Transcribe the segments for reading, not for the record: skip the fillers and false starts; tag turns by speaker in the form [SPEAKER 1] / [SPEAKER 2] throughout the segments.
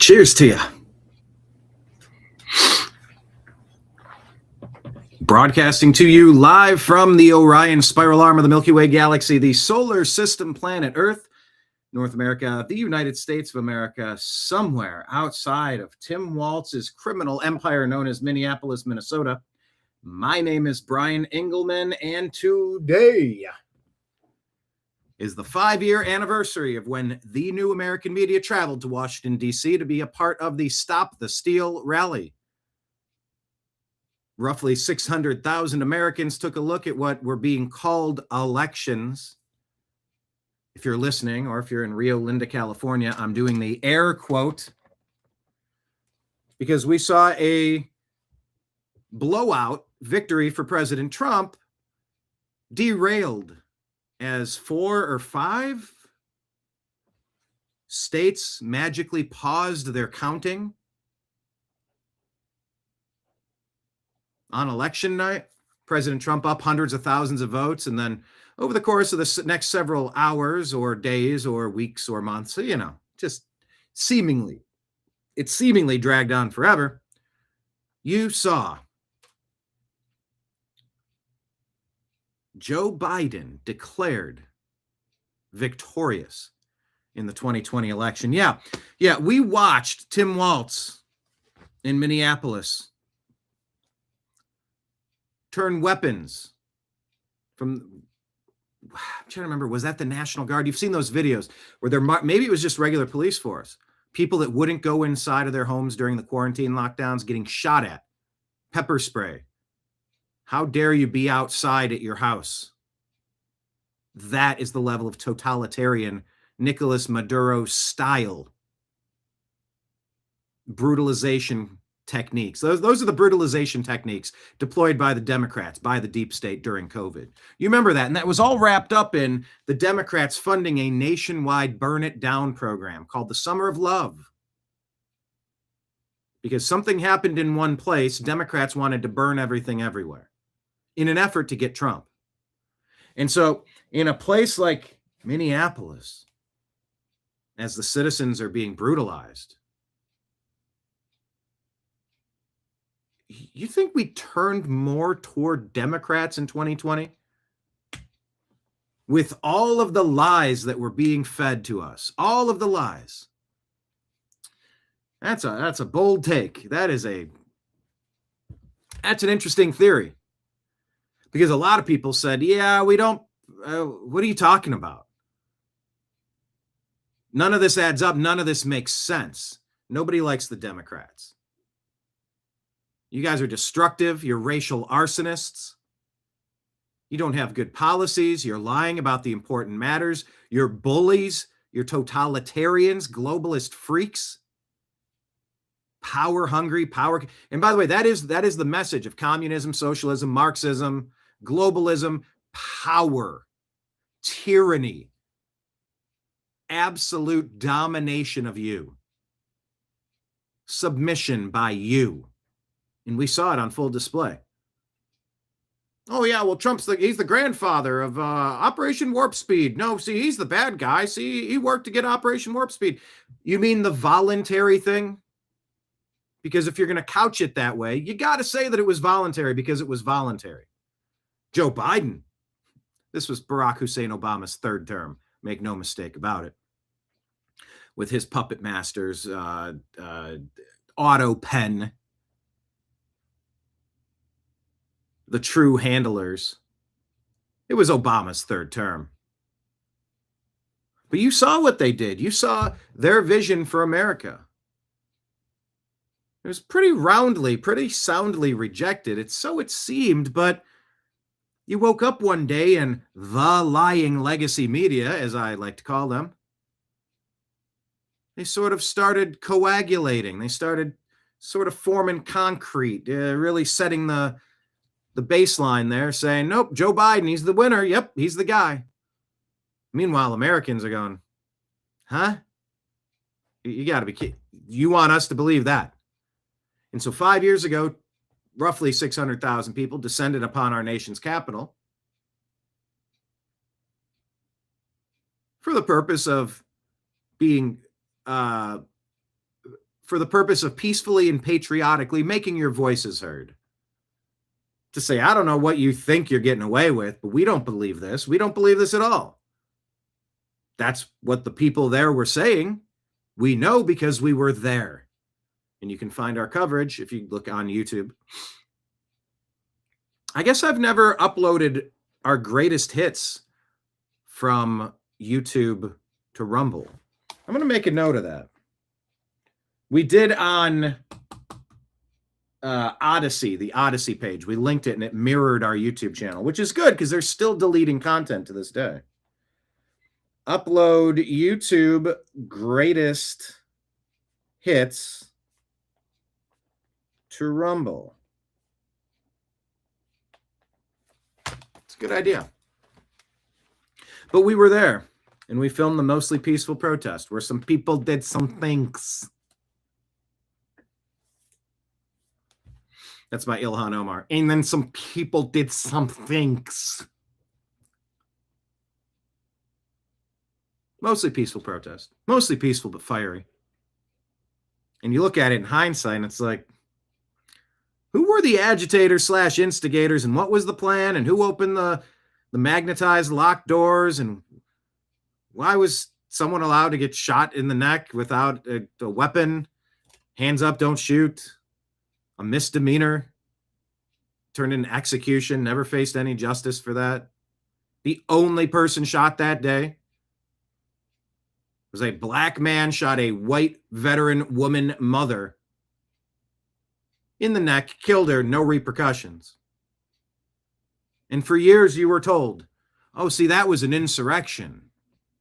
[SPEAKER 1] Cheers to you. Broadcasting to you live from the Orion spiral arm of the Milky Way galaxy, the solar system planet Earth, North America, the United States of America, somewhere outside of Tim Waltz's criminal empire known as Minneapolis, Minnesota. My name is BrianEngelman, and today is the 5-year anniversary of when the new American media traveled to Washington, D.C. to be a part of the Stop the Steal rally. Roughly 600,000 Americans took a look at what were being called elections. If you're listening, or if you're in Rio Linda, California, I'm doing the air quote because we saw a blowout victory for President Trump derailed as 4 or 5 states magically paused their counting on election night. President Trump up hundreds of thousands of votes, and then over the course of the next several hours or days or weeks or months, just seemingly dragged on forever, you saw Joe Biden declared victorious in the 2020 election. Yeah, we watched Tim Waltz in Minneapolis turn weapons from, I'm trying to remember, was that the National Guard? You've seen those videos where maybe it was just regular police force, people that wouldn't go inside of their homes during the quarantine lockdowns getting shot at, pepper spray. How dare you be outside at your house? That is the level of totalitarian Nicolas Maduro style brutalization techniques. Those are the brutalization techniques deployed by the Democrats, by the deep state during COVID. You remember that? And that was all wrapped up in the Democrats funding a nationwide burn it down program called the Summer of Love. Because something happened in one place, Democrats wanted to burn everything everywhere in an effort to get Trump. And so in a place like Minneapolis, as the citizens are being brutalized, you think we turned more toward Democrats in 2020? With all of the lies that were being fed to us, all of the lies. That's a bold take. That's an interesting theory. Because a lot of people said, we don't, what are you talking about? None of this adds up. None of this makes sense. Nobody likes the Democrats. You guys are destructive. You're racial arsonists. You don't have good policies. You're lying about the important matters. You're bullies. You're totalitarians, globalist freaks. Power hungry, power. And by the way, that is the message of communism, socialism, Marxism, globalism, power, tyranny, absolute domination of you, submission by you. And we saw it on full display. Oh yeah, well, he's the grandfather of Operation Warp Speed. No, see, he's the bad guy. See, he worked to get Operation Warp Speed. You mean the voluntary thing? Because if you're going to couch it that way, you got to say that it was voluntary because it was voluntary. Joe Biden, this was Barack Hussein Obama's 3rd term. Make no mistake about it. With his puppet masters, auto pen, the true handlers. It was Obama's 3rd term. But you saw what they did. You saw their vision for America. It was pretty soundly rejected. So it seemed, but you woke up one day and the lying legacy media, as I like to call them, they sort of started coagulating. They started sort of forming concrete, really setting the baseline there, saying, nope, Joe Biden, he's the winner. Yep, he's the guy. Meanwhile, Americans are going, huh? You got to be kidding. You want us to believe that? And so 5 years ago, roughly 600,000 people descended upon our nation's capital for the purpose of being for the purpose of peacefully and patriotically making your voices heard. To say, I don't know what you think you're getting away with, but we don't believe this. We don't believe this at all. That's what the people there were saying. We know because we were there. And you can find our coverage if you look on YouTube. I guess I've never uploaded our greatest hits from YouTube to Rumble. I'm going to make a note of that. We did on Odysee, the Odysee page. We linked it and it mirrored our YouTube channel, which is good because they're still deleting content to this day. Upload YouTube greatest hits to Rumble. It's a good idea. But we were there and we filmed the mostly peaceful protest where some people did some things. That's my Ilhan Omar. And then some people did some things. Mostly peaceful protest. Mostly peaceful, but fiery. And you look at it in hindsight, and it's like, who were the agitators / instigators, and what was the plan, and who opened the magnetized locked doors, and why was someone allowed to get shot in the neck without a weapon? Hands up, don't shoot. A misdemeanor turned into execution, never faced any justice for that. The only person shot that day was a black man shot a white veteran woman mother in the neck, killed her, no repercussions. And for years you were told, oh, see, that was an insurrection.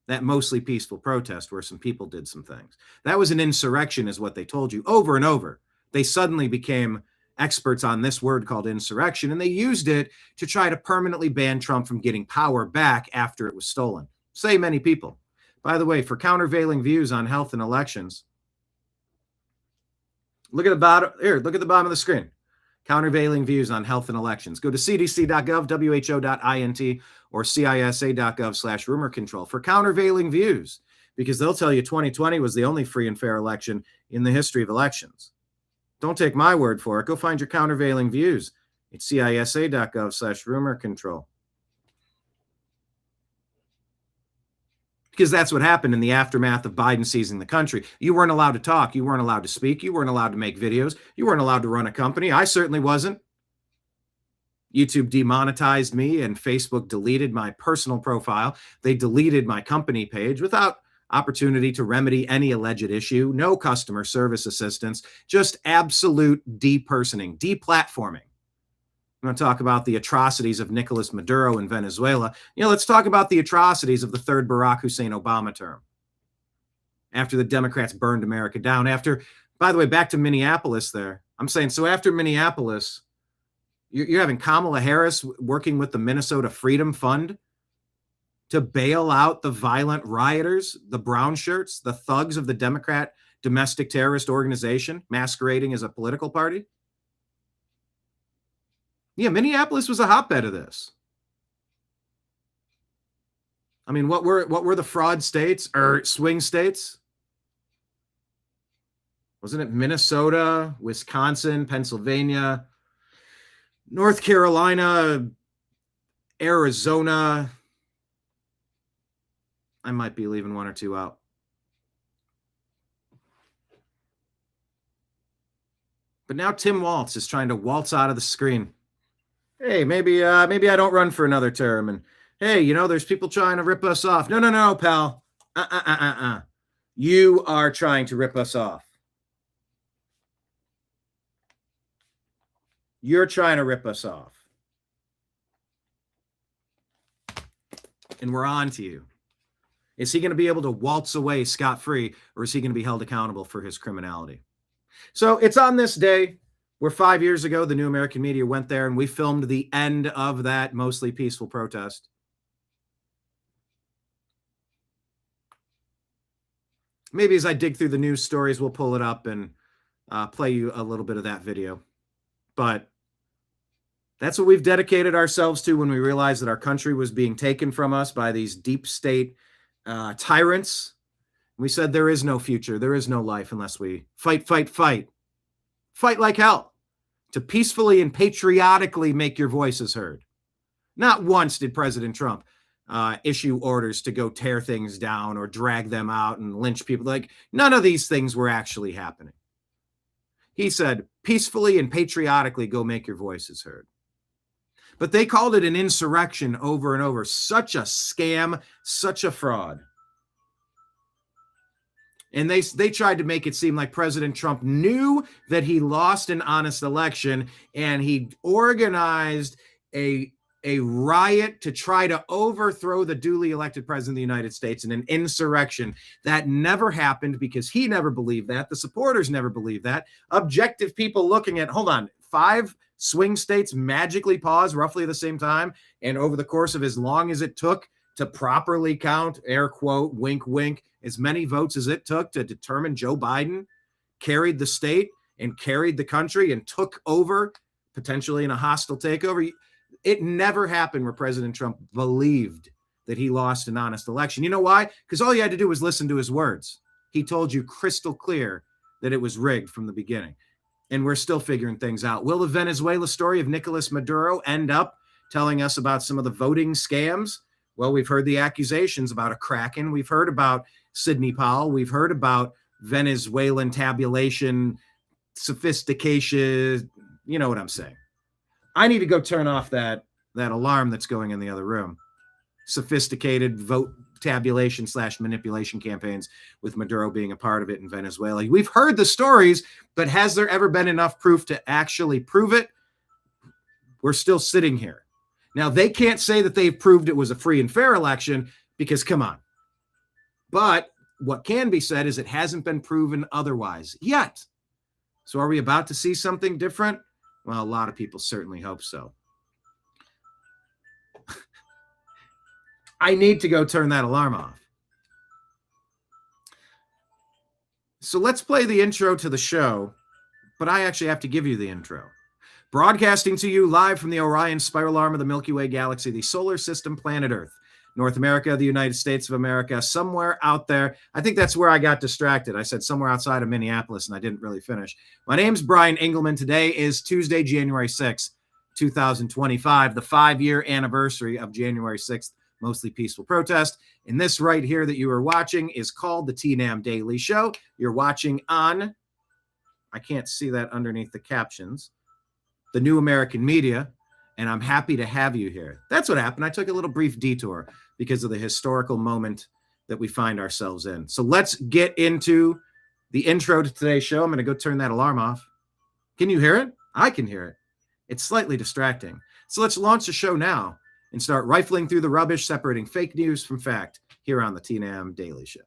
[SPEAKER 1] That mostly peaceful protest where some people did some things. That was an insurrection is what they told you over and over. They suddenly became experts on this word called insurrection, and they used it to try to permanently ban Trump from getting power back after it was stolen. Say many people. By the way, for countervailing views on health and elections, look at the bottom here. Look at the bottom of the screen. Countervailing views on health and elections. Go to cdc.gov, who.int, or cisa.gov/rumor control for countervailing views, because they'll tell you 2020 was the only free and fair election in the history of elections. Don't take my word for it. Go find your countervailing views at cisa.gov/rumor control. Because that's what happened in the aftermath of Biden seizing the country. You weren't allowed to talk. You weren't allowed to speak. You weren't allowed to make videos. You weren't allowed to run a company. I certainly wasn't. YouTube demonetized me and Facebook deleted my personal profile. They deleted my company page without opportunity to remedy any alleged issue. No customer service assistance. Just absolute depersoning, deplatforming. I'm going to talk about the atrocities of Nicolas Maduro in Venezuela. Let's talk about the atrocities of the third Barack Hussein Obama term. After the Democrats burned America down. By the way, back to Minneapolis there. I'm saying, so after Minneapolis, you're having Kamala Harris working with the Minnesota Freedom Fund to bail out the violent rioters, the brown shirts, the thugs of the Democrat domestic terrorist organization masquerading as a political party. Yeah, Minneapolis was a hotbed of this. I mean, what were the fraud states or swing states? Wasn't it Minnesota, Wisconsin, Pennsylvania, North Carolina, Arizona? I might be leaving one or two out. But now Tim Waltz is trying to waltz out of the screen. Hey, maybe I don't run for another term. And hey, there's people trying to rip us off. No, pal. You are trying to rip us off. You're trying to rip us off. And we're on to you. Is he going to be able to waltz away scot-free, or is he going to be held accountable for his criminality? So it's on this day where 5 years ago, the New American Media went there and we filmed the end of that mostly peaceful protest. Maybe as I dig through the news stories, we'll pull it up and play you a little bit of that video. But that's what we've dedicated ourselves to when we realized that our country was being taken from us by these deep state tyrants We said there is no future, there is no life unless we fight, fight, fight. Fight like hell to peacefully and patriotically make your voices heard. Not once did President Trump issue orders to go tear things down or drag them out and lynch people. Like, none of these things were actually happening. He said, peacefully and patriotically go make your voices heard. But they called it an insurrection over and over. Such a scam, such a fraud. And they tried to make it seem like President Trump knew that he lost an honest election, and he organized a riot to try to overthrow the duly elected president of the United States in an insurrection. That never happened because he never believed that. The supporters never believed that. Objective people looking at, hold on, 5 swing states magically paused roughly at the same time. And over the course of as long as it took to properly count, air quote, wink, wink, as many votes as it took to determine Joe Biden carried the state and carried the country and took over potentially in a hostile takeover. It never happened where President Trump believed that he lost an honest election. You know why? Because all you had to do was listen to his words. He told you crystal clear that it was rigged from the beginning. And we're still figuring things out. Will the Venezuela story of Nicolas Maduro end up telling us about some of the voting scams? Well, we've heard the accusations about a Kraken. We've heard about Sidney Powell. We've heard about Venezuelan tabulation, sophistication. You know what I'm saying. I need to go turn off that alarm that's going in the other room. Sophisticated vote tabulation / manipulation campaigns with Maduro being a part of it in Venezuela. We've heard the stories, but has there ever been enough proof to actually prove it? We're still sitting here. Now, they can't say that they've proved it was a free and fair election because, come on. But what can be said is it hasn't been proven otherwise yet. So are we about to see something different? Well, a lot of people certainly hope so. I need to go turn that alarm off. So let's play the intro to the show, but I actually have to give you the intro. Broadcasting to you live from the Orion spiral arm of the Milky Way galaxy, the solar system, planet Earth, North America, the United States of America, somewhere out there. I think that's where I got distracted. I said somewhere outside of Minneapolis, and I didn't really finish. My name's BrianEngelman. Today is Tuesday, January 6th, 2025, the 5-year anniversary of January 6th, mostly peaceful protest. And this right here that you are watching is called the TNAM Daily Show. You're watching on, I can't see that underneath the captions, the New American Media, and I'm happy to have you here. That's what happened. I took a little brief detour because of the historical moment that we find ourselves in. So let's get into the intro to today's show. I'm going to go turn that alarm off. Can you hear it? I can hear it. It's slightly distracting. So let's launch the show now and start rifling through the rubbish, separating fake news from fact here on the TNAM Daily Show.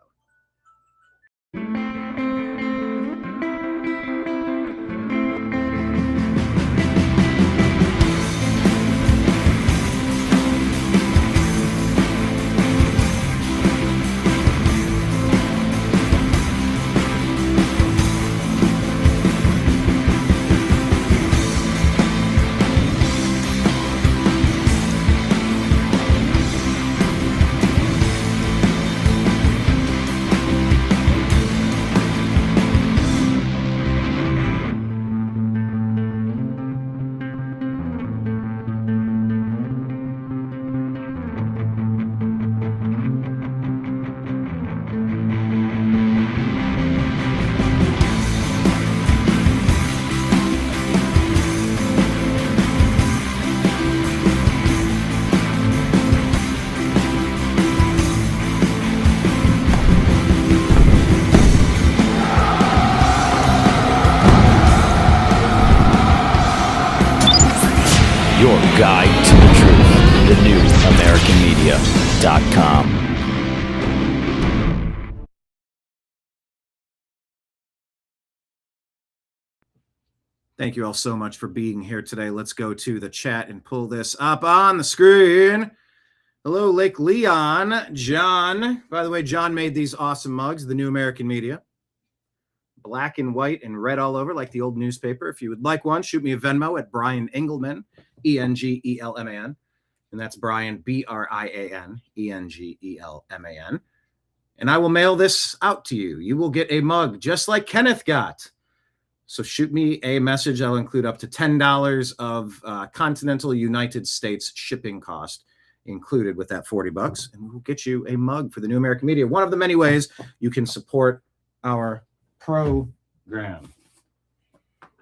[SPEAKER 2] Your guide to the truth, thenewamericanmedia.com.
[SPEAKER 1] Thank you all so much for being here today. Let's go to the chat and pull this up on the screen. Hello, Lake Leon. John. By the way, John made these awesome mugs, the New American Media. Black and white and red all over like the old newspaper. If you would like one, shoot me a Venmo at BrianEngelman, ENGELMAN. And that's Brian, BrianEngelman. and I will mail this out to you. You will get a mug just like Kenneth got. So shoot me a message. I'll include up to $10 of continental United States shipping cost included with that $40, and we'll get you a mug for the New American Media. One of the many ways you can support our program.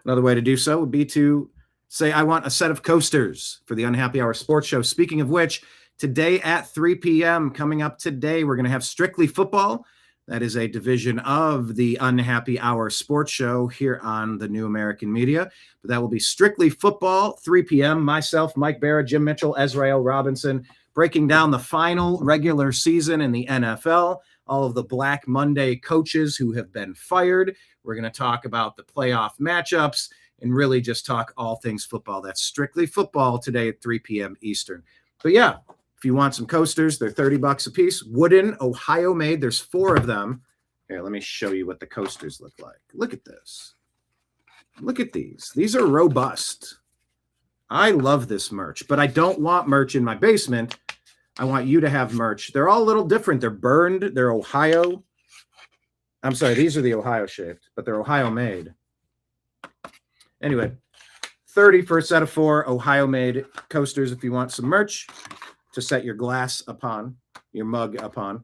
[SPEAKER 1] Another way to do so would be to say, I want a set of coasters for the Unhappy Hour Sports Show. Speaking of which, today at 3 p.m., coming up today, we're going to have Strictly Football. That is a division of the Unhappy Hour Sports Show here on the New American Media. But that will be Strictly Football, 3 p.m. Myself, Mike Barra, Jim Mitchell, Ezrael Robinson, breaking down the final regular season in the NFL, all of the Black Monday coaches who have been fired. We're going to talk about the playoff matchups and really just talk all things football. That's Strictly Football today at 3 p.m. Eastern. But yeah, if you want some coasters, they're $30 a piece. Wooden, Ohio made. There's 4 of them. Here, let me show you what the coasters look like. Look at this. Look at these. These are robust. I love this merch, but I don't want merch in my basement. I want you to have merch. They're all a little different. They're burned. They're Ohio. I'm sorry, these are the Ohio shaped, but they're Ohio made. Anyway, $30 for a set of 4 Ohio made coasters if you want some merch to set your glass upon, your mug upon,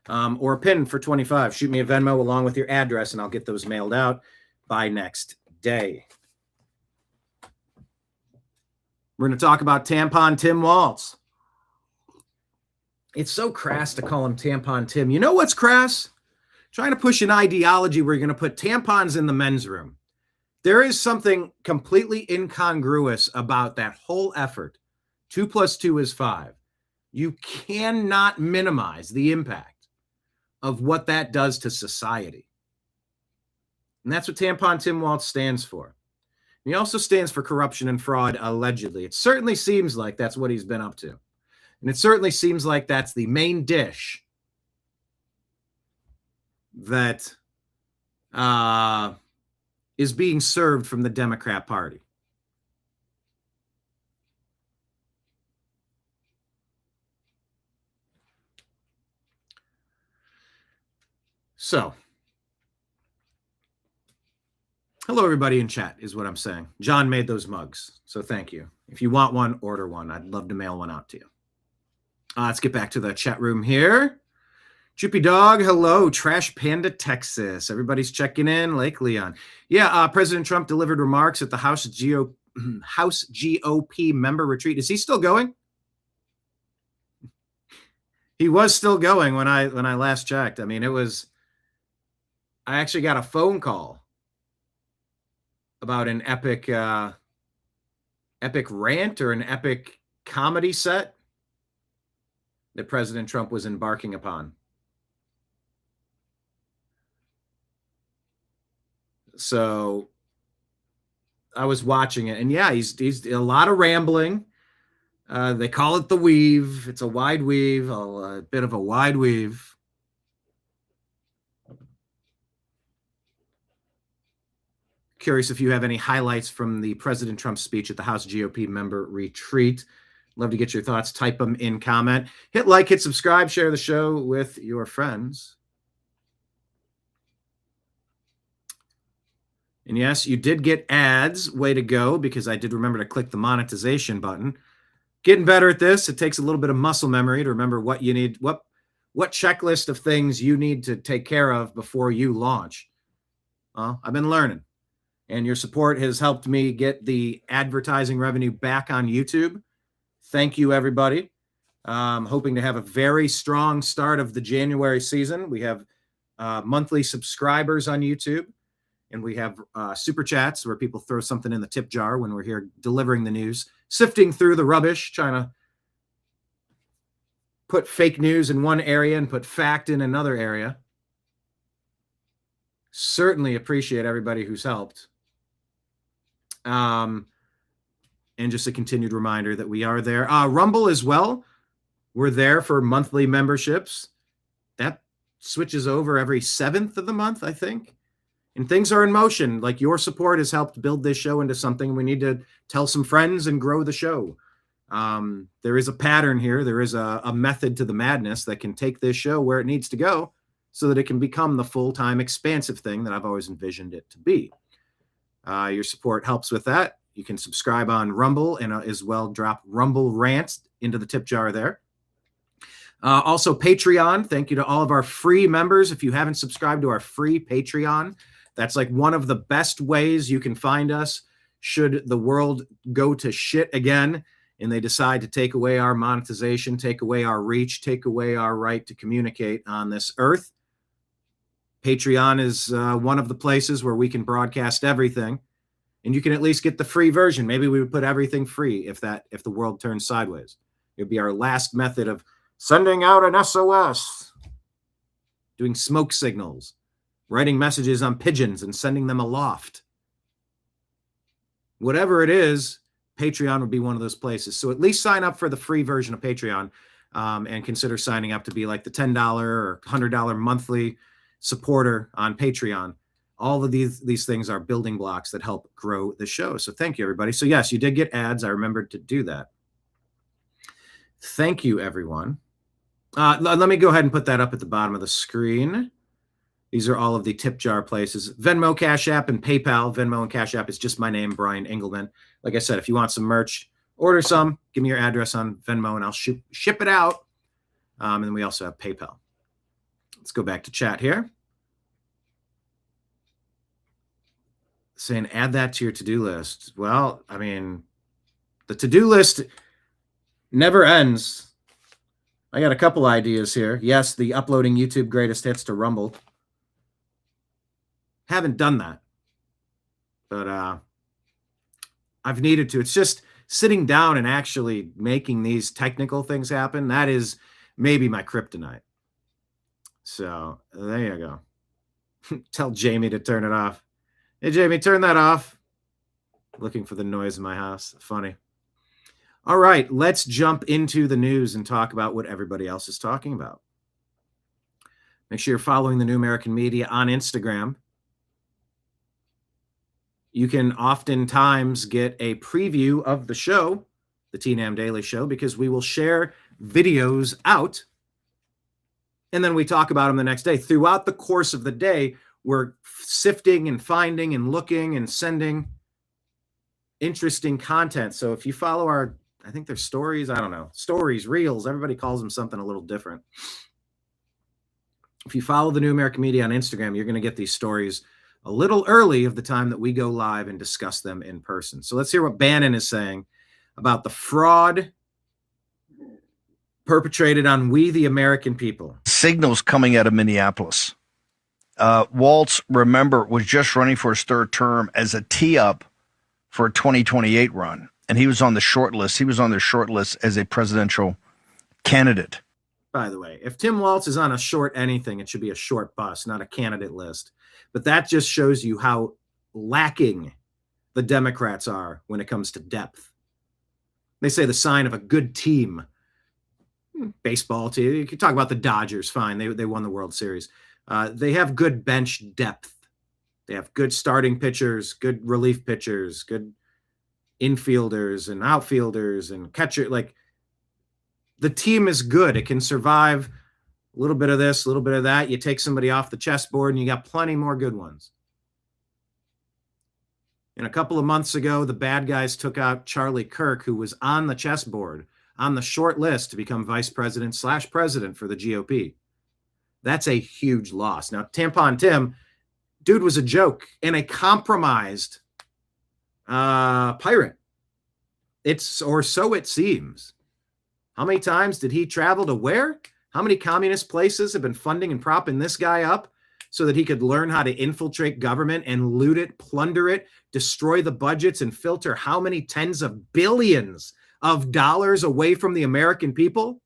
[SPEAKER 1] or a pin for $25. Shoot me a Venmo along with your address, and I'll get those mailed out by next day. We're going to talk about Tampon Tim Waltz. It's so crass to call him Tampon Tim. You know what's crass? Trying to push an ideology where you're going to put tampons in the men's room. There is something completely incongruous about that whole effort. 2 + 2 is 5. You cannot minimize the impact of what that does to society. And that's what Tampon Tim Waltz stands for. And he also stands for corruption and fraud, allegedly. It certainly seems like that's what he's been up to. And it certainly seems like that's the main dish that is being served from the Democrat Party. So, hello, everybody in chat is what I'm saying. John made those mugs, so thank you. If you want one, order one. I'd love to mail one out to you. Let's get back to the chat room here. Chippy Dog, hello. Trash Panda, Texas. Everybody's checking in. Lake Leon. Yeah, President Trump delivered remarks at the House GOP member retreat. Is he still going? He was still going when I last checked. I mean, I actually got a phone call about an epic rant or an epic comedy set that President Trump was embarking upon. So I was watching it, and yeah, he's a lot of rambling. They call it the weave. It's a wide weave, a bit of a wide weave. Curious if you have any highlights from the President Trump speech at the House GOP member retreat. Love to get your thoughts. Type them in comment. Hit like, hit subscribe, share the show with your friends. And yes, you did get ads. Way to go, because I did remember to click the monetization button. Getting better at this. It takes a little bit of muscle memory to remember what you need, what checklist of things you need to take care of before you launch. I've been learning. And your support has helped me get the advertising revenue back on YouTube. Thank you, everybody. Hoping to have a very strong start of the January season. We have monthly subscribers on YouTube, and we have super chats where people throw something in the tip jar when we're here delivering the news, sifting through the rubbish, trying to put fake news in one area and put fact in another area. Certainly appreciate everybody who's helped. And just a continued reminder that we are there. Rumble as well. We're there for monthly memberships. That switches over every 7th of the month, I think. And things are in motion. Like, your support has helped build this show into something. We need to tell some friends and grow the show. There is a pattern here. There is a method to the madness that can take this show where it needs to go so that it can become the full-time expansive thing that I've always envisioned it to be. Your support helps with that. You can subscribe on Rumble and as well drop Rumble rants into the tip jar there. Also Patreon. Thank you to all of our free members. If you haven't subscribed to our free Patreon, that's like one of the best ways you can find us should the world go to shit again and they decide to take away our monetization, take away our reach, take away our right to communicate on this earth. Patreon is one of the places where we can broadcast everything, and you can at least get the free version. Maybe we would put everything free if the world turns sideways. It would be our last method of sending out an SOS, doing smoke signals, writing messages on pigeons and sending them aloft. Whatever it is, Patreon would be one of those places. So at least sign up for the free version of Patreon and consider signing up to be like the $10 or $100 monthly supporter on Patreon. All of these things are building blocks that help grow the show. So thank you, everybody. So yes, you did get ads. I remembered to do that. Thank you, everyone. Let me go ahead and put that up at the bottom of the screen. These are all of the tip jar places. Venmo, Cash App, and PayPal. Venmo and Cash App is just my name, Brian Engelman. Like I said, if you want some merch, order some. Give me your address on Venmo, and I'll ship it out. And then we also have PayPal. Let's go back to chat here. Saying add that to your to-do list. Well, I mean, the to-do list never ends. I got a couple ideas here. Yes, the uploading YouTube greatest hits to Rumble. Haven't done that. But I've needed to. It's just sitting down and actually making these technical things happen. That is maybe my kryptonite. So there you go. Tell Jamie to turn it off. Hey, Jamie, turn that off. Looking for the noise in my house. Funny. All right, let's jump into the news and talk about what everybody else is talking about. Make sure you're following the New American Media on Instagram. You can oftentimes get a preview of the show, the TNAM Daily Show, because we will share videos out, and then we talk about them the next day. Throughout the course of the day, we're sifting and finding and looking and sending interesting content. So if you follow our, I think they're stories, I don't know, stories, reels, everybody calls them something a little different. If you follow the New American Media on Instagram, you're going to get these stories a little early of the time that we go live and discuss them in person. So let's hear what Bannon is saying about the fraud perpetrated on we, the American people.
[SPEAKER 3] Signals coming out of Minneapolis. Waltz, remember, was just running for his third term as a tee-up for a 2028 run, and he was on the short list. He was on their short list as a presidential candidate.
[SPEAKER 1] By the way, if Tim Waltz is on a short anything, it should be a short bus, not a candidate list. But that just shows you how lacking the Democrats are when it comes to depth. They say the sign of a good team. Baseball team. You can talk about the Dodgers, fine. They won the World Series. They have good bench depth. They have good starting pitchers, good relief pitchers, good infielders and outfielders and catcher. Like, the team is good. It can survive a little bit of this, a little bit of that. You take somebody off the chessboard and you got plenty more good ones. And a couple of months ago, the bad guys took out Charlie Kirk, who was on the chessboard, on the short list to become vice president / president for the GOP. That's a huge loss. Now, Tampon Tim, dude was a joke and a compromised pirate. Or so it seems. How many times did he travel to where? How many communist places have been funding and propping this guy up so that he could learn how to infiltrate government and loot it, plunder it, destroy the budgets, and filter how many tens of billions of dollars away from the American people?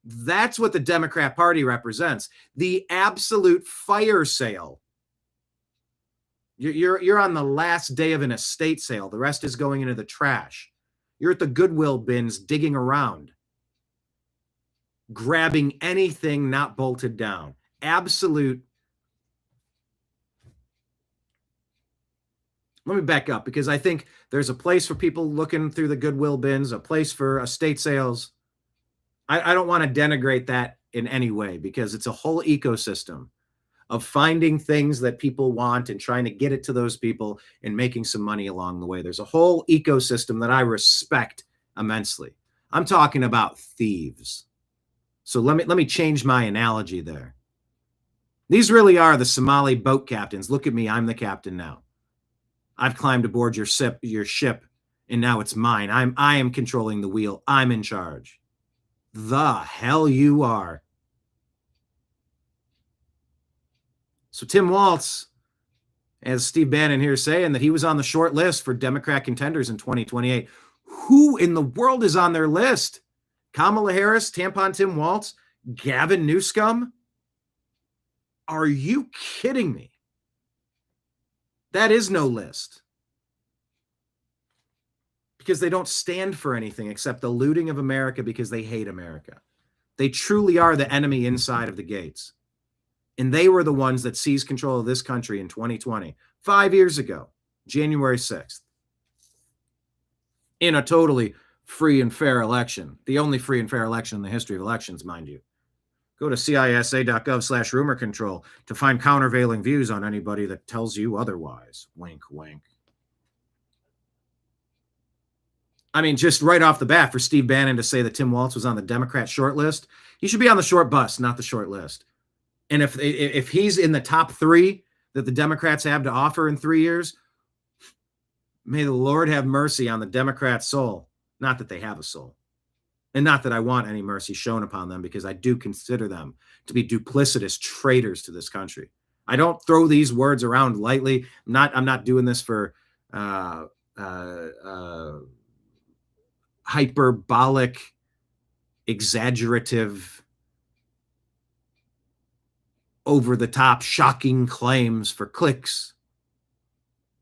[SPEAKER 1] That's what the Democrat Party represents. The absolute fire sale. You're on the last day of an estate sale. The rest is going into the trash. You're at the Goodwill bins digging around, grabbing anything not bolted down. Absolute. Let me back up, because I think there's a place for people looking through the Goodwill bins, a place for estate sales. I don't want to denigrate that in any way, because it's a whole ecosystem of finding things that people want and trying to get it to those people and making some money along the way. There's a whole ecosystem that I respect immensely. I'm talking about thieves. So let me change my analogy there. These really are the Somali boat captains. Look at me, I'm the captain now. I've climbed aboard your ship, and now it's mine. I am controlling the wheel. I'm in charge. The hell you are. So Tim Waltz, as Steve Bannon here saying that he was on the short list for Democrat contenders in 2028. Who in the world is on their list? Kamala Harris, Tampon Tim Waltz, Gavin Newsom? Are you kidding me? That is no list. Because they don't stand for anything except the looting of America because they hate America. They truly are the enemy inside of the gates. And they were the ones that seized control of this country in 2020, 5 years ago, January 6th, in a totally free and fair election. The only free and fair election in the history of elections, mind you. Go to cisa.gov/rumor control to find countervailing views on anybody that tells you otherwise. Wink, wink. I mean, just right off the bat, for Steve Bannon to say that Tim Waltz was on the Democrat short list, he should be on the short bus, not the short list. And if he's in the top 3 that the Democrats have to offer in 3 years, may the Lord have mercy on the Democrat soul. Not that they have a soul. And not that I want any mercy shown upon them, because I do consider them to be duplicitous traitors to this country. I don't throw these words around lightly. I'm not doing this for hyperbolic, exaggerative, over-the-top, shocking claims for clicks.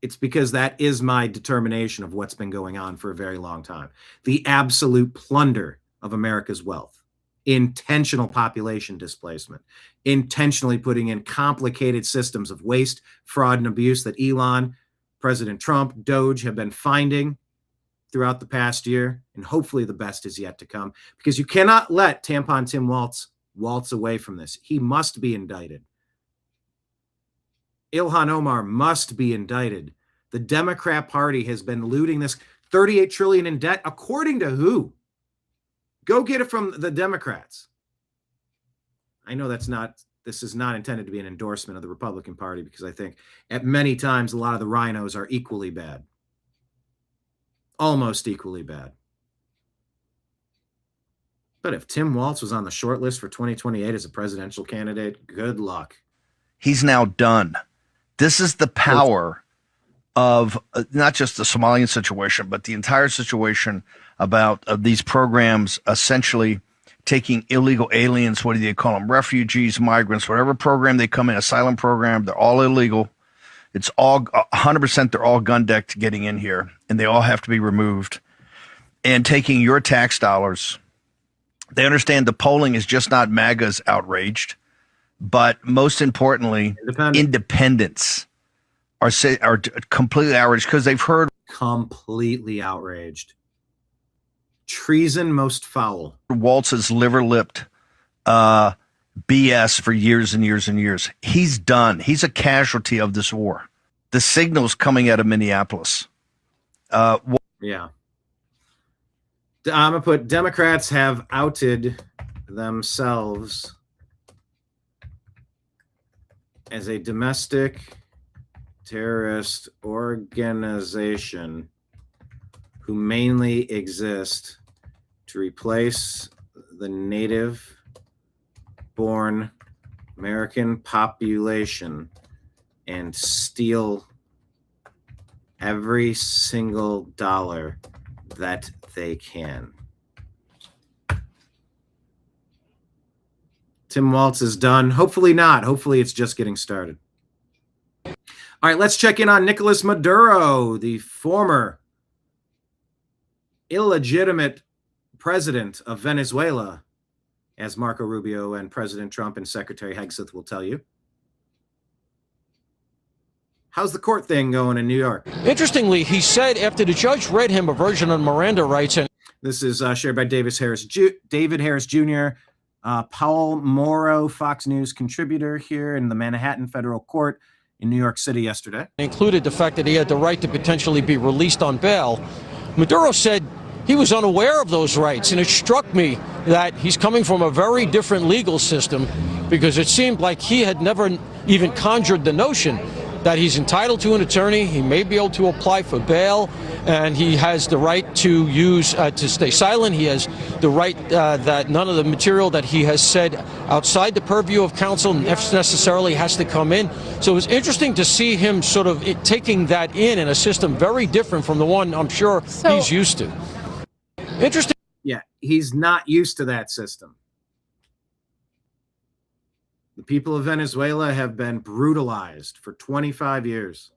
[SPEAKER 1] It's because that is my determination of what's been going on for a very long time. The absolute plunder of America's wealth, intentional population displacement, intentionally putting in complicated systems of waste, fraud, and abuse that Elon, President Trump, Doge have been finding throughout the past year. And hopefully the best is yet to come, because you cannot let Tampon Tim waltz away from this. He must be indicted. Ilhan Omar must be indicted. The Democrat Party has been looting this $38 trillion in debt, according to who? Go get it from the Democrats. I know this is not intended to be an endorsement of the Republican Party, because I think at many times a lot of the rhinos are equally bad. Almost equally bad. But if Tim Waltz was on the short list for 2028 as a presidential candidate, good luck.
[SPEAKER 3] He's now done. This is the power of not just the Somalian situation, but the entire situation about these programs essentially taking illegal aliens. What do they call them? Refugees, migrants, whatever program they come in, asylum program, they're all illegal. It's all 100%. They're all gun decked getting in here, and they all have to be removed. And taking your tax dollars. They understand the polling is just not MAGA's outraged, but most importantly, independents are completely outraged because they've heard
[SPEAKER 1] completely outraged. Treason most foul.
[SPEAKER 3] Waltz's liver-lipped BS for years and years and years. He's done. He's a casualty of this war. The signals coming out of Minneapolis.
[SPEAKER 1] Yeah. I'm going to put Democrats have outed themselves as a domestic terrorist organization who mainly exist to replace the native-born American population and steal every single dollar that they can. Tim Waltz is done. Hopefully not. Hopefully it's just getting started. All right, let's check in on Nicolas Maduro, the former illegitimate president of Venezuela, as Marco Rubio and President Trump and Secretary Hegseth will tell you. How's the court thing going in New York?
[SPEAKER 4] Interestingly, he said after the judge read him a version of Miranda rights, and
[SPEAKER 1] this is shared by David Harris Jr., Paul Morrow, Fox News contributor here in the Manhattan Federal Court in New York City yesterday.
[SPEAKER 4] Included the fact that he had the right to potentially be released on bail. Maduro said he was unaware of those rights, and it struck me that he's coming from a very different legal system, because it seemed like he had never even conjured the notion that he's entitled to an attorney, he may be able to apply for bail, and he has the right to use, to stay silent. He has the right that none of the material that he has said outside the purview of counsel necessarily has to come in. So it was interesting to see him sort of taking that in a system very different from the one I'm sure he's used to. Interesting.
[SPEAKER 1] Yeah, he's not used to that system. The people of Venezuela have been brutalized for 25 years.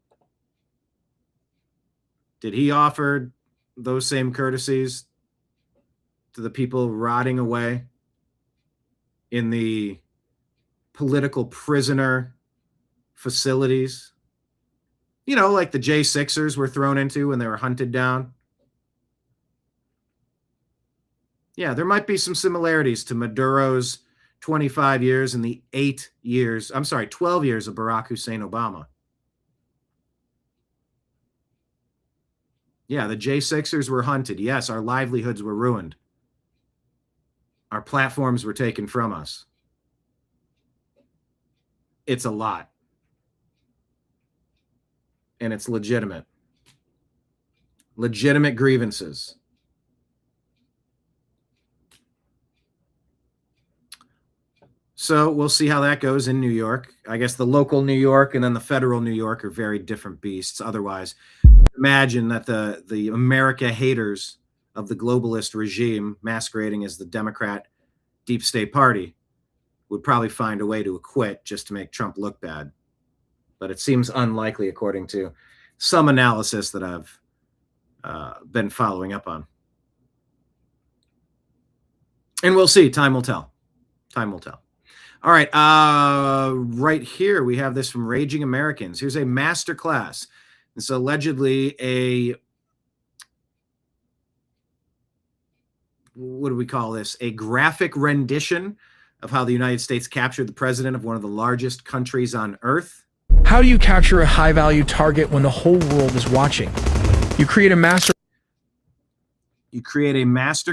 [SPEAKER 1] Did he offer those same courtesies to the people rotting away in the political prisoner facilities? You know, like the J6ers were thrown into when they were hunted down. Yeah, there might be some similarities to Maduro's 25 years and the 12 years of Barack Hussein Obama. Yeah, the J6ers were hunted. Yes, our livelihoods were ruined. Our platforms were taken from us. It's a lot. And it's legitimate. Legitimate grievances. So we'll see how that goes in New York. I guess the local New York and then the federal New York are very different beasts. Otherwise, imagine that the America haters of the globalist regime masquerading as the Democrat deep state party would probably find a way to acquit just to make Trump look bad. But it seems unlikely according to some analysis that I've been following up on. And we'll see. Time will tell. Time will tell. All right, right here we have this from Raging Americans. Here's a master class. It's allegedly what do we call this? A graphic rendition of how the United States captured the president of one of the largest countries on earth.
[SPEAKER 5] How do you capture a high-value target when the whole world is watching? You create a master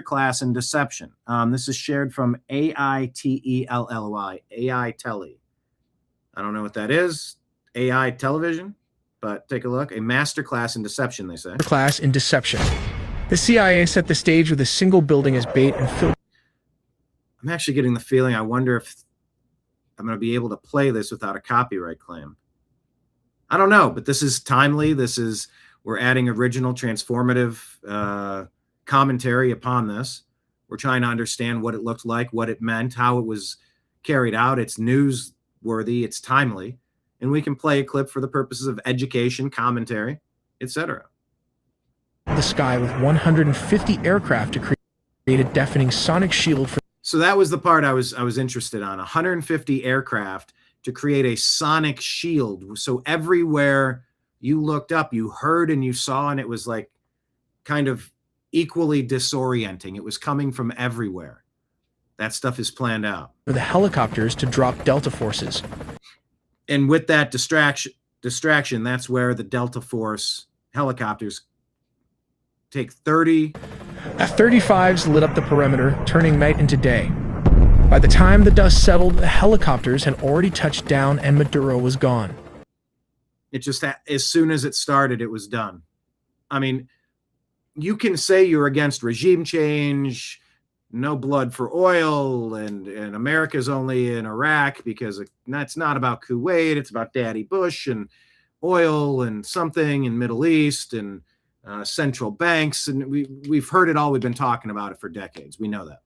[SPEAKER 1] class in deception. This is shared from AITELLY, AI Telly. I don't know what that is. AI television, but take a look. A master class in deception, they say.
[SPEAKER 5] Class in deception. The CIA set the stage with a single building as bait and filled.
[SPEAKER 1] I'm actually getting the feeling, I wonder if I'm going to be able to play this without a copyright claim. I don't know, but this is timely. We're adding original transformative commentary upon this. We're trying to understand what it looked like, what it meant, how it was carried out. It's newsworthy, it's timely, and we can play a clip for the purposes of education, commentary, etc.
[SPEAKER 5] The sky with 150 aircraft to create a deafening sonic shield for.
[SPEAKER 1] So that was the part I was interested on. 150 aircraft to create a sonic shield. So everywhere you looked up, you heard and you saw, and it was like kind of equally disorienting. It was coming from everywhere. That stuff is planned out.
[SPEAKER 5] For the helicopters to drop Delta forces.
[SPEAKER 1] And with that distraction, that's where the Delta Force helicopters take 30.
[SPEAKER 5] F-35s lit up the perimeter, turning night into day. By the time the dust settled, the helicopters had already touched down and Maduro was gone.
[SPEAKER 1] It just, as soon as it started, it was done. I mean, you can say you're against regime change, no blood for oil, and America's only in Iraq because that's not about Kuwait. It's about Daddy Bush and oil and something in Middle East and central banks. And we've heard it all. We've been talking about it for decades. We know that.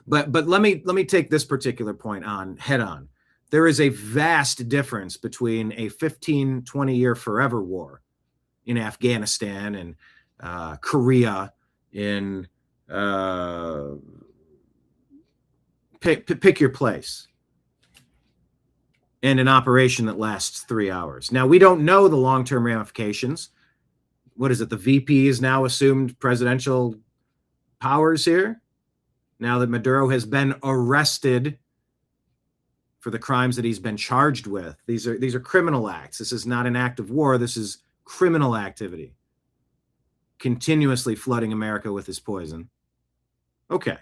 [SPEAKER 1] But let me take this particular point on head on. There is a vast difference between a 15, 20-year forever war in Afghanistan and Korea, in pick your place. and an operation that lasts 3 hours. Now, we don't know the long-term ramifications. What is it? The VP is now assumed presidential powers here, now that Maduro has been arrested for the crimes that he's been charged with. These are criminal acts. This is not an act of war. This is criminal activity. Continuously flooding America with his poison. Okay.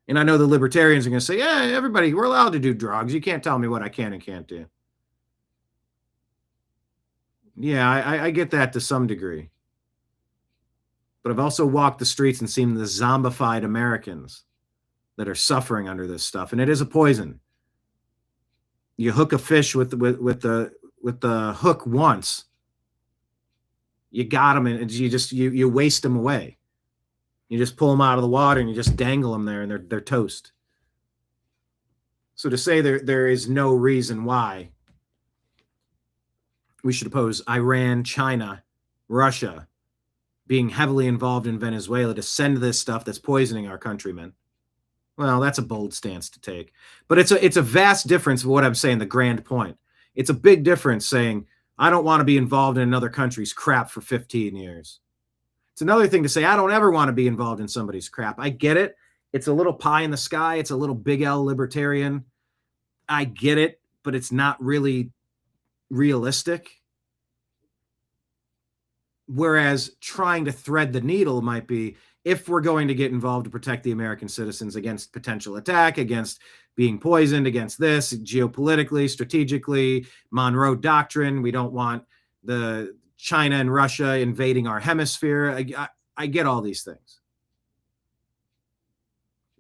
[SPEAKER 1] And I know the libertarians are going to say, yeah, everybody, we're allowed to do drugs. You can't tell me what I can and can't do. Yeah, I get that to some degree. But I've also walked the streets and seen the zombified Americans that are suffering under this stuff. And it is a poison. You hook a fish with the hook once, you got them, and you waste them away. You just pull them out of the water and you just dangle them there, and they're toast. So to say there is no reason why we should oppose Iran, China, Russia being heavily involved in Venezuela to send this stuff that's poisoning our countrymen, well, that's a bold stance to take. But it's a vast difference of what I'm saying, the grand point. It's a big difference saying, I don't want to be involved in another country's crap for 15 years. It's another thing to say, I don't ever want to be involved in somebody's crap. I get it. It's a little pie in the sky. It's a little big L libertarian. I get it, but it's not really realistic. Whereas trying to thread the needle might be, if we're going to get involved to protect the American citizens against potential attack, against being poisoned, against this, geopolitically, strategically, Monroe Doctrine, we don't want the China and Russia invading our hemisphere. I get all these things.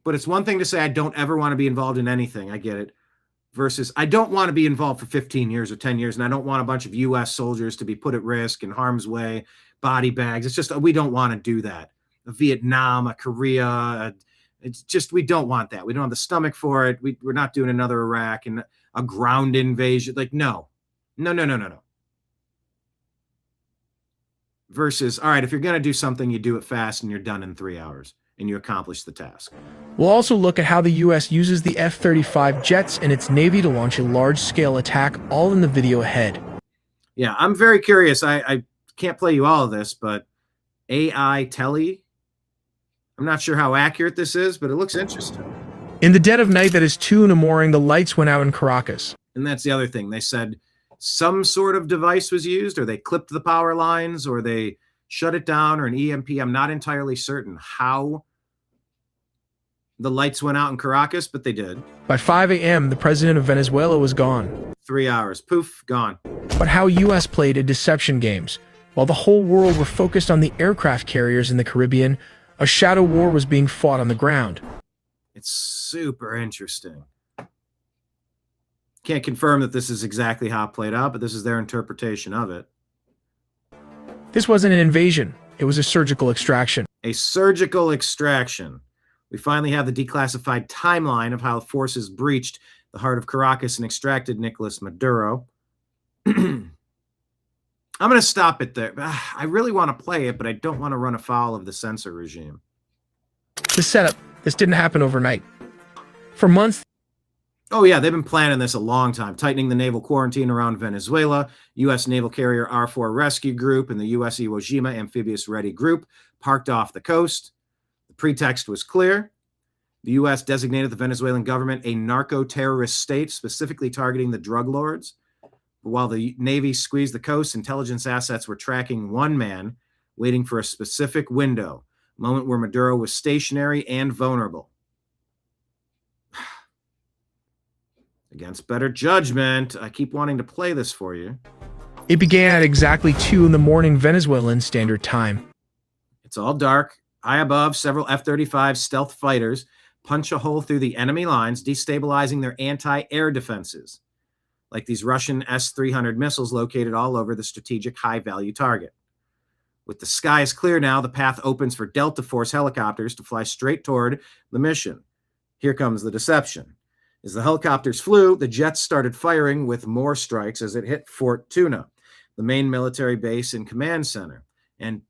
[SPEAKER 1] But it's one thing to say, I don't ever want to be involved in anything. I get it. Versus, I don't want to be involved for 15 years or 10 years, and I don't want a bunch of U.S. soldiers to be put at risk in harm's way, body bags. It's just, we don't want to do that. A Vietnam, a Korea, it's just, we don't want that. We don't have the stomach for it. We're not doing another Iraq and a ground invasion. Like, no. Versus, all right, if you're going to do something, you do it fast and you're done in 3 hours and you accomplish the task.
[SPEAKER 5] We'll also look at how the U.S. uses the F-35 jets and its Navy to launch a large-scale attack, all in the video ahead.
[SPEAKER 1] Yeah, I'm very curious. I can't play you all of this, but AI Telly, I'm not sure how accurate this is, but it looks interesting.
[SPEAKER 5] In the dead of night that is 2 in the morning, the lights went out in Caracas.
[SPEAKER 1] And that's the other thing. They said some sort of device was used, or they clipped the power lines, or they shut it down, or an EMP. I'm not entirely certain how the lights went out in Caracas, but they did.
[SPEAKER 5] By 5 a.m., the president of Venezuela was gone.
[SPEAKER 1] 3 hours. Poof, gone.
[SPEAKER 5] But how U.S. played a deception games. While the whole world were focused on the aircraft carriers in the Caribbean, a shadow war was being fought on the ground.
[SPEAKER 1] It's super interesting. Can't confirm that this is exactly how it played out, but this is their interpretation of it.
[SPEAKER 5] This wasn't an invasion. It was a surgical extraction.
[SPEAKER 1] A surgical extraction. We finally have the declassified timeline of how forces breached the heart of Caracas and extracted Nicolas Maduro. I'm going to stop it there. I really want to play it, but I don't want to run afoul of the censor regime.
[SPEAKER 5] The setup. This didn't happen overnight. For months.
[SPEAKER 1] Oh, yeah, they've been planning this a long time, tightening the naval quarantine around Venezuela. U.S. naval carrier R4 Rescue Group and the U.S. Iwo Jima Amphibious Ready Group parked off the coast. The pretext was clear. The U.S. designated the Venezuelan government a narco-terrorist state, specifically targeting the drug lords. But while the Navy squeezed the coast, intelligence assets were tracking one man, waiting for a specific window, a moment where Maduro was stationary and vulnerable. Against better judgment, I keep wanting to play this for you.
[SPEAKER 5] It began at exactly 2 in the morning Venezuelan Standard Time.
[SPEAKER 1] It's all dark. High above, several F-35 stealth fighters punch a hole through the enemy lines, destabilizing their anti-air defenses, like these Russian S-300 missiles located all over the strategic high-value target. With the skies clear now, the path opens for Delta Force helicopters to fly straight toward the mission. Here comes the deception. As the helicopters flew, the jets started firing with more strikes as it hit Fort Tuna, the main military base and command center, and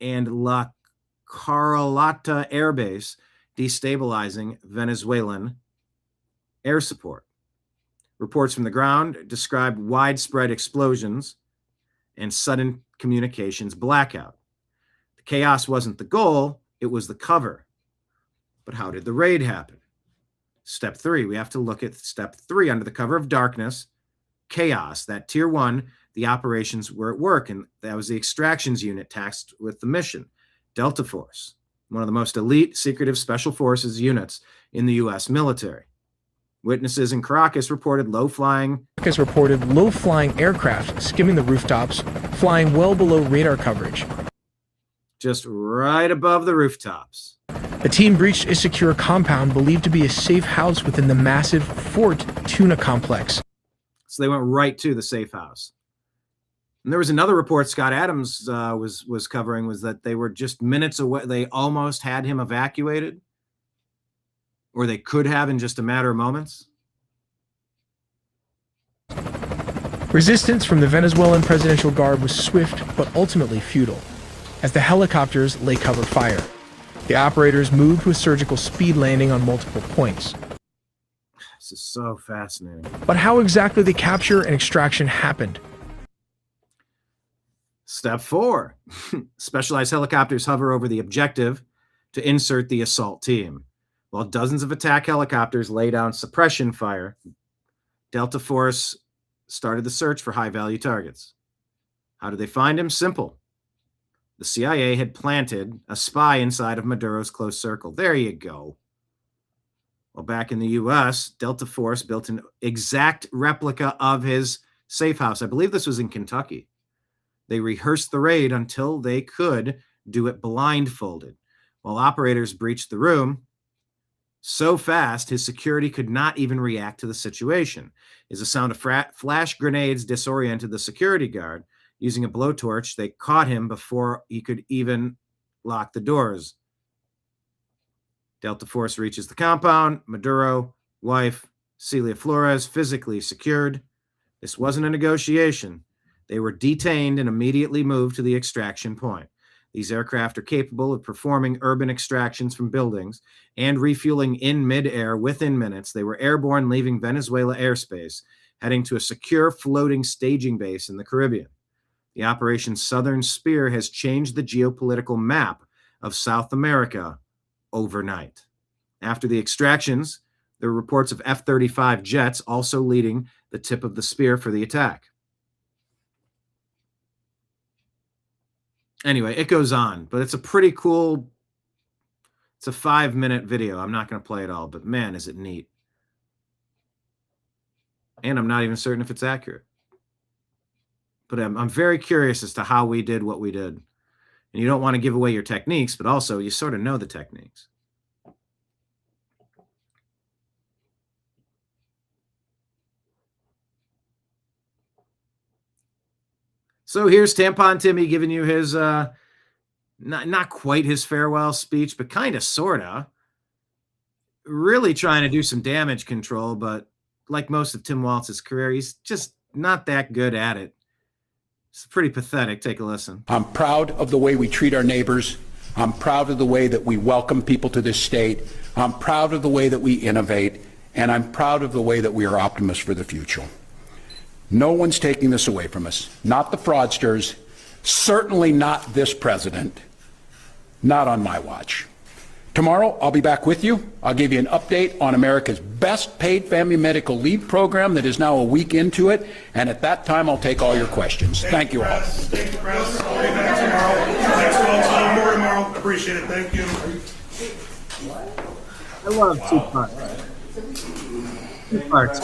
[SPEAKER 1] La Carlota Air Base, destabilizing Venezuelan air support. Reports from the ground described widespread explosions and sudden communications blackout. The chaos wasn't the goal, it was the cover. But how did the raid happen? Step 3, we have to look at step 3. Under the cover of darkness, chaos, that tier 1, the operations were at work, and that was the extractions unit tasked with the mission, Delta Force, one of the most elite secretive special forces units in the U.S. military. Witnesses in Caracas reported low-flying
[SPEAKER 5] aircraft skimming the rooftops, flying well below radar coverage.
[SPEAKER 1] Just right above the rooftops.
[SPEAKER 5] The team breached a secure compound believed to be a safe house within the massive Fort Tuna complex.
[SPEAKER 1] So they went right to the safe house. And there was another report Scott Adams was covering, was that they were just minutes away. They almost had him evacuated, or they could have in just a matter of moments.
[SPEAKER 5] Resistance from the Venezuelan presidential guard was swift but ultimately futile, as the helicopters lay cover fire. The operators moved with surgical speed, landing on multiple points.
[SPEAKER 1] This is so fascinating.
[SPEAKER 5] But how exactly the capture and extraction happened?
[SPEAKER 1] Step 4. Specialized helicopters hover over the objective to insert the assault team. While dozens of attack helicopters lay down suppression fire, Delta Force started the search for high-value targets. How did they find him? Simple. The CIA had planted a spy inside of Maduro's close circle. There you go. Well, back in the U.S., Delta Force built an exact replica of his safe house. I believe this was in Kentucky. They rehearsed the raid until they could do it blindfolded. While operators breached the room so fast, his security could not even react to the situation. As the sound of flash grenades disoriented the security guard, using a blowtorch, they caught him before he could even lock the doors. Delta Force reaches the compound. Maduro, wife, Celia Flores, physically secured. This wasn't a negotiation. They were detained and immediately moved to the extraction point. These aircraft are capable of performing urban extractions from buildings and refueling in midair within minutes. They were airborne, leaving Venezuela airspace, heading to a secure floating staging base in the Caribbean. The Operation Southern Spear has changed the geopolitical map of South America overnight. After the extractions, there were reports of F-35 jets also leading the tip of the spear for the attack. Anyway, it goes on, but it's a pretty cool, it's a 5-minute video. I'm not going to play it all, but man, is it neat. And I'm not even certain if it's accurate. But I'm very curious as to how we did what we did. And you don't want to give away your techniques, but also you sort of know the techniques. So here's Tampon Timmy giving you his, not quite his farewell speech, but kind of, sort of. Really trying to do some damage control, but like most of Tim Waltz's career, he's just not that good at it. It's pretty pathetic. Take a listen.
[SPEAKER 6] I'm proud of the way we treat our neighbors. I'm proud of the way that we welcome people to this state. I'm proud of the way that we innovate. And I'm proud of the way that we are optimists for the future. No one's taking this away from us. Not the fraudsters. Certainly not this president. Not on my watch. Tomorrow, I'll be back with you. I'll give you an update on America's best paid family medical leave program that is now a week into it. And at that time, I'll take all your questions. Thank you all.
[SPEAKER 7] Thank you, Press. I'll be back tomorrow. Thanks all. More tomorrow. Appreciate it. Thank you.
[SPEAKER 1] I love 2 parts. 2 parts.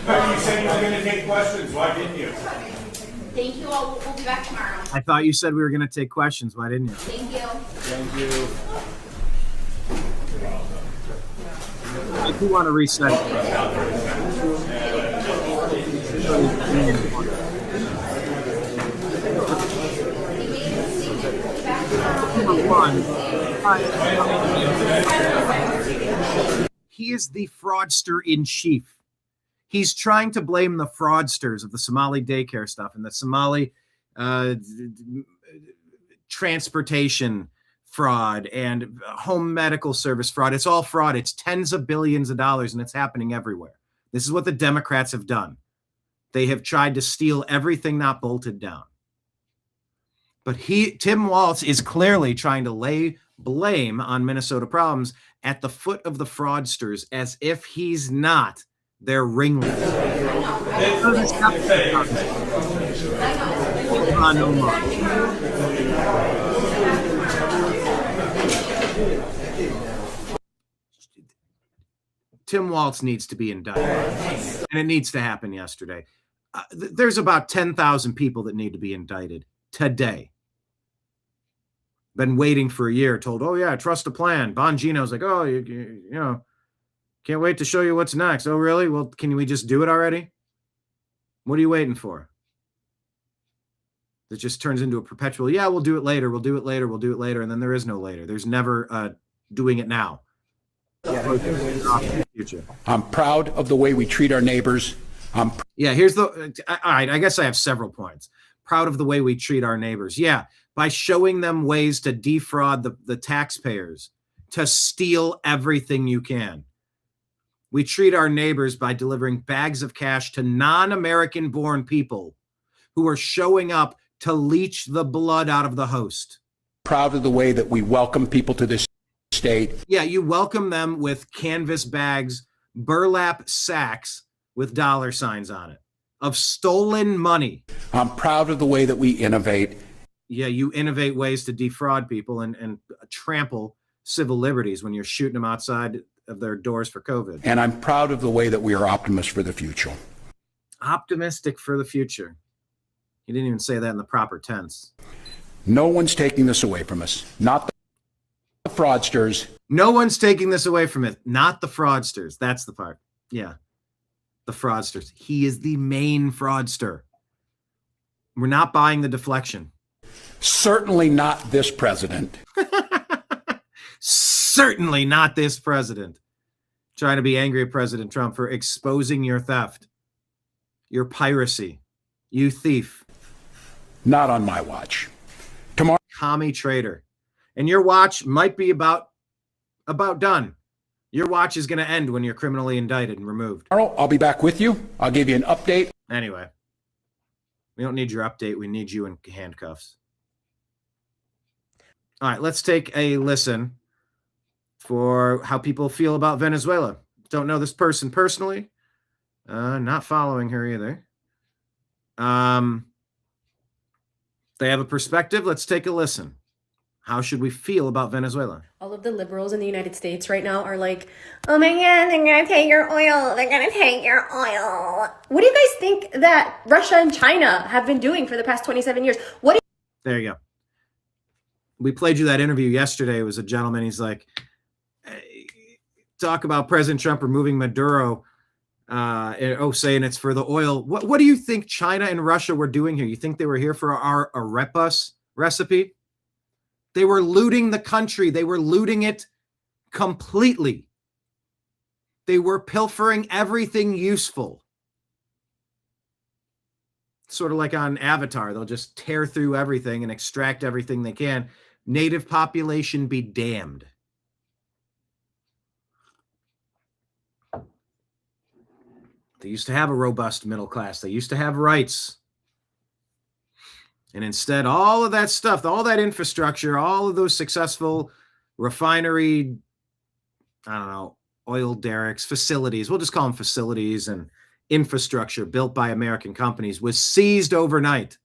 [SPEAKER 8] You said you were going to take questions. Why didn't you?
[SPEAKER 9] Thank you all. We'll be back tomorrow.
[SPEAKER 1] I thought you said we were going to take questions. Why didn't you?
[SPEAKER 9] Thank you.
[SPEAKER 8] Thank you.
[SPEAKER 1] I do want to reset. Number 1, he is the fraudster in chief. He's trying to blame the fraudsters of the Somali daycare stuff and the Somali transportation fraud and home medical service fraud. It's all fraud. It's tens of billions of dollars, and it's happening everywhere. This is what the Democrats have done. They have tried to steal everything not bolted down. But Tim Waltz is clearly trying to lay blame on Minnesota problems at the foot of the fraudsters as if he's not their ringleader. Tim Waltz needs to be indicted, and it needs to happen yesterday. There's about 10,000 people that need to be indicted today. Been waiting for a year, told, oh yeah, trust a plan. Bongino's like, oh, you know, can't wait to show you what's next. Oh, really? Well, can we just do it already? What are you waiting for? It just turns into a perpetual, yeah, we'll do it later. We'll do it later. We'll do it later. And then there is no later. There's never doing it now.
[SPEAKER 6] I'm proud of the way we treat our neighbors.
[SPEAKER 1] Here's all right. I guess I have several points. Proud of the way we treat our neighbors. Yeah. By showing them ways to defraud the taxpayers, to steal everything you can. We treat our neighbors by delivering bags of cash to non-American born people who are showing up to leech the blood out of the host.
[SPEAKER 6] Proud of the way that we welcome people to this state.
[SPEAKER 1] Yeah, you welcome them with canvas bags, burlap sacks with dollar signs on it of stolen money.
[SPEAKER 6] I'm proud of the way that we innovate.
[SPEAKER 1] Yeah, you innovate ways to defraud people and trample civil liberties when you're shooting them outside of their doors for COVID.
[SPEAKER 6] And I'm proud of the way that we are optimists for the future.
[SPEAKER 1] Optimistic for the future. You didn't even say that in the proper tense.
[SPEAKER 6] No one's taking this away from us. Not the fraudsters.
[SPEAKER 1] No one's taking this away from it. Not the fraudsters. That's the part. Yeah. The fraudsters. He is the main fraudster. We're not buying the deflection.
[SPEAKER 6] Certainly not this president.
[SPEAKER 1] Certainly not this president. Trying to be angry at President Trump for exposing your theft, your piracy, you thief.
[SPEAKER 6] Not on my watch. Tomorrow,
[SPEAKER 1] commie traitor. And your watch might be about done. Your watch is going to end when you're criminally indicted and removed.
[SPEAKER 6] tomorrow, I'll be back with you. I'll give you an update.
[SPEAKER 1] Anyway, we don't need your update. We need you in handcuffs. All right, let's take a listen for how people feel about Venezuela. Don't know this person personally. Not following her either. They have a perspective. Let's take a listen. How should we feel about Venezuela?
[SPEAKER 10] All of the liberals in the United States right now are like, oh my God, they're going to take your oil. They're going to take your oil. What do you guys think that Russia and China have been doing for the past 27 years?
[SPEAKER 1] There you go. We played you that interview yesterday. It was a gentleman. He's like, hey, talk about President Trump removing Maduro. Saying it's for the oil. What do you think China and Russia were doing here? You think they were here for our arepas recipe? They were looting the country. They were looting it completely. They were pilfering everything useful. Sort of like on Avatar. They'll just tear through everything and extract everything they can. Native population be damned. They used to have a robust middle class. They used to have rights. And instead, all of that stuff, all that infrastructure, all of those successful refinery, oil derricks, facilities, we'll just call them facilities, and infrastructure built by American companies was seized overnight.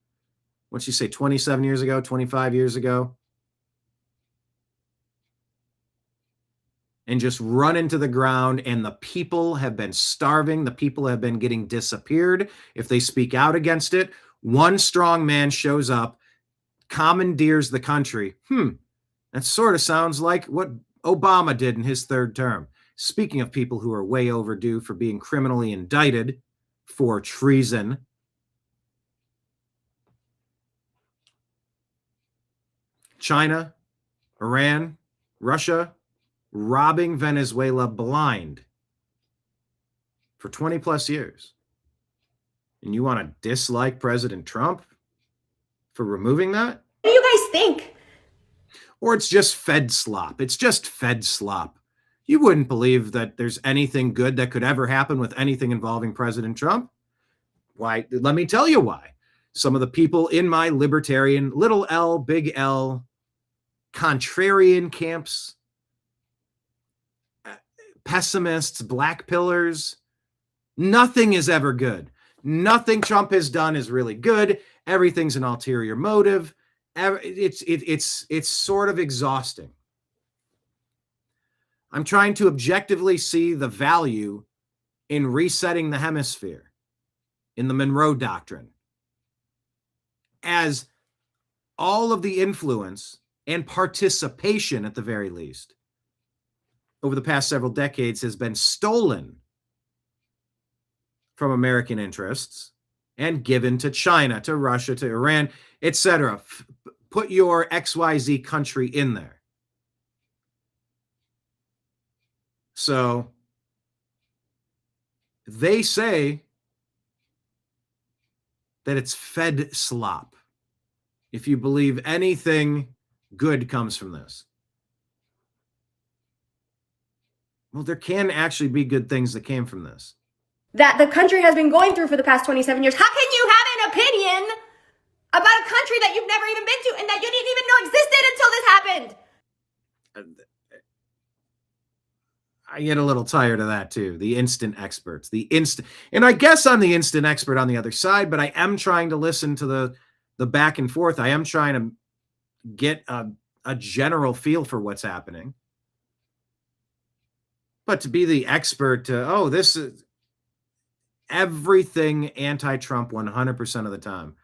[SPEAKER 1] What'd you say, 27 years ago, 25 years ago? And just run into the ground, and the people have been starving. The people have been getting disappeared. If they speak out against it, one strong man shows up, commandeers the country. That sort of sounds like what Obama did in his third term. Speaking of people who are way overdue for being criminally indicted for treason. China, Iran, Russia, robbing Venezuela blind for 20 plus years. And you want to dislike President Trump for removing that?
[SPEAKER 10] What do you guys think?
[SPEAKER 1] Or it's just Fed slop. It's just Fed slop. You wouldn't believe that there's anything good that could ever happen with anything involving President Trump. Why? Let me tell you why. Some of the people in my libertarian, little L, big L, contrarian camps, pessimists, black pillars, nothing is ever good. Nothing Trump has done is really good. Everything's an ulterior motive. It's sort of exhausting. I'm trying to objectively see the value in resetting the hemisphere in the Monroe Doctrine, as all of the influence and participation, at the very least, over the past several decades has been stolen from American interests and given to China, to Russia, to Iran, etc. Put your XYZ country in there. So they say that it's Fed slop if you believe anything good comes from this. Well, there can actually be good things that came from this.
[SPEAKER 10] That the country has been going through for the past 27 years. How can you have an opinion about a country that you've never even been to and that you didn't even know existed until this happened?
[SPEAKER 1] I get a little tired of that too. The instant experts, and I guess I'm the instant expert on the other side, but I am trying to listen to the back and forth. I am trying to get a general feel for what's happening. But to be the expert, this is everything anti-Trump 100% of the time.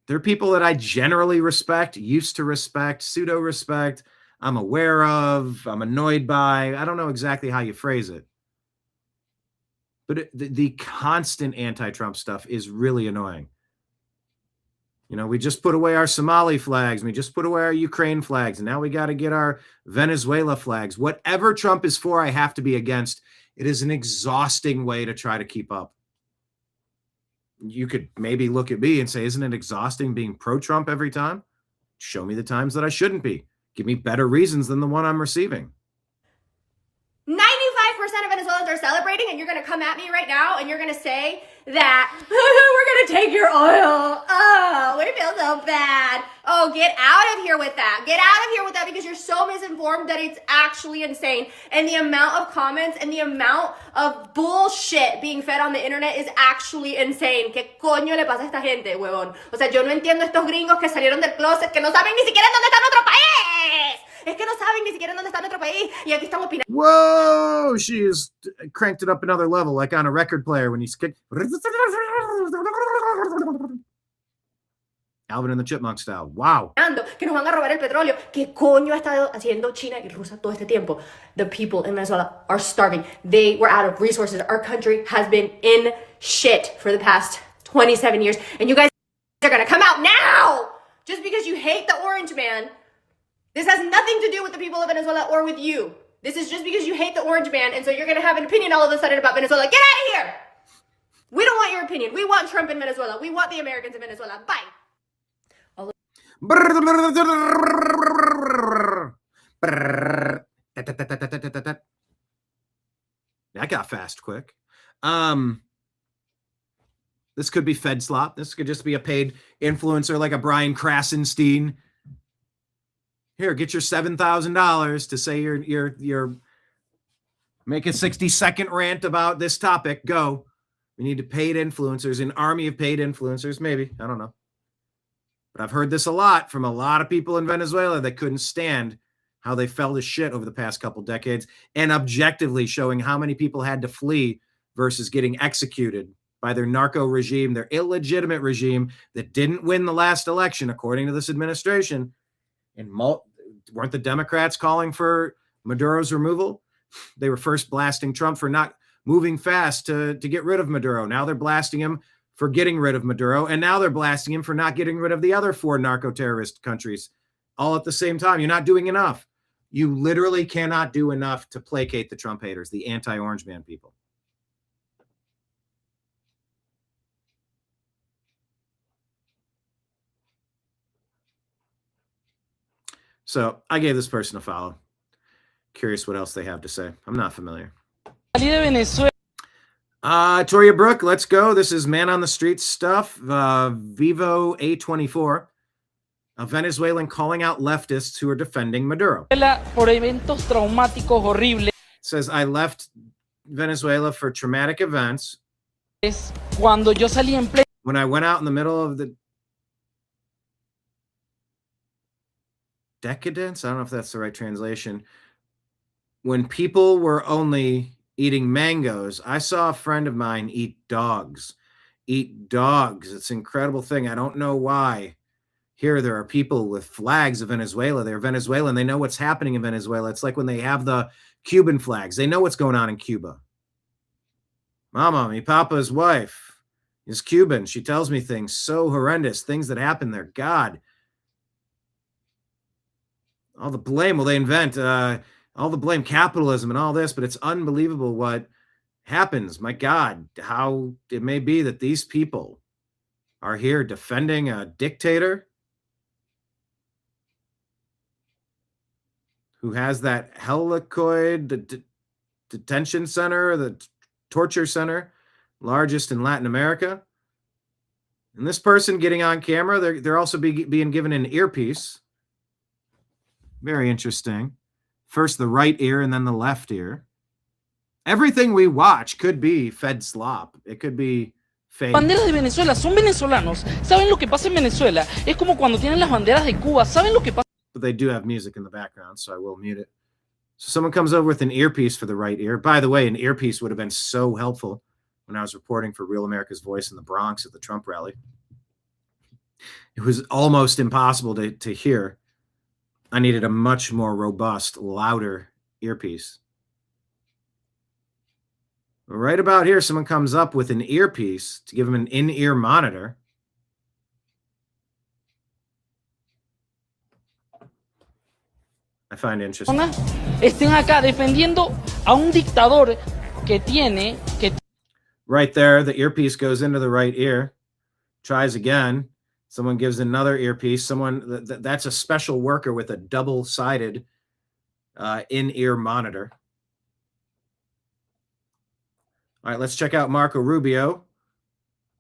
[SPEAKER 1] There are people that I generally respect, used to respect, pseudo-respect, I'm aware of, I'm annoyed by. I don't know exactly how you phrase it. But the constant anti-Trump stuff is really annoying. You know, we just put away our Somali flags. We just put away our Ukraine flags. And now we got to get our Venezuela flags. Whatever Trump is for, I have to be against. It is an exhausting way to try to keep up. You could maybe look at me and say, isn't it exhausting being pro-Trump every time? Show me the times that I shouldn't be. Give me better reasons than the one I'm receiving.
[SPEAKER 10] 95% of Venezuelans are celebrating, and you're going to come at me right now and you're going to say that we're going to take your oil. Oh, we feel so bad. Oh, get out of here with that. Get out of here with that, because you're so misinformed that it's actually insane. And the amount of comments and the amount of bullshit being fed on the internet is actually insane. ¿Qué coño le pasa a esta gente, huevón? O sea, yo no entiendo estos gringos que salieron del closet, que no saben ni siquiera en dónde está nuestro país. Es que no saben ni siquiera en dónde está nuestro país. Y aquí están opinando.
[SPEAKER 1] Whoa, she is cranked it up another level, like on a record player when he's kicked. Alvin and the Chipmunk style. Wow.
[SPEAKER 10] Que nos van a robar el petróleo. ¿Qué coño ha estado haciendo China y Rusia todo este tiempo? The people in Venezuela are starving. They were out of resources. Our country has been in shit for the past 27 years. And you guys are going to come out now just because you hate the orange man. This has nothing to do with the people of Venezuela or with you. This is just because you hate the orange man, and so you're going to have an opinion all of a sudden about Venezuela. Get out of here! We don't want your opinion. We want Trump in Venezuela. We want the Americans in Venezuela. Bye.
[SPEAKER 1] That got fast quick. This could be Fed slop. This could just be a paid influencer like a Brian Krasenstein. Here, get your $7,000 to say you're make a 60-second rant about this topic. Go. We need to paid influencers, an army of paid influencers, maybe. I don't know. But I've heard this a lot from a lot of people in Venezuela that couldn't stand how they fell to shit over the past couple decades, and objectively showing how many people had to flee versus getting executed by their narco regime, their illegitimate regime that didn't win the last election, according to this administration. And weren't the Democrats calling for Maduro's removal? They were first blasting Trump for not moving fast to get rid of Maduro. Now they're blasting him for getting rid of Maduro. And now they're blasting him for not getting rid of the other 4 narco-terrorist countries all at the same time. You're not doing enough. You literally cannot do enough to placate the Trump haters, the anti-orange man people. So I gave this person a follow. Curious what else they have to say. I'm not familiar. Toria Brooke, let's go. This is Man on the Street stuff. Vivo A24. A Venezuelan calling out leftists who are defending Maduro. Says, I left Venezuela for traumatic events. When I went out in the middle of the decadence, I don't know if that's the right translation. When people were only eating mangoes, I saw a friend of mine eat dogs. Eat dogs. It's an incredible thing. I don't know why. Here, there are people with flags of Venezuela. They're Venezuelan. They know what's happening in Venezuela. It's like when they have the Cuban flags. They know what's going on in Cuba. Mama, mi papa's wife is Cuban. She tells me things so horrendous, things that happen there. God. All the blame, well, they invent all the blame capitalism and all this, but it's unbelievable what happens. My God, how it may be that these people are here defending a dictator who has that helicoid detention center, the torture center, largest in Latin America. And this person getting on camera, they're also being given an earpiece. Very interesting. First the right ear and then the left ear. Everything we watch could be fed slop. It could be fake.
[SPEAKER 11] Banderas de Venezuela son venezolanos. ¿Saben lo que pasa en Venezuela? Es como cuando tienen las banderas de Cuba. ¿Saben lo que pasa?
[SPEAKER 1] But they do have music in the background, so I will mute it. So someone comes over with an earpiece for the right ear. By the way, an earpiece would have been so helpful when I was reporting for Real America's Voice in the Bronx at the Trump rally. It was almost impossible to hear. I needed a much more robust, louder earpiece. Right about here, someone comes up with an earpiece to give them an in-ear monitor. I find it interesting.
[SPEAKER 11] Estén acá defendiendo a un dictador que tiene que.
[SPEAKER 1] Right there, the earpiece goes into the right ear. Tries again. Someone gives another earpiece. Someone that's a special worker with a double-sided in-ear monitor. All right, let's check out Marco Rubio.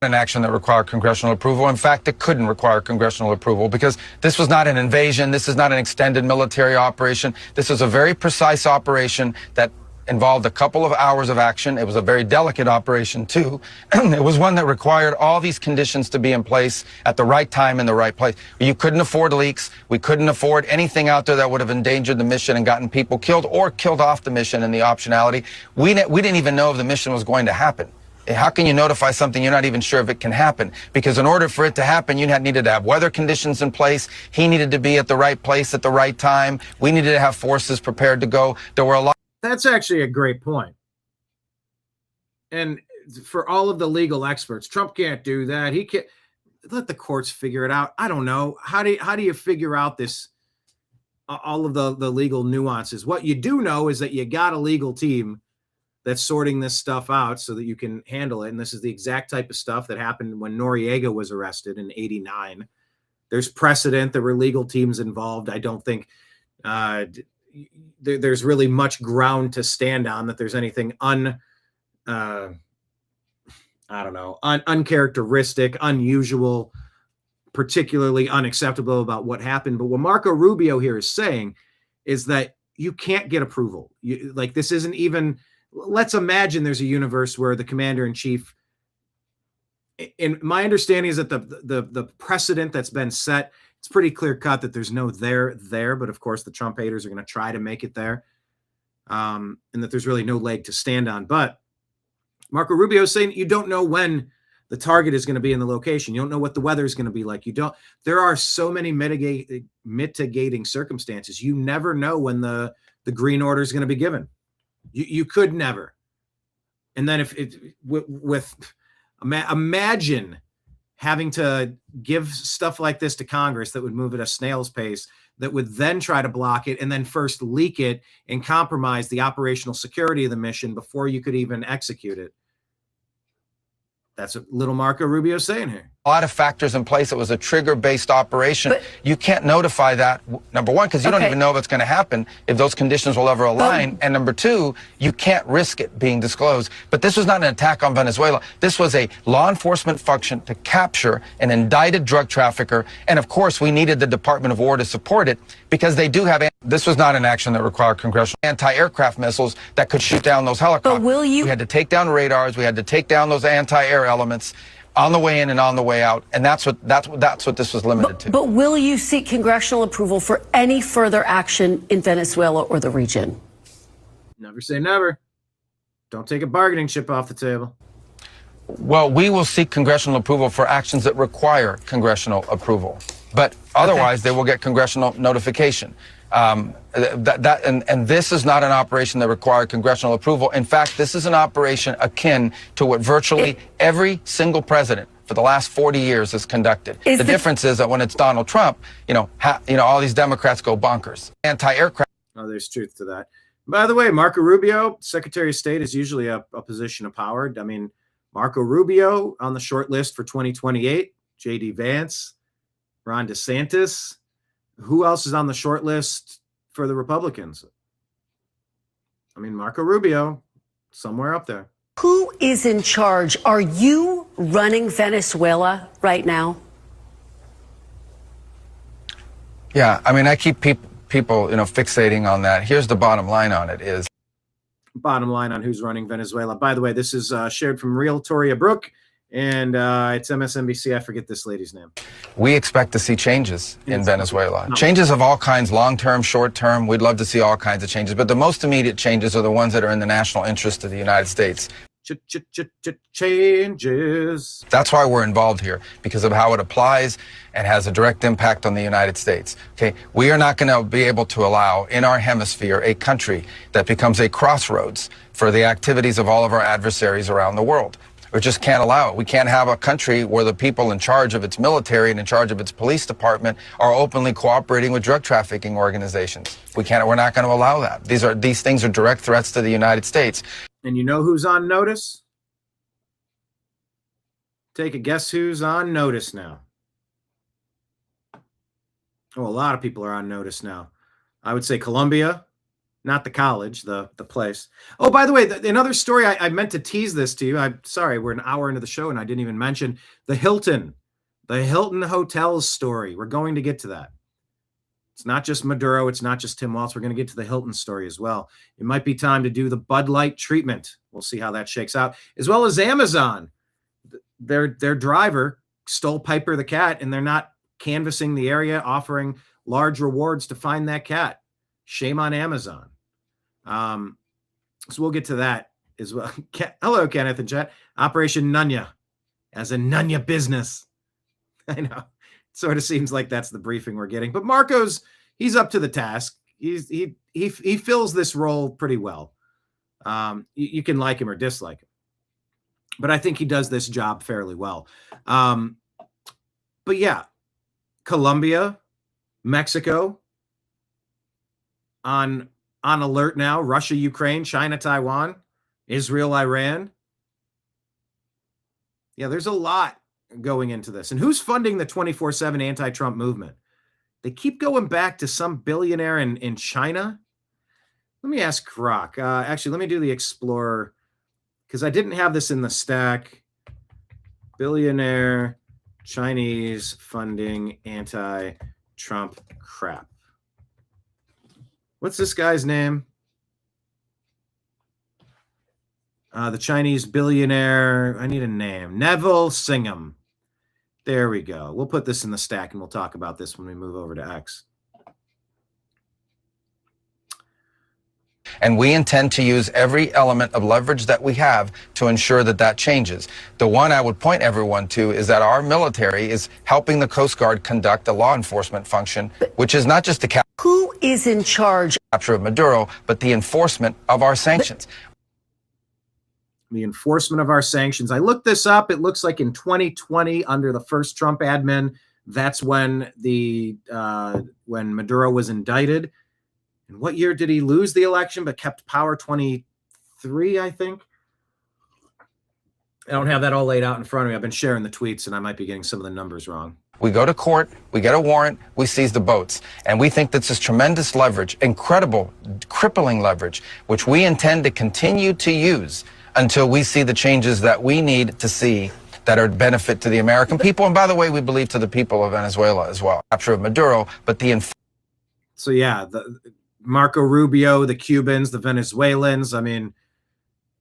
[SPEAKER 12] An action that required congressional approval. In fact, it couldn't require congressional approval because this was not an invasion. This is not an extended military operation. This is a very precise operation that involved a couple of hours of action. It was a very delicate operation, too. It was one that required all these conditions to be in place at the right time in the right place. You couldn't afford leaks. We couldn't afford anything out there that would have endangered the mission and gotten people killed or killed off the mission and the optionality. We didn't even know if the mission was going to happen. How can you notify something you're not even sure if it can happen? Because in order for it to happen, you needed to have weather conditions in place. He needed to be at the right place at the right time. We needed to have forces prepared to go. There were a lot.
[SPEAKER 1] That's actually a great point. And for all of the legal experts, Trump can't do that. He can't. Let the courts figure it out. I don't know. How do you figure out this, all of the legal nuances? What you do know is that you got a legal team that's sorting this stuff out so that you can handle it. And this is the exact type of stuff that happened when Noriega was arrested in '89. There's precedent. There were legal teams involved. I don't think there's really much ground to stand on that there's anything uncharacteristic, unusual, particularly unacceptable about what happened. But what Marco Rubio here is saying is that you can't get approval. This isn't even. Let's imagine there's a universe where the commander-in-chief, and my understanding is that the precedent that's been set, it's pretty clear cut that there's no there, but of course the Trump haters are going to try to make it there, and that there's really no leg to stand on. But Marco Rubio is saying you don't know when the target is going to be in the location. You don't know what the weather is going to be like. There are so many mitigating circumstances. You never know when the green order is going to be given. You could never. And then imagine having to give stuff like this to Congress that would move at a snail's pace, that would then try to block it and then first leak it and compromise the operational security of the mission before you could even execute it. That's what little Marco Rubio is saying here.
[SPEAKER 12] a lot of factors in place. It was a trigger-based operation.
[SPEAKER 13] But,
[SPEAKER 12] you can't notify that, number one, because you don't even know what's going to happen if those conditions will ever align. And number two, you can't risk it being disclosed. But this was not an attack on Venezuela. This was a law enforcement function to capture an indicted drug trafficker. And of course, we needed the Department of War to support it because they do have. This was not an action that required congressional anti-aircraft missiles that could shoot down those helicopters.
[SPEAKER 13] But will you?
[SPEAKER 12] We had to take down radars. We had to take down those anti-air elements on the way in and on the way out, and that's what this was limited to.
[SPEAKER 13] But will you seek congressional approval for any further action in Venezuela or the region?
[SPEAKER 1] Never say never. Don't take a bargaining chip off the table.
[SPEAKER 12] Well, we will seek congressional approval for actions that require congressional approval, but otherwise they will get congressional notification. And this is not an operation that required congressional approval. In fact, this is an operation akin to what virtually every single president for the last 40 years has conducted. The difference is that when it's Donald Trump, all these Democrats go bonkers. Anti-aircraft.
[SPEAKER 1] Oh, there's truth to that. By the way, Marco Rubio, Secretary of State, is usually a position of power. I mean, Marco Rubio on the short list for 2028, J.D. Vance, Ron DeSantis. Who else is on the short list for the Republicans? I mean, Marco Rubio, somewhere up there.
[SPEAKER 13] Who is in charge? Are you running Venezuela right now?
[SPEAKER 12] Yeah, I mean, I keep people, fixating on that. Here's the bottom line on it is.
[SPEAKER 1] Bottom line on who's running Venezuela. By the way, this is shared from Real Toria Brooke. And it's MSNBC. I forget this lady's name.
[SPEAKER 12] We expect to see changes in Venezuela. Changes of all kinds, long-term, short-term. We'd love to see all kinds of changes. But the most immediate changes are the ones that are in the national interest of the United States.
[SPEAKER 1] Changes.
[SPEAKER 12] That's why we're involved here, because of how it applies and has a direct impact on the United States. Okay, we are not going to be able to allow in our hemisphere a country that becomes a crossroads for the activities of all of our adversaries around the world. We just can't allow it. We can't have a country where the people in charge of its military and in charge of its police department are openly cooperating with drug trafficking organizations. We're not going to allow that. These things are direct threats to the United States.
[SPEAKER 1] And you know who's on notice? Take a guess who's on notice now. Oh, a lot of people are on notice now. I would say Colombia. Not the college, the place. Oh, by the way, another story, I meant to tease this to you. I'm sorry, we're an hour into the show and I didn't even mention the Hilton Hotels story. We're going to get to that. It's not just Maduro. It's not just Tim Waltz. We're going to get to the Hilton story as well. It might be time to do the Bud Light treatment. We'll see how that shakes out. As well as Amazon. Their driver stole Piper the cat and they're not canvassing the area, offering large rewards to find that cat. Shame on Amazon. So we'll get to that as well. Hello, Kenneth in chat. Operation Nunya, as a Nunya business. I know. It sort of seems like that's the briefing we're getting. But Marco's, he's up to the task. He fills this role pretty well. You can like him or dislike him, but I think he does this job fairly well. But yeah, Colombia, Mexico, on alert now. Russia, Ukraine, China, Taiwan, Israel, Iran. Yeah, there's a lot going into this. And who's funding the 24/7 anti-Trump movement? They keep going back to some billionaire in China. Let me ask Croc. Actually, let me do the Explorer because I didn't have this in the stack. Billionaire Chinese funding anti-Trump crap. What's this guy's name? The Chinese billionaire. I need a name. Neville Singham. There we go. We'll put this in the stack and we'll talk about this when we move over to X.
[SPEAKER 12] And we intend to use every element of leverage that we have to ensure that that changes. The one I would point everyone to is that our military is helping the Coast Guard conduct a law enforcement function, which is not just the
[SPEAKER 13] Who is in charge?
[SPEAKER 12] Capture of Maduro, but the enforcement of our sanctions.
[SPEAKER 1] The enforcement of our sanctions. I looked this up. It looks like in 2020, under the first Trump admin, that's when when Maduro was indicted. And what year did he lose the election but kept power? 23, I think. I don't have that all laid out in front of me. I've been sharing the tweets, and I might be getting some of the numbers wrong.
[SPEAKER 12] We go to court, we get a warrant, we seize the boats. And we think this is tremendous leverage, incredible, crippling leverage, which we intend to continue to use until we see the changes that we need to see that are benefit to the American people. And by the way, we believe to the people of Venezuela as well. Capture of Maduro, but
[SPEAKER 1] So yeah, the Marco Rubio, the Cubans, the Venezuelans. I mean,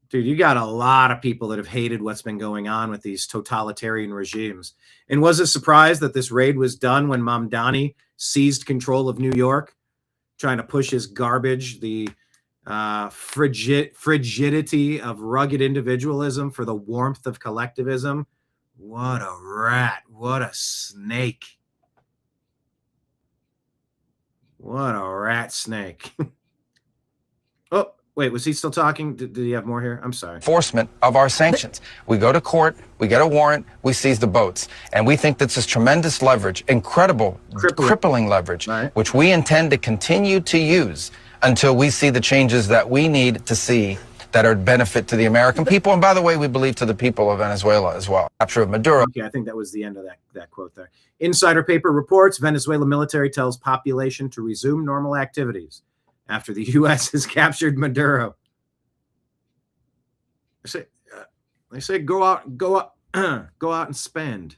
[SPEAKER 1] dude, you got a lot of people that have hated what's been going on with these totalitarian regimes. And was it surprised that this raid was done when Mamdani seized control of New York, trying to push his garbage, the frigidity of rugged individualism for the warmth of collectivism? What a rat. What a snake. What a rat snake. Oh, wait, was he still talking? Did he have more here? I'm sorry.
[SPEAKER 12] Enforcement of our sanctions. We go to court, we get a warrant, we seize the boats. And we think this is tremendous leverage, incredible, crippling leverage, which we intend to continue to use until we see the changes that we need to see that are benefit to the American people. And by the way, we believe to the people of Venezuela as well. Capture of Maduro.
[SPEAKER 1] Okay, I think that was the end of that quote there. Insider paper reports Venezuela military tells population to resume normal activities after the U.S. has captured Maduro. They say go out and spend.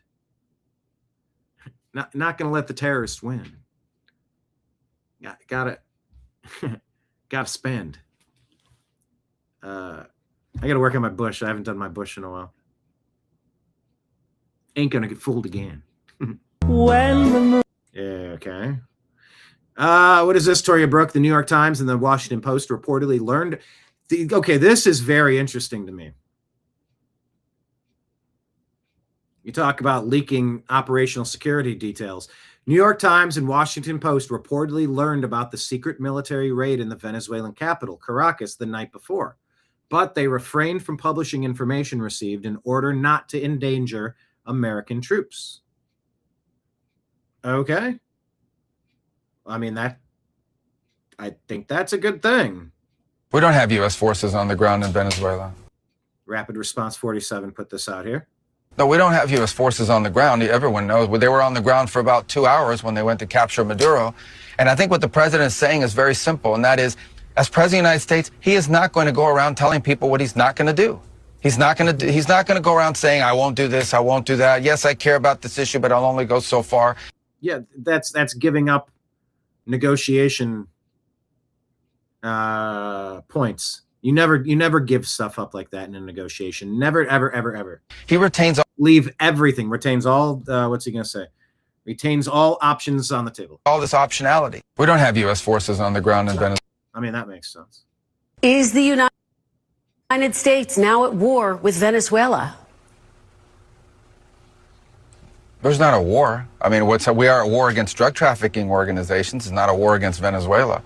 [SPEAKER 1] Not going to let the terrorists win. Gotta spend. I got to work on my bush. I haven't done my bush in a while. Ain't gonna get fooled again. Yeah, okay. What is this? Toria Brooke, the New York Times and the Washington Post reportedly learned. Okay, this is very interesting to me. You talk about leaking operational security details. New York Times and Washington Post reportedly learned about the secret military raid in the Venezuelan capital, Caracas, the night before. But they refrained from publishing information received in order not to endanger American troops. Okay. I mean, I think that's a good thing.
[SPEAKER 12] We don't have U.S. forces on the ground in Venezuela.
[SPEAKER 1] Rapid Response 47 put this out here.
[SPEAKER 12] No, we don't have U.S. forces on the ground. Everyone knows. They were on the ground for about 2 hours when they went to capture Maduro. And I think what the president is saying is very simple, and that is, as president of the United States, he is not going to go around telling people what he's not going to do. He's not going to go around saying, I won't do this, I won't do that. Yes, I care about this issue, but I'll only go so far.
[SPEAKER 1] Yeah, that's giving up negotiation points. You never give stuff up like that in a negotiation. Never, ever, ever, ever.
[SPEAKER 12] He retains
[SPEAKER 1] leave everything. Retains all. What's he going to say? Retains all options on the table.
[SPEAKER 12] All this optionality. We don't have U.S. forces on the ground in Venezuela.
[SPEAKER 1] I mean, that makes sense.
[SPEAKER 13] Is the United States now at war with Venezuela?
[SPEAKER 12] There's not a war. I mean, we are at war against drug trafficking organizations. It's not a war against Venezuela.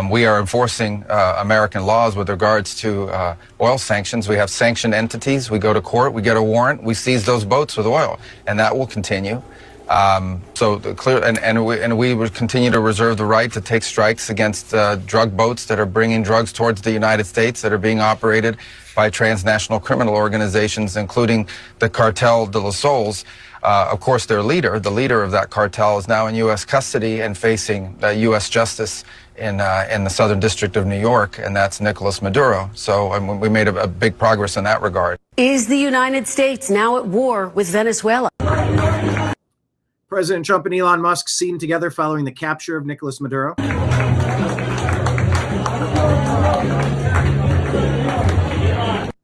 [SPEAKER 12] We are enforcing American laws with regards to oil sanctions. We have sanctioned entities. We go to court. We get a warrant. We seize those boats with oil, and that will continue. We would continue to reserve the right to take strikes against drug boats that are bringing drugs towards the United States that are being operated by transnational criminal organizations, including the Cartel de los Sols. Of course, the leader of that cartel, is now in U.S. custody and facing U.S. justice in the Southern District of New York, and that's Nicolas Maduro. So we made a big progress in that regard.
[SPEAKER 13] Is the United States now at war with Venezuela?
[SPEAKER 1] President Trump and Elon Musk seen together following the capture of Nicolas Maduro.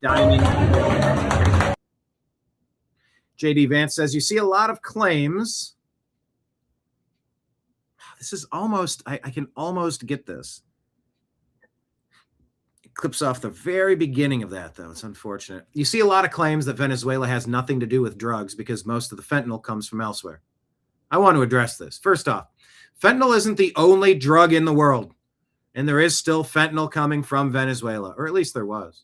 [SPEAKER 1] Dining. JD Vance says, you see a lot of claims. This is almost, I can almost get this. It clips off the very beginning of that, though. It's unfortunate. You see a lot of claims that Venezuela has nothing to do with drugs because most of the fentanyl comes from elsewhere. I want to address this. First off, fentanyl isn't the only drug in the world, and there is still fentanyl coming from Venezuela, or at least there was.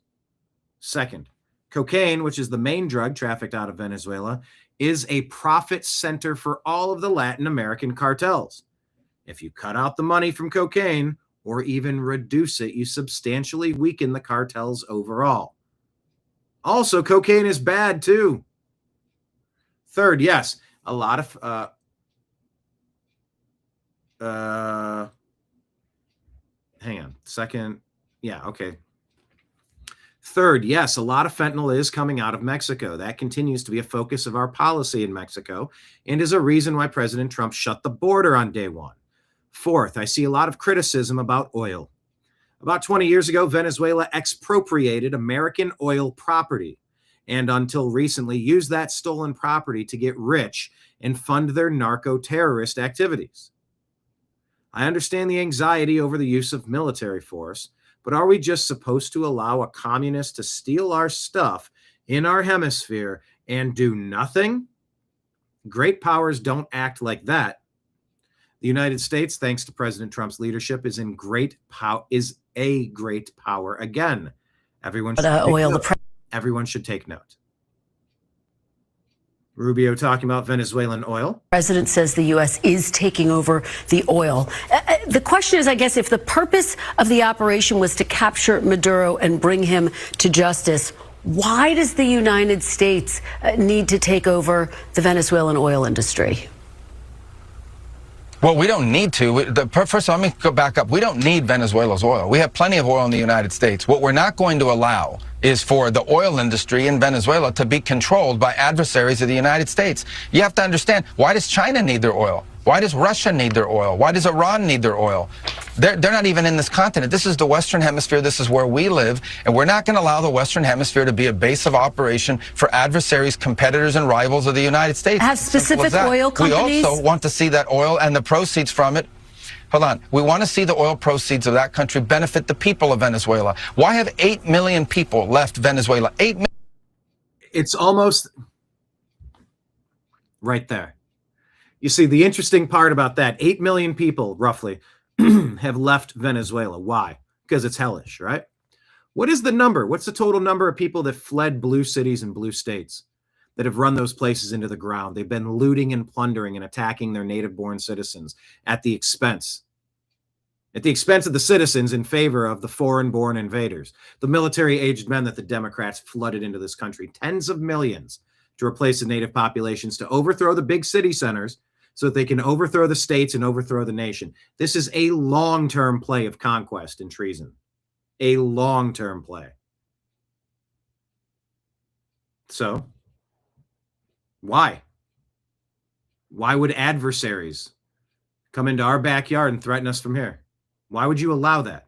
[SPEAKER 1] Second, cocaine, which is the main drug trafficked out of Venezuela, is a profit center for all of the Latin American cartels. If you cut out the money from cocaine or even reduce it, you substantially weaken the cartels overall. Also, cocaine is bad too. Third, yes, a lot of hang on. Second, yeah, okay. Third, yes, a lot of fentanyl is coming out of Mexico. That continues to be a focus of our policy in Mexico and is a reason why President Trump shut the border on day one. Fourth, I see a lot of criticism about oil. About 20 years ago, Venezuela expropriated American oil property and until recently used that stolen property to get rich and fund their narco-terrorist activities. I understand the anxiety over the use of military force, but are we just supposed to allow a communist to steal our stuff in our hemisphere and do nothing? Great powers don't act like that. The United States, thanks to President Trump's leadership, is a great power again. Everyone should take note. Rubio talking about Venezuelan oil.
[SPEAKER 13] The president says the U.S. is taking over the oil. The question is, I guess, if the purpose of the operation was to capture Maduro and bring him to justice, why does the United States need to take over the Venezuelan oil industry?
[SPEAKER 12] Well, we don't need to. First, let me go back up. We don't need Venezuela's oil. We have plenty of oil in the United States. What we're not going to allow is for the oil industry in Venezuela to be controlled by adversaries of the United States. You have to understand, why does China need their oil? Why does Russia need their oil? Why does Iran need their oil? They're not even in this continent. This is the Western Hemisphere. This is where we live. And we're not going to allow the Western Hemisphere to be a base of operation for adversaries, competitors, and rivals of the United States.
[SPEAKER 13] Have specific oil companies?
[SPEAKER 12] We also want to see that oil and the proceeds from it. Hold on. We want to see the oil proceeds of that country benefit the people of Venezuela. Why have 8 million people left Venezuela? 8 million.
[SPEAKER 1] It's almost right there. You see, the interesting part about that, 8 million people, roughly, have left Venezuela. Why? Because it's hellish, right? What is the number? What's the total number of people that fled blue cities and blue states, that have run those places into the ground? They've been looting and plundering and attacking their native-born citizens at the expense of the citizens in favor of the foreign-born invaders, the military-aged men that the Democrats flooded into this country, tens of millions, to replace the native populations, to overthrow the big city centers so that they can overthrow the states and overthrow the nation. This is a long-term play of conquest and treason. A long-term play. So, why? Why would adversaries come into our backyard and threaten us from here? Why would you allow that?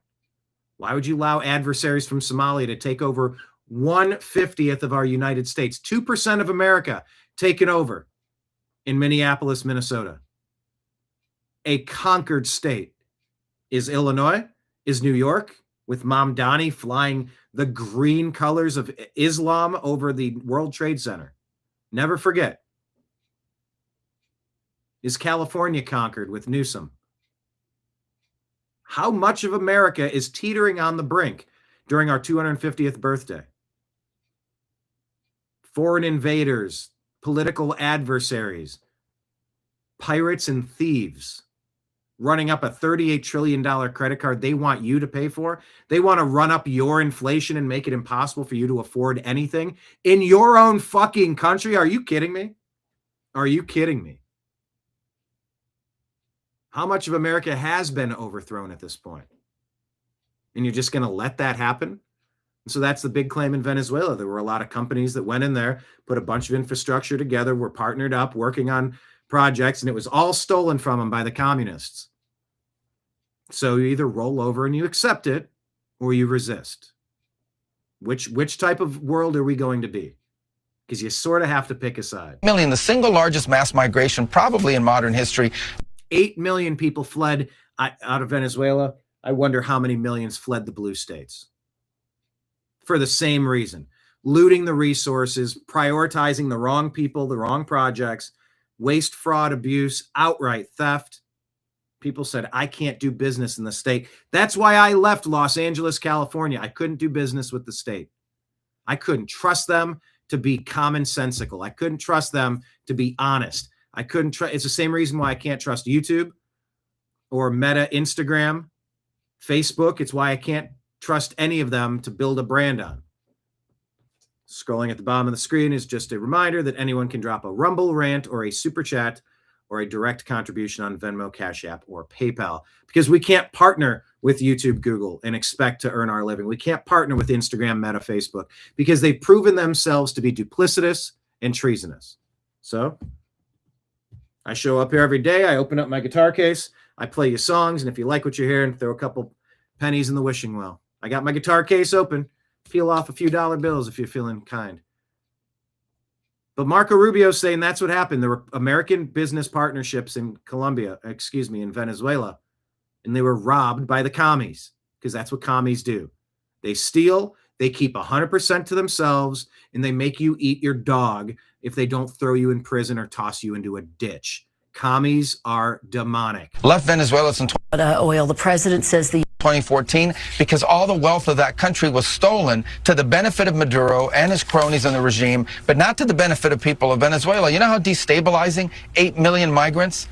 [SPEAKER 1] Why would you allow adversaries from Somalia to take over 1/50th of our United States, 2% of America taken over in Minneapolis, Minnesota? A conquered state. Is Illinois? Is New York? With Mamdani flying the green colors of Islam over the World Trade Center. Never forget. Is California conquered with Newsom? How much of America is teetering on the brink during our 250th birthday? Foreign invaders, political adversaries, pirates and thieves running up a $38 trillion credit card they want you to pay for. They want to run up your inflation and make it impossible for you to afford anything in your own fucking country. Are you kidding me? Are you kidding me? How much of America has been overthrown at this point? And you're just going to let that happen? And so that's the big claim in Venezuela. There were a lot of companies that went in there, put a bunch of infrastructure together, were partnered up, working on projects, and it was all stolen from them by the communists. So you either roll over and you accept it, or you resist. Which type of world are we going to be? Because you sort of have to pick a side.
[SPEAKER 12] Million, the single largest mass migration probably in modern history.
[SPEAKER 1] 8 million people fled out of Venezuela. I wonder how many millions fled the blue states. For the same reason. Looting the resources, prioritizing the wrong people, the wrong projects, waste, fraud, abuse, outright theft. People said, I can't do business in the state. That's why I left Los Angeles, California. I couldn't do business with the state. I couldn't trust them to be commonsensical. I couldn't trust them to be honest. I couldn't trust. It's the same reason why I can't trust YouTube or Meta, Instagram, Facebook. It's why I can't trust any of them to build a brand on. Scrolling at the bottom of the screen is just a reminder that anyone can drop a Rumble rant or a super chat or a direct contribution on Venmo, Cash App, or PayPal, because we can't partner with YouTube, Google, and expect to earn our living. We can't partner with Instagram, Meta, Facebook, because they've proven themselves to be duplicitous and treasonous. So I show up here every day. I open up my guitar case. I play you songs. And if you like what you're hearing, throw a couple pennies in the wishing well. I got my guitar case open. Peel off a few dollar bills if you're feeling kind. But Marco Rubio's saying that's what happened. There were American business partnerships in in Venezuela, and they were robbed by the commies, because that's what commies do. They steal, they keep 100% to themselves, and they make you eat your dog if they don't throw you in prison or toss you into a ditch. Commies are demonic.
[SPEAKER 12] Left Venezuela in
[SPEAKER 13] Oil. The president says the
[SPEAKER 12] 2014 because all the wealth of that country was stolen to the benefit of Maduro and his cronies in the regime, but not to the benefit of people of Venezuela. You know how destabilizing 8 million migrants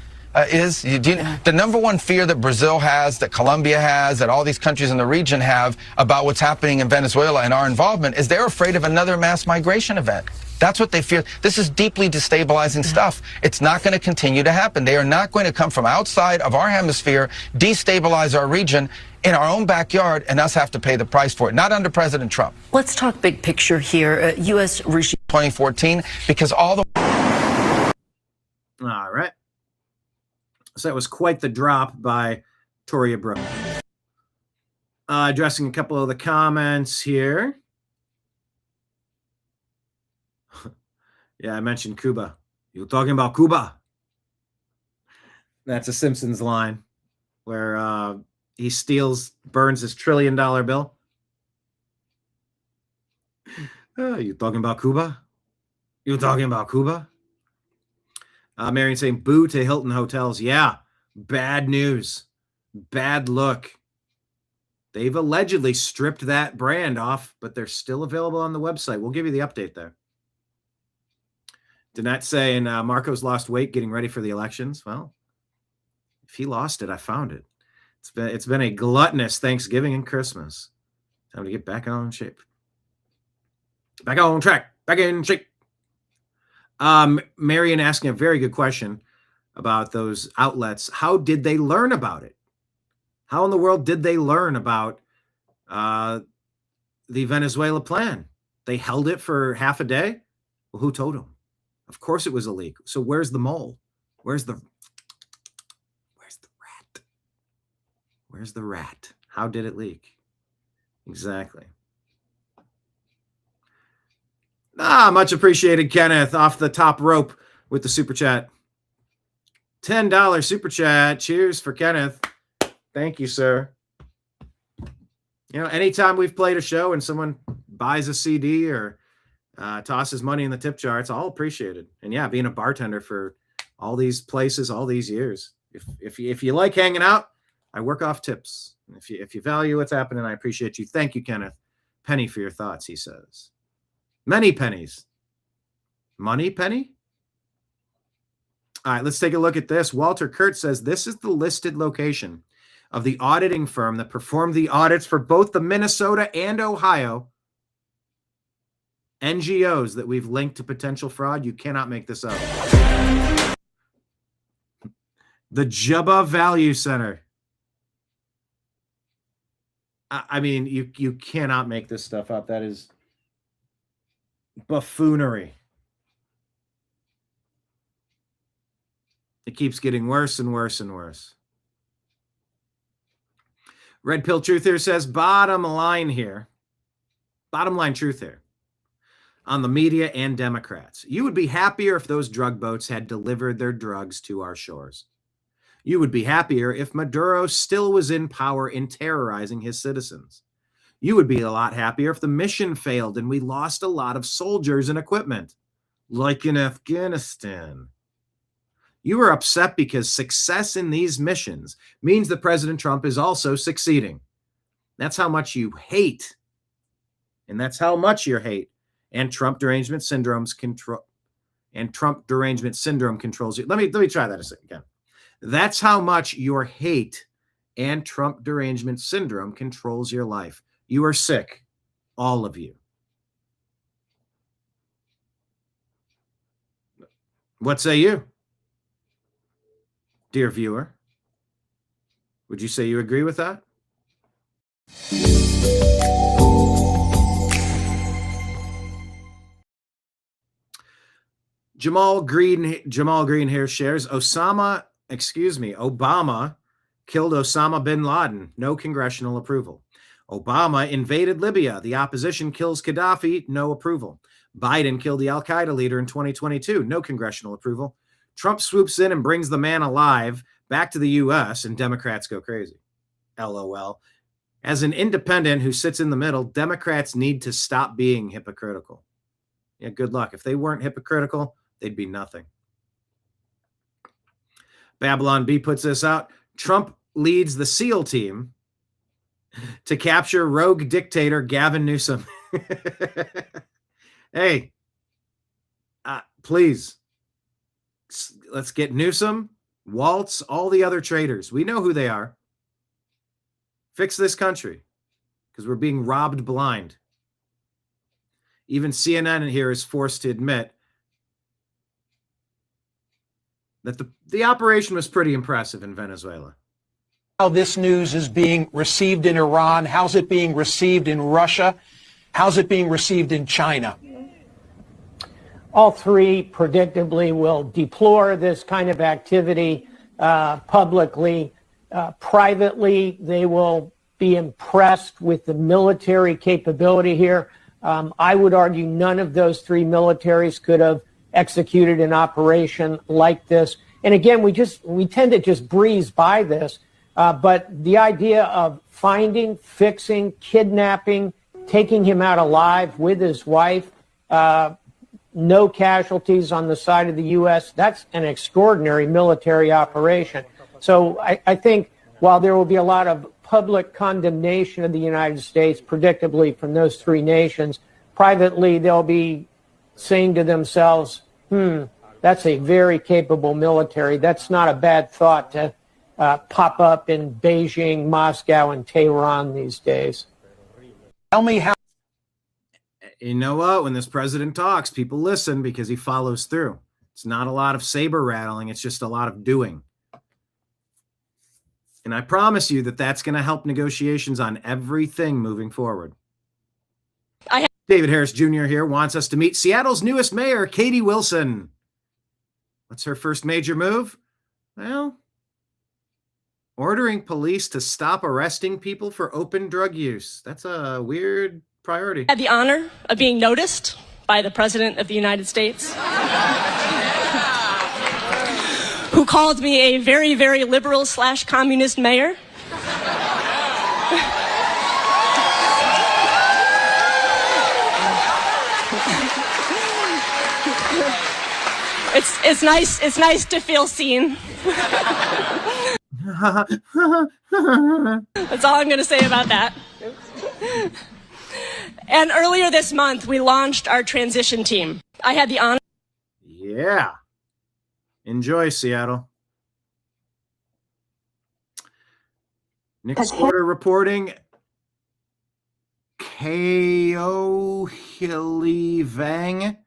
[SPEAKER 12] is? The number one fear that Brazil has, that Colombia has, that all these countries in the region have about what's happening in Venezuela and our involvement is they're afraid of another mass migration event. That's what they fear. This is deeply destabilizing stuff. It's not going to continue to happen. They are not going to come from outside of our hemisphere, destabilize our region in our own backyard, and us have to pay the price for it. Not under President Trump.
[SPEAKER 13] Let's talk big picture here. U.S. regime
[SPEAKER 12] 2014, because all the...
[SPEAKER 1] All right. So that was quite the drop by Toria Brooke. Addressing a couple of the comments here. Yeah, I mentioned Cuba. You talking about Cuba? That's a Simpsons line where he burns his $1 trillion bill. You talking about Cuba? You talking about Cuba? Marion saying, boo to Hilton Hotels. Yeah, bad news. Bad look. They've allegedly stripped that brand off, but they're still available on the website. We'll give you the update there. Danette saying Marco's lost weight getting ready for the elections. Well, if he lost it, I found it. It's been a gluttonous Thanksgiving and Christmas. Time to get back on shape. Back on track. Back in shape. Marion asking a very good question about those outlets. How did they learn about it? How in the world did they learn about the Venezuela plan? They held it for half a day? Well, who told them? Of course it was a leak. So where's the mole? Where's the rat? Where's the rat? How did it leak? Exactly. Much appreciated, Kenneth, off the top rope with the super chat. $10 super chat. Cheers for Kenneth. Thank you, sir. You know, anytime we've played a show and someone buys a CD or tosses money in the tip jar, it's all appreciated. And yeah, being a bartender for all these places, all these years. If you like hanging out, I work off tips. If you value what's happening, I appreciate you. Thank you, Kenneth. Penny for your thoughts, he says. Many pennies. Money penny? All right, let's take a look at this. Walter Kurt says this is the listed location of the auditing firm that performed the audits for both the Minnesota and Ohio NGOs that we've linked to potential fraud. You cannot make this up. The Jubba Value Center. I mean, you cannot make this stuff up. That is buffoonery. It keeps getting worse and worse and worse. Red Pill Truth here says, bottom line truth here on the media and Democrats. You would be happier if those drug boats had delivered their drugs to our shores. You would be happier if Maduro still was in power in terrorizing his citizens. You would be a lot happier if the mission failed and we lost a lot of soldiers and equipment, like in Afghanistan. You are upset because success in these missions means that President Trump is also succeeding. That's how much you hate. And that's how much you hate. And Trump derangement syndrome controls you. Let me try that a second again. That's how much your hate and Trump derangement syndrome controls your life. You are sick, all of you. What say you, dear viewer? Would you say you agree with that? Jamal Green here shares Obama killed Osama bin Laden. No congressional approval. Obama invaded Libya. The opposition kills Gaddafi. No approval. Biden killed the Al-Qaeda leader in 2022. No congressional approval. Trump swoops in and brings the man alive back to the U.S. and Democrats go crazy. LOL. As an independent who sits in the middle, Democrats need to stop being hypocritical. Yeah, good luck. If they weren't hypocritical, they'd be nothing. Babylon B puts this out. Trump leads the SEAL team to capture rogue dictator Gavin Newsom. Hey, please, let's get Newsom, Waltz, all the other traitors. We know who they are. Fix this country because we're being robbed blind. Even CNN here is forced to admit that the operation was pretty impressive in Venezuela.
[SPEAKER 14] How this news is being received in Iran, how's it being received in Russia, how's it being received in China?
[SPEAKER 15] All three predictably will deplore this kind of activity publicly. Privately, they will be impressed with the military capability here. I would argue none of those three militaries could have executed an operation like this. And again, we tend to just breeze by this. But the idea of finding, fixing, kidnapping, taking him out alive with his wife, no casualties on the side of the U.S., that's an extraordinary military operation. So I think while there will be a lot of public condemnation of the United States, predictably from those three nations, privately they'll be saying to themselves, that's a very capable military. That's not a bad thought to pop up in Beijing, Moscow, and Tehran these days.
[SPEAKER 14] Tell me how.
[SPEAKER 1] You know what? When this president talks, people listen because he follows through. It's not a lot of saber rattling. It's just a lot of doing. And I promise you that that's going to help negotiations on everything moving forward. David Harris Jr. here wants us to meet Seattle's newest mayor, Katie Wilson. What's her first major move? Well, ordering police to stop arresting people for open drug use. That's a weird priority.
[SPEAKER 16] I had the honor of being noticed by the President of the United States, who called me a very, very liberal / communist mayor. It's nice to feel seen. That's all I'm going to say about that. And earlier this month, we launched our transition team. I had the honor.
[SPEAKER 1] Yeah. Enjoy, Seattle. Nick Porter reporting. Ko Hili Vang,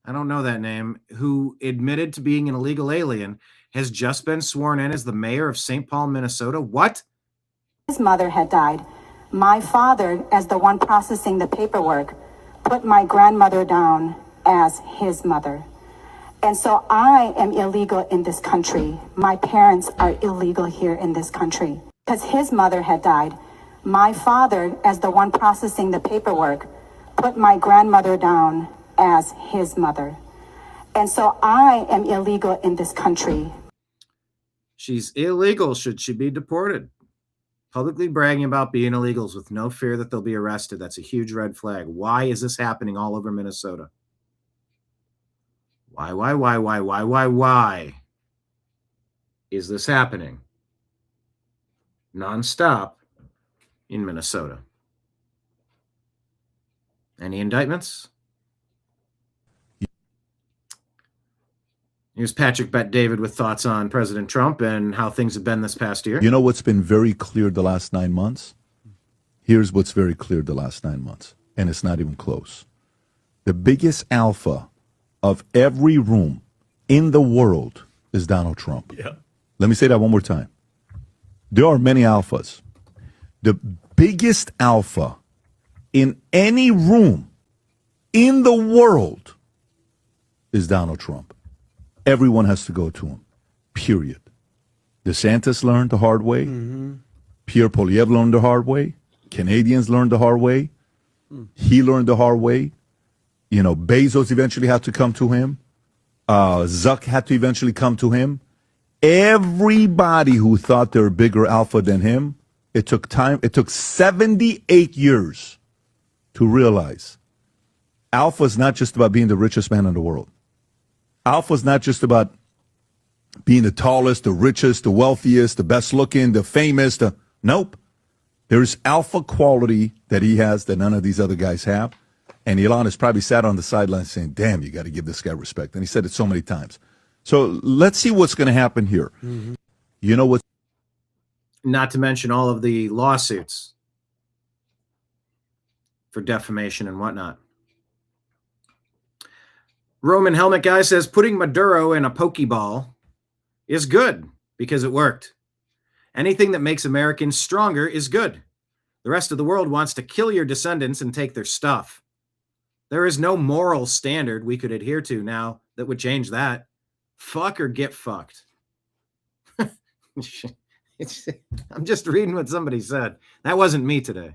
[SPEAKER 1] I don't know that name, who admitted to being an illegal alien, has just been sworn in as the mayor of St. Paul, Minnesota. What?
[SPEAKER 17] His mother had died. My father, as the one processing the paperwork, put my grandmother down as his mother. And so I am illegal in this country. My parents are illegal here in this country. Because his mother had died. My father, as the one processing the paperwork, put my grandmother down as his mother. And so I am illegal in this country.
[SPEAKER 1] She's illegal. Should she be deported? Publicly bragging about being illegals with no fear that they'll be arrested. That's a huge red flag. Why is this happening all over Minnesota? Why is this happening nonstop in Minnesota? Any indictments? Here's Patrick Bet David with thoughts on President Trump and how things have been this past year.
[SPEAKER 18] You know what's been very clear the last 9 months? Here's what's very clear the last 9 months, and it's not even close. The biggest alpha of every room in the world is Donald Trump.
[SPEAKER 1] Yeah.
[SPEAKER 18] Let me say that one more time. There are many alphas. The biggest alpha in any room in the world is Donald Trump. Everyone has to go to him, period. DeSantis learned the hard way. Pierre Poilievre learned the hard way. Canadians learned the hard way. He learned the hard way. You know, Bezos eventually had to come to him. Zuck had to eventually come to him. Everybody who thought they were bigger alpha than him, it took time. It took 78 years to realize alpha is not just about being the richest man in the world. Alpha is not just about being the tallest, the richest, the wealthiest, the best looking, the famous. Nope. There's alpha quality that he has that none of these other guys have. And Elon has probably sat on the sidelines saying, damn, you got to give this guy respect. And he said it so many times. So let's see what's going to happen here. You know what?
[SPEAKER 1] Not to mention all of the lawsuits for defamation and whatnot. Roman Helmet Guy says putting Maduro in a Pokeball is good because it worked. Anything that makes Americans stronger is good. The rest of the world wants to kill your descendants and take their stuff. There is no moral standard we could adhere to now that would change that. Fuck or get fucked. I'm just reading what somebody said. That wasn't me today.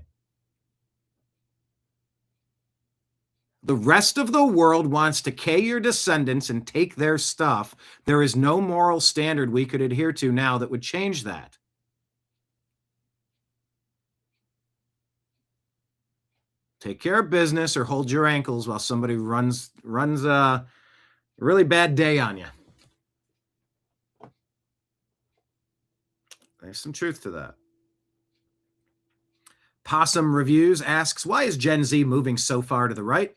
[SPEAKER 1] The rest of the world wants to kill your descendants and take their stuff. There is no moral standard we could adhere to now that would change that. Take care of business or hold your ankles while somebody runs a really bad day on you. There's some truth to that. Possum Reviews asks, why is Gen Z moving so far to the right?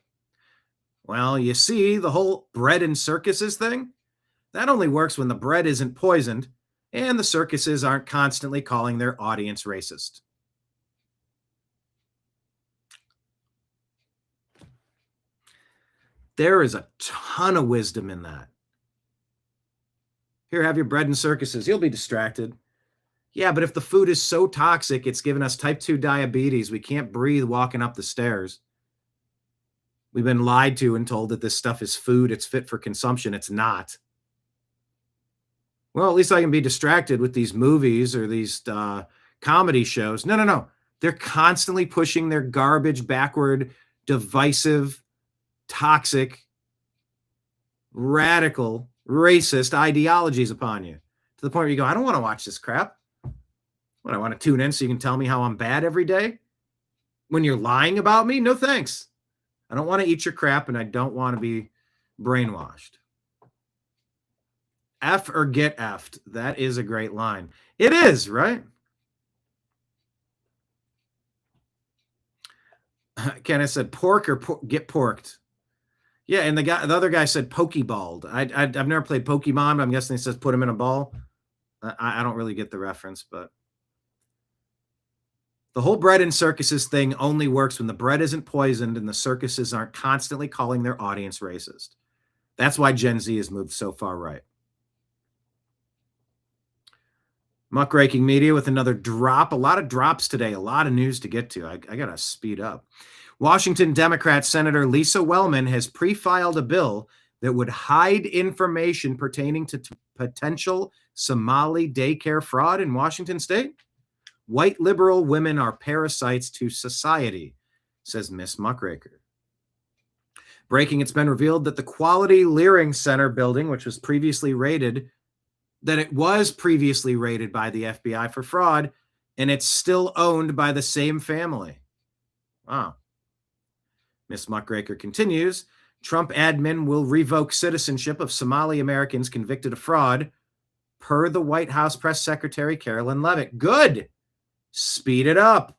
[SPEAKER 1] Well, you see, the whole bread and circuses thing, that only works when the bread isn't poisoned and the circuses aren't constantly calling their audience racist. There is a ton of wisdom in that. Here, have your bread and circuses. You'll be distracted. Yeah, but if the food is so toxic, it's given us type 2 diabetes. We can't breathe walking up the stairs. We've been lied to and told that this stuff is food. It's fit for consumption. It's not. Well, at least I can be distracted with these movies or these comedy shows. No. They're constantly pushing their garbage, backward, divisive, toxic, radical, racist ideologies upon you. To the point where you go, I don't want to watch this crap. What, I want to tune in so you can tell me how I'm bad every day? When you're lying about me? No thanks. I don't want to eat your crap and I don't want to be brainwashed. F or get effed. That is a great line. It is, right? Kenneth said pork or get porked. Yeah, and the other guy said pokeballed. I've never played Pokemon, but I'm guessing he says put him in a ball. I don't really get the reference, but the whole bread and circuses thing only works when the bread isn't poisoned and the circuses aren't constantly calling their audience racist. That's why Gen Z has moved so far right. Muckraking Media with another drop. A lot of drops today. A lot of news to get to. I got to speed up. Washington Democrat Senator Lisa Wellman has pre-filed a bill that would hide information pertaining to potential Somali daycare fraud in Washington state. White liberal women are parasites to society, says Miss Muckraker. Breaking, it's been revealed that the Quality Leering Center building, which was previously raided, by the FBI for fraud, and it's still owned by the same family. Wow. Miss Muckraker continues, Trump admin will revoke citizenship of Somali Americans convicted of fraud, per the White House press secretary Carolyn Levitt. Good. Speed it up.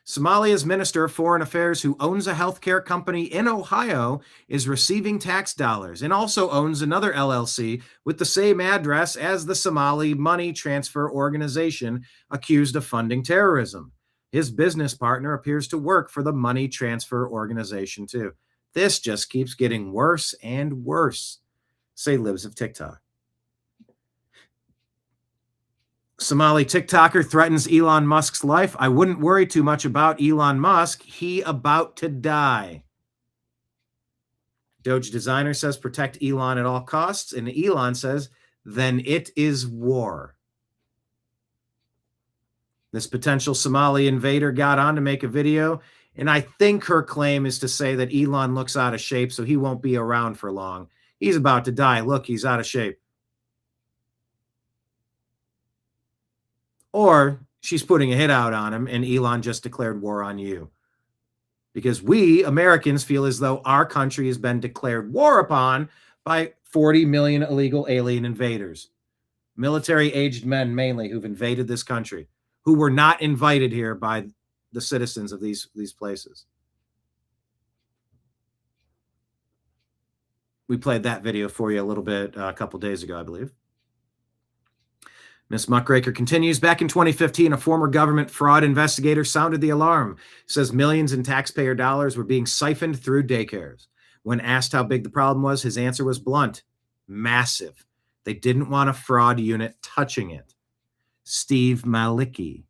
[SPEAKER 1] Somalia's Minister of Foreign Affairs, who owns a healthcare company in Ohio, is receiving tax dollars and also owns another LLC with the same address as the Somali money transfer organization accused of funding terrorism. His business partner appears to work for the money transfer organization too. This just keeps getting worse and worse, say Libs of TikTok. Somali TikToker threatens Elon Musk's life. I wouldn't worry too much about Elon Musk. He about to die. Doge designer says protect Elon at all costs. And Elon says, then it is war. This potential Somali invader got on to make a video. And I think her claim is to say that Elon looks out of shape, so he won't be around for long. He's about to die. Look, he's out of shape. Or she's putting a hit out on him, and Elon just declared war on you. Because we, Americans, feel as though our country has been declared war upon by 40 million illegal alien invaders. Military-aged men, mainly, who've invaded this country, who were not invited here by the citizens of these places. We played that video for you a little bit a couple days ago, I believe. Ms. Muckraker continues. Back in 2015, a former government fraud investigator sounded the alarm. Says millions in taxpayer dollars were being siphoned through daycares. When asked how big the problem was, his answer was blunt. Massive. They didn't want a fraud unit touching it. Steve Halicki.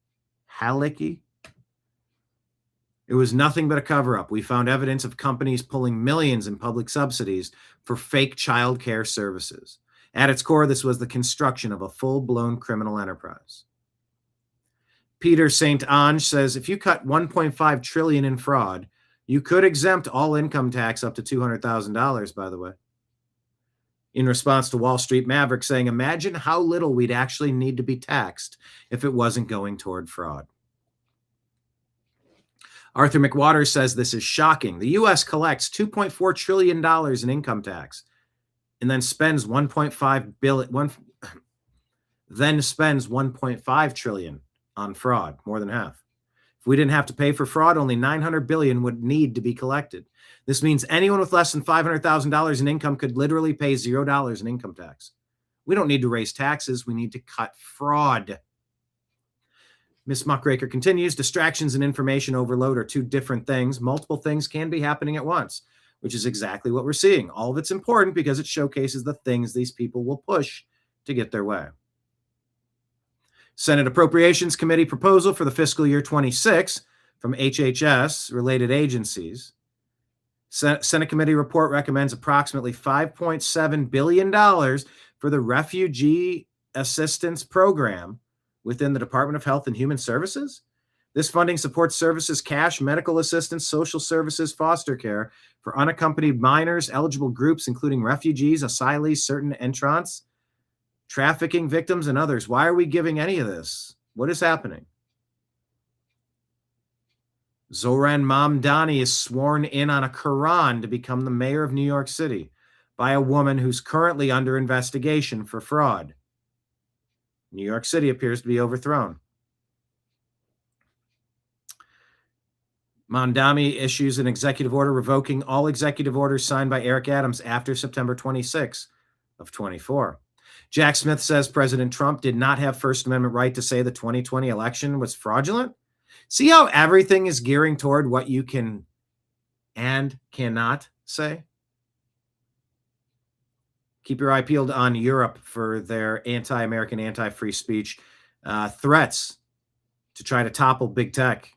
[SPEAKER 1] It was nothing but a cover-up. We found evidence of companies pulling millions in public subsidies for fake child care services. At its core, this was the construction of a full-blown criminal enterprise. Peter St. Ange says, if you cut $1.5 trillion in fraud, you could exempt all income tax up to $200,000, by the way. In response to Wall Street Maverick saying, imagine how little we'd actually need to be taxed if it wasn't going toward fraud. Arthur McWaters says this is shocking. The U.S. collects $2.4 trillion in income tax and then spends $1.5 trillion on fraud, more than half. If we didn't have to pay for fraud, only $900 billion would need to be collected. This means anyone with less than $500,000 in income could literally pay $0 in income tax. We don't need to raise taxes. We need to cut fraud. Ms. Muckraker continues, distractions and information overload are two different things. Multiple things can be happening at once, which is exactly what we're seeing. All of it's important because it showcases the things these people will push to get their way. Senate Appropriations Committee proposal for the fiscal year 26 from HHS related agencies. Senate Committee report recommends approximately $5.7 billion for the Refugee Assistance Program within the Department of Health and Human Services. This funding supports services, cash, medical assistance, social services, foster care for unaccompanied minors, eligible groups, including refugees, asylees, certain entrants, trafficking victims, and others. Why are we giving any of this? What is happening? Zoran Mamdani is sworn in on a Quran to become the mayor of New York City by a woman who's currently under investigation for fraud. New York City appears to be overthrown. Mamdani issues an executive order revoking all executive orders signed by Eric Adams after September 26 of 24. Jack Smith says President Trump did not have First Amendment right to say the 2020 election was fraudulent. See how everything is gearing toward what you can and cannot say? Keep your eye peeled on Europe for their anti-American, anti-free speech threats to try to topple big tech.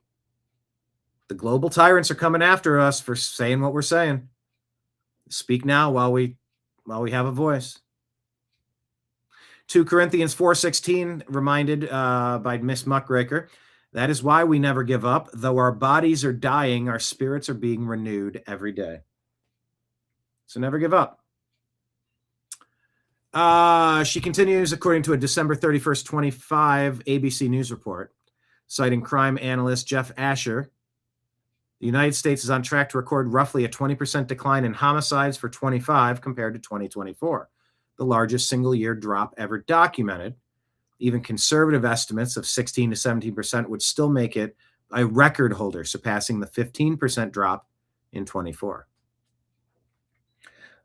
[SPEAKER 1] The global tyrants are coming after us for saying what we're saying. Speak now while we have a voice. 2 Corinthians 4:16 reminded by Miss Muckraker, that is why we never give up. Though our bodies are dying, our spirits are being renewed every day. So never give up. She continues, according to a December 31st, 25 ABC News report, citing crime analyst Jeff Asher, the United States is on track to record roughly a 20% decline in homicides for 25 compared to 2024, the largest single-year drop ever documented. Even conservative estimates of 16 to 17% would still make it a record holder, surpassing the 15% drop in 24.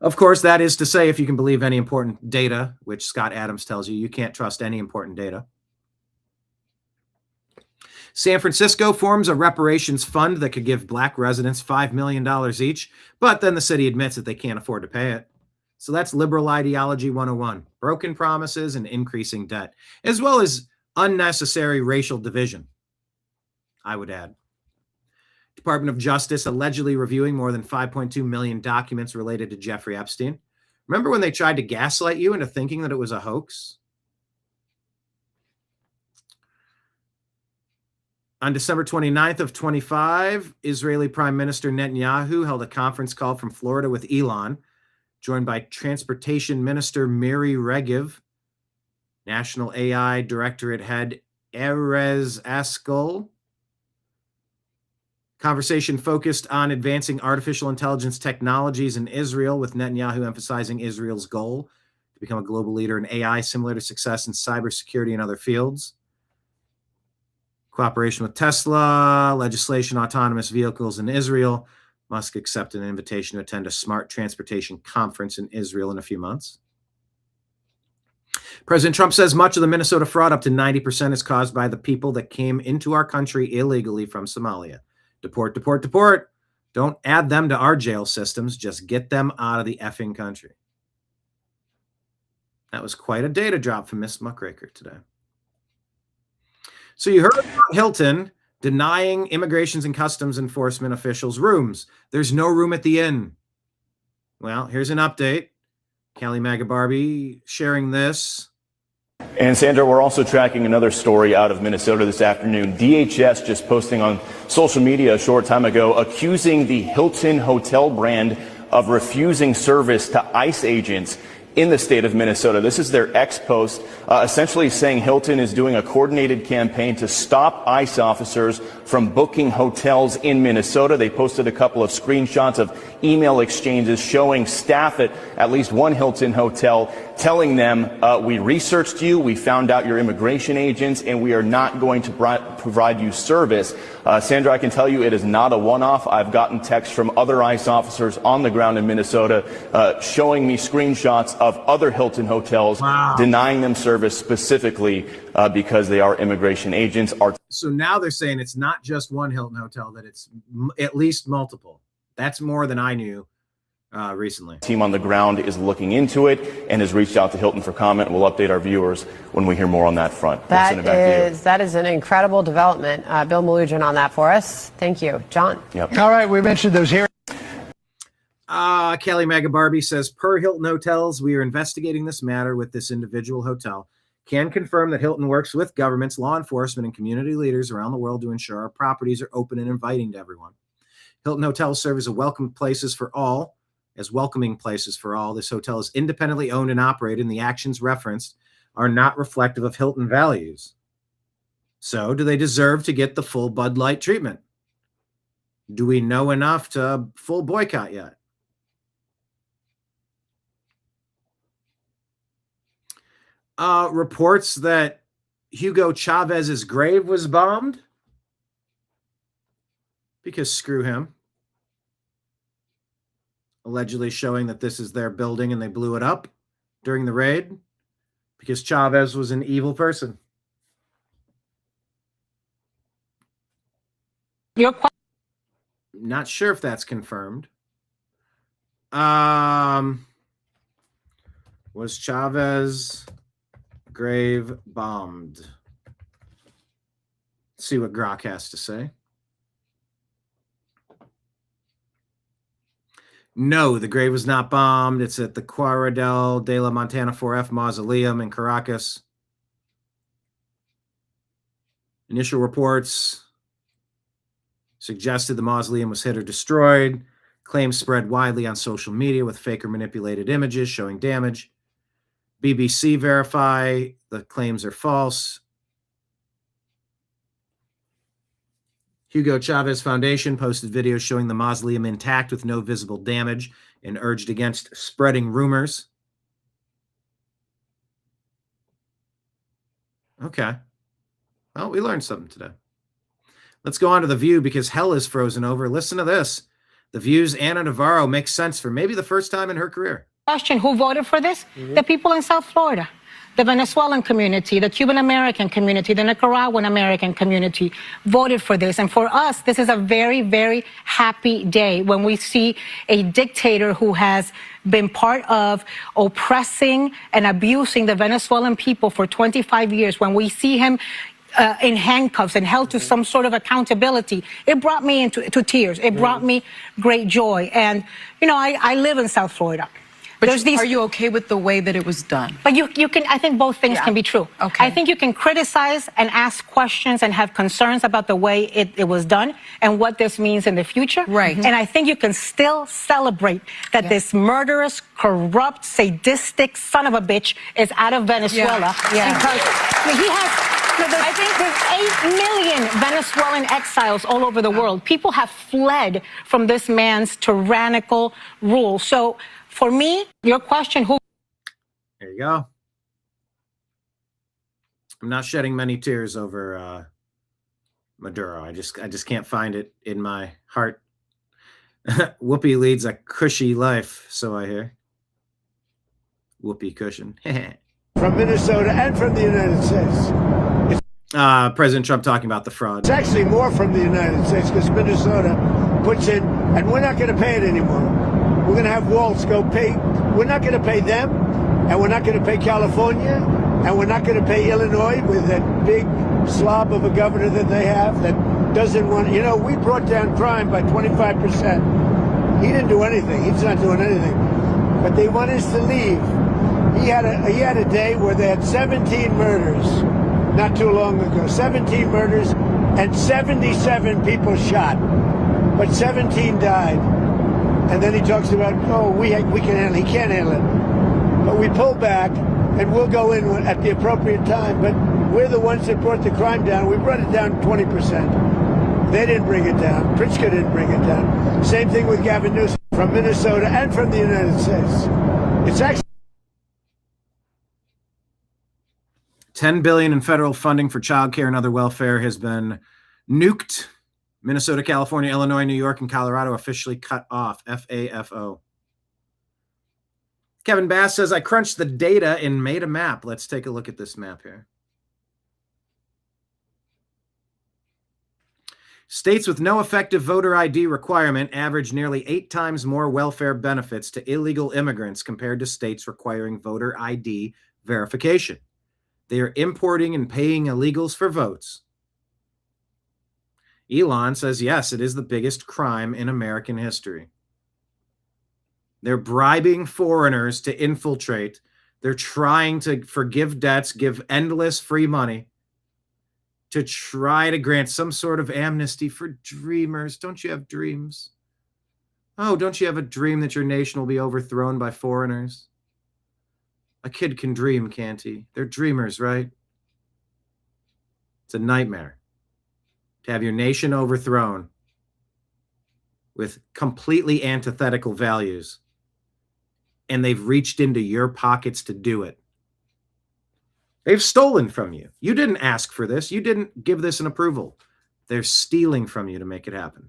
[SPEAKER 1] Of course, that is to say, if you can believe any important data, which Scott Adams tells you, you can't trust any important data. San Francisco forms a reparations fund that could give black residents $5 million each, but then the city admits that they can't afford to pay it. So that's liberal ideology 101, broken promises and increasing debt, as well as unnecessary racial division, I would add. Department of Justice allegedly reviewing more than 5.2 million documents related to Jeffrey Epstein. Remember when they tried to gaslight you into thinking that it was a hoax? On December 29th of 25, Israeli Prime Minister Netanyahu held a conference call from Florida with Elon, joined by Transportation Minister Miri Regev, National AI Directorate Head Erez Askell. Conversation focused on advancing artificial intelligence technologies in Israel, with Netanyahu emphasizing Israel's goal to become a global leader in AI, similar to success in cybersecurity and other fields. Cooperation with Tesla, legislation, autonomous vehicles in Israel. Musk accepted an invitation to attend a smart transportation conference in Israel in a few months. President Trump says much of the Minnesota fraud, up to 90%, is caused by the people that came into our country illegally from Somalia. Deport, deport, deport. Don't add them to our jail systems. Just get them out of the effing country. That was quite a data drop from Miss Muckraker today. So you heard about Hilton denying Immigrations and Customs Enforcement officials rooms. There's no room at the inn. Well, here's an update. Callie Maga Barbie sharing this.
[SPEAKER 19] And Sandra, we're also tracking another story out of Minnesota this afternoon. DHS just posting on social media a short time ago, accusing the Hilton Hotel brand of refusing service to ICE agents in the state of Minnesota. This is their ex-post, essentially saying Hilton is doing a coordinated campaign to stop ICE officers from booking hotels in Minnesota. They posted a couple of screenshots of email exchanges showing staff at least one Hilton hotel telling them, we researched you, we found out you're immigration agents, and we are not going to provide you service. Sandra, I can tell you it is not a one-off. I've gotten texts from other ICE officers on the ground in Minnesota showing me screenshots of other Hilton hotels denying them service specifically because they are immigration agents.
[SPEAKER 1] So now they're saying it's not just one Hilton hotel, that it's at least multiple. That's more than I knew recently.
[SPEAKER 19] Team on the ground is looking into it and has reached out to Hilton for comment. We'll update our viewers when we hear more on that front.
[SPEAKER 20] That is an incredible development. Bill Maludran on that for us. Thank you. John.
[SPEAKER 14] Yep. All right, we mentioned those hearings.
[SPEAKER 1] Kelly Maga Barbie says, per Hilton Hotels, we are investigating this matter with this individual hotel. Can confirm that Hilton works with governments, law enforcement, and community leaders around the world to ensure our properties are open and inviting to everyone. Hilton Hotels serve as welcoming places for all. This hotel is independently owned and operated, and the actions referenced are not reflective of Hilton values. So, do they deserve to get the full Bud Light treatment? Do we know enough to full boycott yet? Reports that Hugo Chavez's grave was bombed, because screw him. Allegedly showing that this is their building and they blew it up during the raid because Chavez was an evil person. Not sure if that's confirmed. Was Chavez grave bombed? Let's see what Grok has to say. No, the grave was not bombed. It's at the Cuaradel de la Montana 4F Mausoleum in Caracas. Initial reports suggested the mausoleum was hit or destroyed. Claims spread widely on social media with fake or manipulated images showing damage. BBC verify the claims are false. Hugo Chavez Foundation posted videos showing the mausoleum intact with no visible damage and urged against spreading rumors. Okay. Well, we learned something today. Let's go on to The View because hell is frozen over. Listen to this. The View's Anna Navarro makes sense for maybe the first time in her career.
[SPEAKER 21] Question, who voted for this? The people in South Florida. the Venezuelan community, the Cuban American community, the Nicaraguan American community voted for this. And for us, this is a very, very happy day when we see a dictator who has been part of oppressing and abusing the Venezuelan people for 25 years, when we see him in handcuffs and held to some sort of accountability. It brought me to tears. It brought me great joy. And, you know, I live in South Florida.
[SPEAKER 22] But are you okay with the way that it was done?
[SPEAKER 21] But you can, I think both things can be true.
[SPEAKER 22] Okay.
[SPEAKER 21] I think you can criticize and ask questions and have concerns about the way it was done and what this means in the future.
[SPEAKER 22] Right.
[SPEAKER 21] And I think you can still celebrate that this murderous, corrupt, sadistic son of a bitch is out of Venezuela.
[SPEAKER 22] Yeah.
[SPEAKER 21] Because he has... I think there's 8 million Venezuelan exiles all over the world. People have fled from this man's tyrannical rule. So, for me, your question, who...
[SPEAKER 1] There you go. I'm not shedding many tears over Maduro. I just can't find it in my heart. Whoopi leads a cushy life, so I hear. Whoopi cushion.
[SPEAKER 23] From Minnesota and from the United States.
[SPEAKER 1] President Trump talking about the fraud.
[SPEAKER 23] It's actually more from the United States because Minnesota puts in, and we're not going to pay it anymore. We're going to have Waltz go pay. We're not going to pay them, and we're not going to pay California, and we're not going to pay Illinois with that big slob of a governor that they have that doesn't want, you know, we brought down crime by 25%. He didn't do anything. He's not doing anything. But they want us to leave. He had a day where they had 17 murders. Not too long ago, 17 murders and 77 people shot, but 17 died. And then he talks about, oh, we can handle it. He can't handle it. But we pull back, and we'll go in at the appropriate time. But we're the ones that brought the crime down. We brought it down 20%. They didn't bring it down. Pritzker didn't bring it down. Same thing with Gavin Newsom from Minnesota and from the United States. It's actually
[SPEAKER 1] $10 billion in federal funding for child care and other welfare has been nuked. Minnesota, California, Illinois, New York, and Colorado officially cut off. FAFO. Kevin Bass says, I crunched the data and made a map. Let's take a look at this map here. States with no effective voter ID requirement average nearly 8 times more welfare benefits to illegal immigrants compared to states requiring voter ID verification. They are importing and paying illegals for votes. Elon says, yes, it is the biggest crime in American history. They're bribing foreigners to infiltrate. They're trying to forgive debts, give endless free money to try to grant some sort of amnesty for dreamers. Don't you have dreams? Oh, don't you have a dream that your nation will be overthrown by foreigners? A kid can dream, can't he? They're dreamers, right? It's a nightmare to have your nation overthrown with completely antithetical values, and they've reached into your pockets to do it. They've stolen from you. You didn't ask for this. You didn't give this an approval. They're stealing from you to make it happen.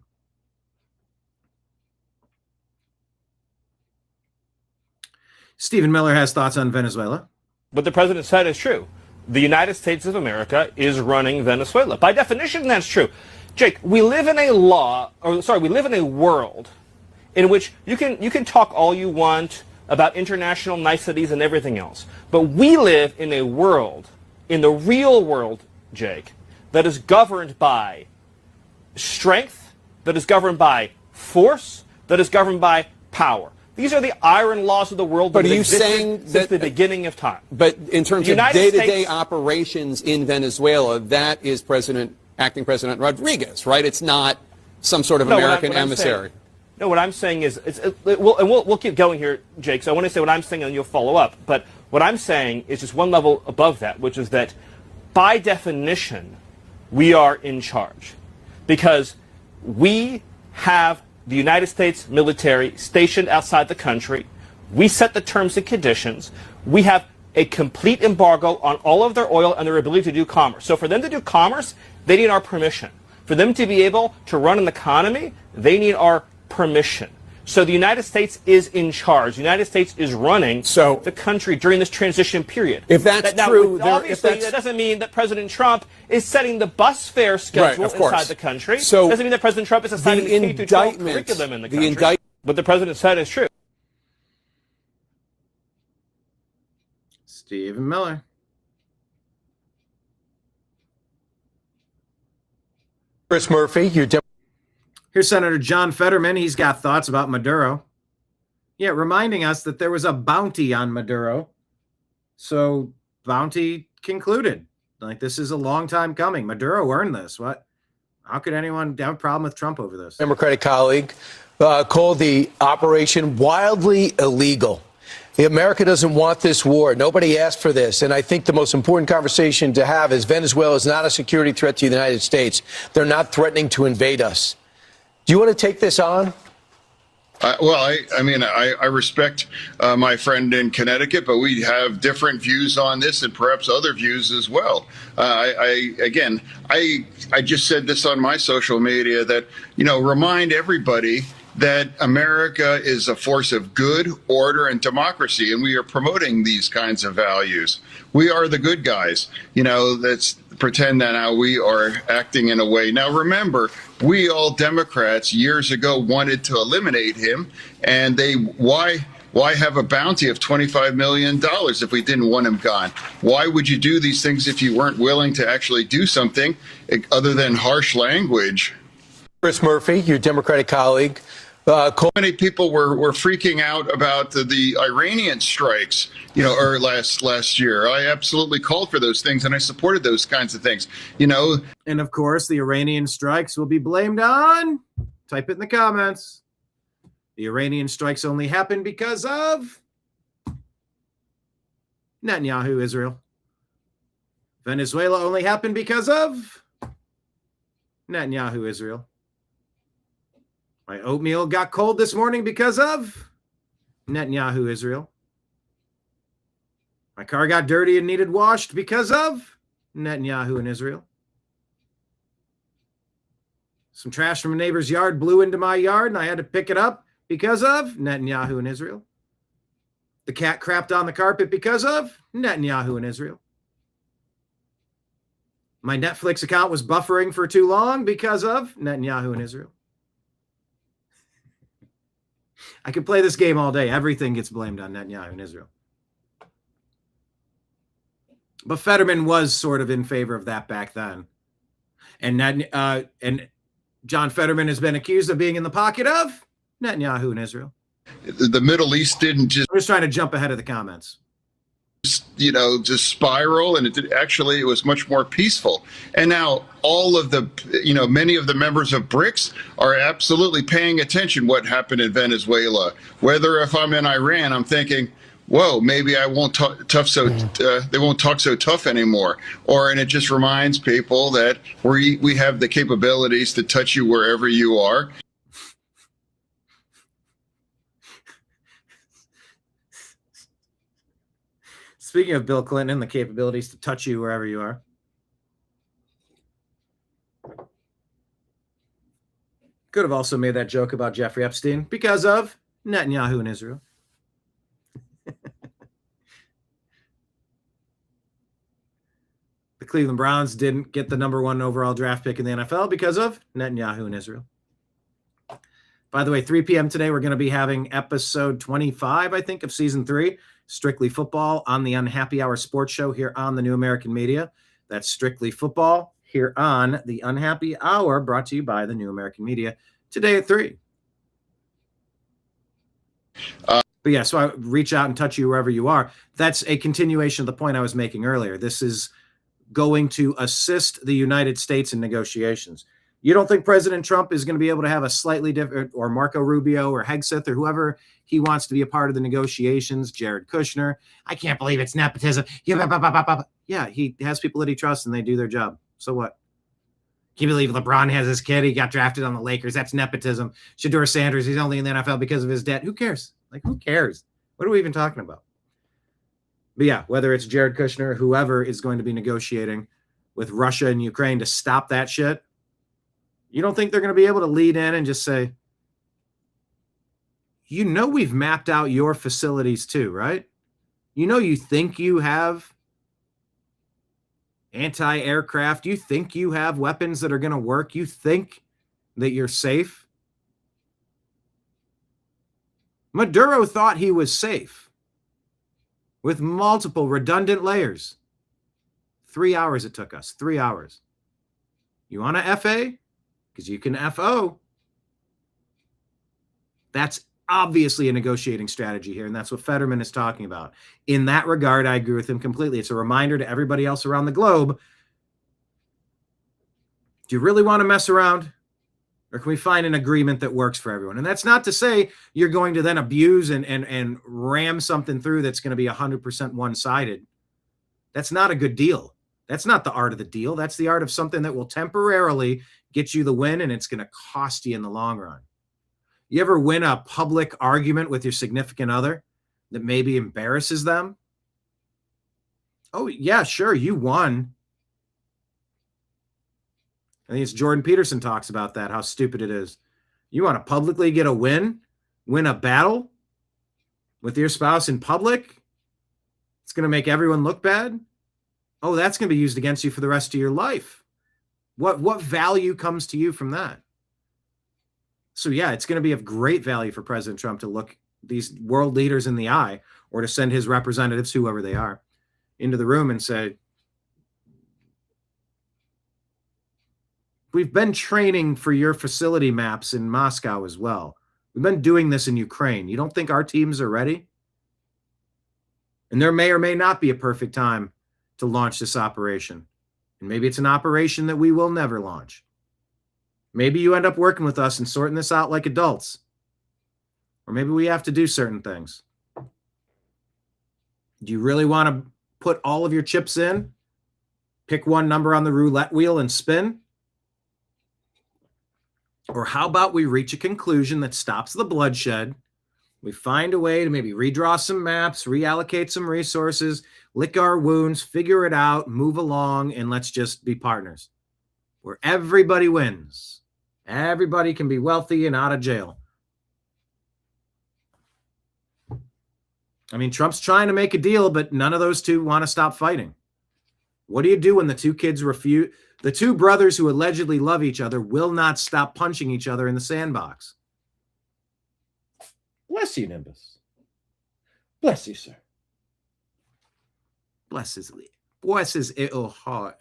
[SPEAKER 1] Stephen Miller has thoughts on Venezuela.
[SPEAKER 24] What the president said is true. The United States of America is running Venezuela. By definition, that's true. Jake, we live in a we live in a world in which you can talk all you want about international niceties and everything else. But we live in a world, in the real world, Jake, that is governed by strength, that is governed by force, that is governed by power. These are the iron laws of the world that have existed since the beginning of time.
[SPEAKER 25] But in terms of day-to-day operations in Venezuela, that is acting President Rodriguez, right? It's not some sort of American emissary.
[SPEAKER 24] What I'm saying is, we'll keep going here, Jake, so I want to say what I'm saying and you'll follow up. But what I'm saying is just one level above that, which is that by definition, we are in charge. Because we have the United States military stationed outside the country. We set the terms and conditions. We have a complete embargo on all of their oil and their ability to do commerce. So for them to do commerce, they need our permission. For them to be able to run an economy, they need our permission. So the United States is in charge. The United States is running the country during this transition period.
[SPEAKER 25] If that's
[SPEAKER 24] now,
[SPEAKER 25] true,
[SPEAKER 24] obviously that doesn't mean that President Trump is setting the bus fare schedule inside the country.
[SPEAKER 25] So
[SPEAKER 24] doesn't mean that President Trump is assigning the K-12 curriculum in the country. What the president said is true.
[SPEAKER 1] Stephen Miller.
[SPEAKER 14] Chris Murphy,
[SPEAKER 1] Here's Senator John Fetterman. He's got thoughts about Maduro. Yeah, reminding us that there was a bounty on Maduro. So bounty concluded. Like, this is a long time coming. Maduro earned this. What? How could anyone have a problem with Trump over this?
[SPEAKER 14] Democratic colleague, called the operation wildly illegal. America doesn't want this war. Nobody asked for this. And I think the most important conversation to have is Venezuela is not a security threat to the United States. They're not threatening to invade us. Do you want to take this on?
[SPEAKER 2] I respect my friend in Connecticut, but we have different views on this and perhaps other views as well. I just said this on my social media that, remind everybody that America is a force of good, order, and democracy, and we are promoting these kinds of values. We are the good guys. Let's pretend that now we are acting in a way. Now, remember, we all Democrats years ago wanted to eliminate him, and why have a bounty of $25 million if we didn't want him gone? Why would you do these things if you weren't willing to actually do something other than harsh language?
[SPEAKER 14] Chris Murphy, your Democratic colleague.
[SPEAKER 2] Many people were freaking out about the Iranian strikes, or last year. I absolutely called for those things, and I supported those kinds of things,
[SPEAKER 1] And of course, the Iranian strikes will be blamed on. Type it in the comments. The Iranian strikes only happened because of Netanyahu, Israel. Venezuela only happened because of Netanyahu, Israel. My oatmeal got cold this morning because of Netanyahu, Israel. My car got dirty and needed washed because of Netanyahu and Israel. Some trash from a neighbor's yard blew into my yard and I had to pick it up because of Netanyahu and Israel. The cat crapped on the carpet because of Netanyahu and Israel. My Netflix account was buffering for too long because of Netanyahu and Israel. I could play this game all day. Everything gets blamed on Netanyahu and Israel. But Fetterman was sort of in favor of that back then. And John Fetterman has been accused of being in the pocket of Netanyahu and Israel.
[SPEAKER 2] The Middle East didn't just...
[SPEAKER 1] I'm just trying to jump ahead of the comments.
[SPEAKER 2] Just spiral, and it was much more peaceful. And now all of the, many of the members of BRICS are absolutely paying attention what happened in Venezuela. Whether if I'm in Iran, I'm thinking, whoa, maybe I won't they won't talk so tough anymore. And it just reminds people that we have the capabilities to touch you wherever you are.
[SPEAKER 1] Speaking of Bill Clinton and the capabilities to touch you wherever you are. Could have also made that joke about Jeffrey Epstein because of Netanyahu and Israel. The Cleveland Browns didn't get the #1 overall draft pick in the NFL because of Netanyahu and Israel. By the way, 3 p.m. today, we're going to be having episode 25, I think, of season 3. Strictly Football on the Unhappy Hour Sports Show here on the New American Media. That's Strictly Football here on the Unhappy Hour, brought to you by the New American Media, today at 3. But yeah, so I reach out and touch you wherever you are. That's a continuation of the point I was making earlier. This is going to assist the United States in negotiations. You don't think President Trump is going to be able to have a slightly different, or Marco Rubio or Hegseth or whoever he wants to be a part of the negotiations, Jared Kushner? I can't believe it's nepotism. Yeah, he has people that he trusts and they do their job. So what? Can you believe LeBron has his kid? He got drafted on the Lakers. That's nepotism. Shedeur Sanders, he's only in the NFL because of his debt. Who cares? Who cares? What are we even talking about? But yeah, whether it's Jared Kushner or whoever is going to be negotiating with Russia and Ukraine to stop that shit, you don't think they're going to be able to lead in and just say, you know we've mapped out your facilities too, right? You know you think you have anti-aircraft. You think you have weapons that are going to work. You think that you're safe. Maduro thought he was safe with multiple redundant layers. 3 hours it took us. 3 hours. You want to FA? Because you can FO. That's obviously a negotiating strategy here, and that's what Fetterman is talking about. In that regard, I agree with him completely. It's a reminder to everybody else around the globe. Do you really want to mess around? Or can we find an agreement that works for everyone? And that's not to say you're going to then abuse and ram something through that's going to be 100% one-sided. That's not a good deal. That's not the art of the deal. That's the art of something that will temporarily get you the win, and it's going to cost you in the long run. You ever win a public argument with your significant other that maybe embarrasses them? Oh, yeah, sure, you won. I think it's Jordan Peterson talks about that, how stupid it is. You want to publicly get a win a battle with your spouse in public? It's going to make everyone look bad? Oh, that's going to be used against you for the rest of your life. What value comes to you from that? So yeah, it's going to be of great value for President Trump to look these world leaders in the eye, or to send his representatives, whoever they are, into the room and say, we've been training for your facility maps in Moscow as well. We've been doing this in Ukraine. You don't think our teams are ready? And there may or may not be a perfect time to launch this operation. And maybe it's an operation that we will never launch. Maybe you end up working with us and sorting this out like adults. Or maybe we have to do certain things. Do you really want to put all of your chips in? Pick one number on the roulette wheel and spin? Or how about we reach a conclusion that stops the bloodshed? We find a way to maybe redraw some maps, reallocate some resources, lick our wounds, figure it out, move along, and let's just be partners where everybody wins. Everybody can be wealthy and out of jail. I mean, Trump's trying to make a deal, but none of those two want to stop fighting. What do you do when the two kids refuse? The two brothers who allegedly love each other will not stop punching each other in the sandbox. Bless you, Nimbus. Bless you, sir. Bless his little heart.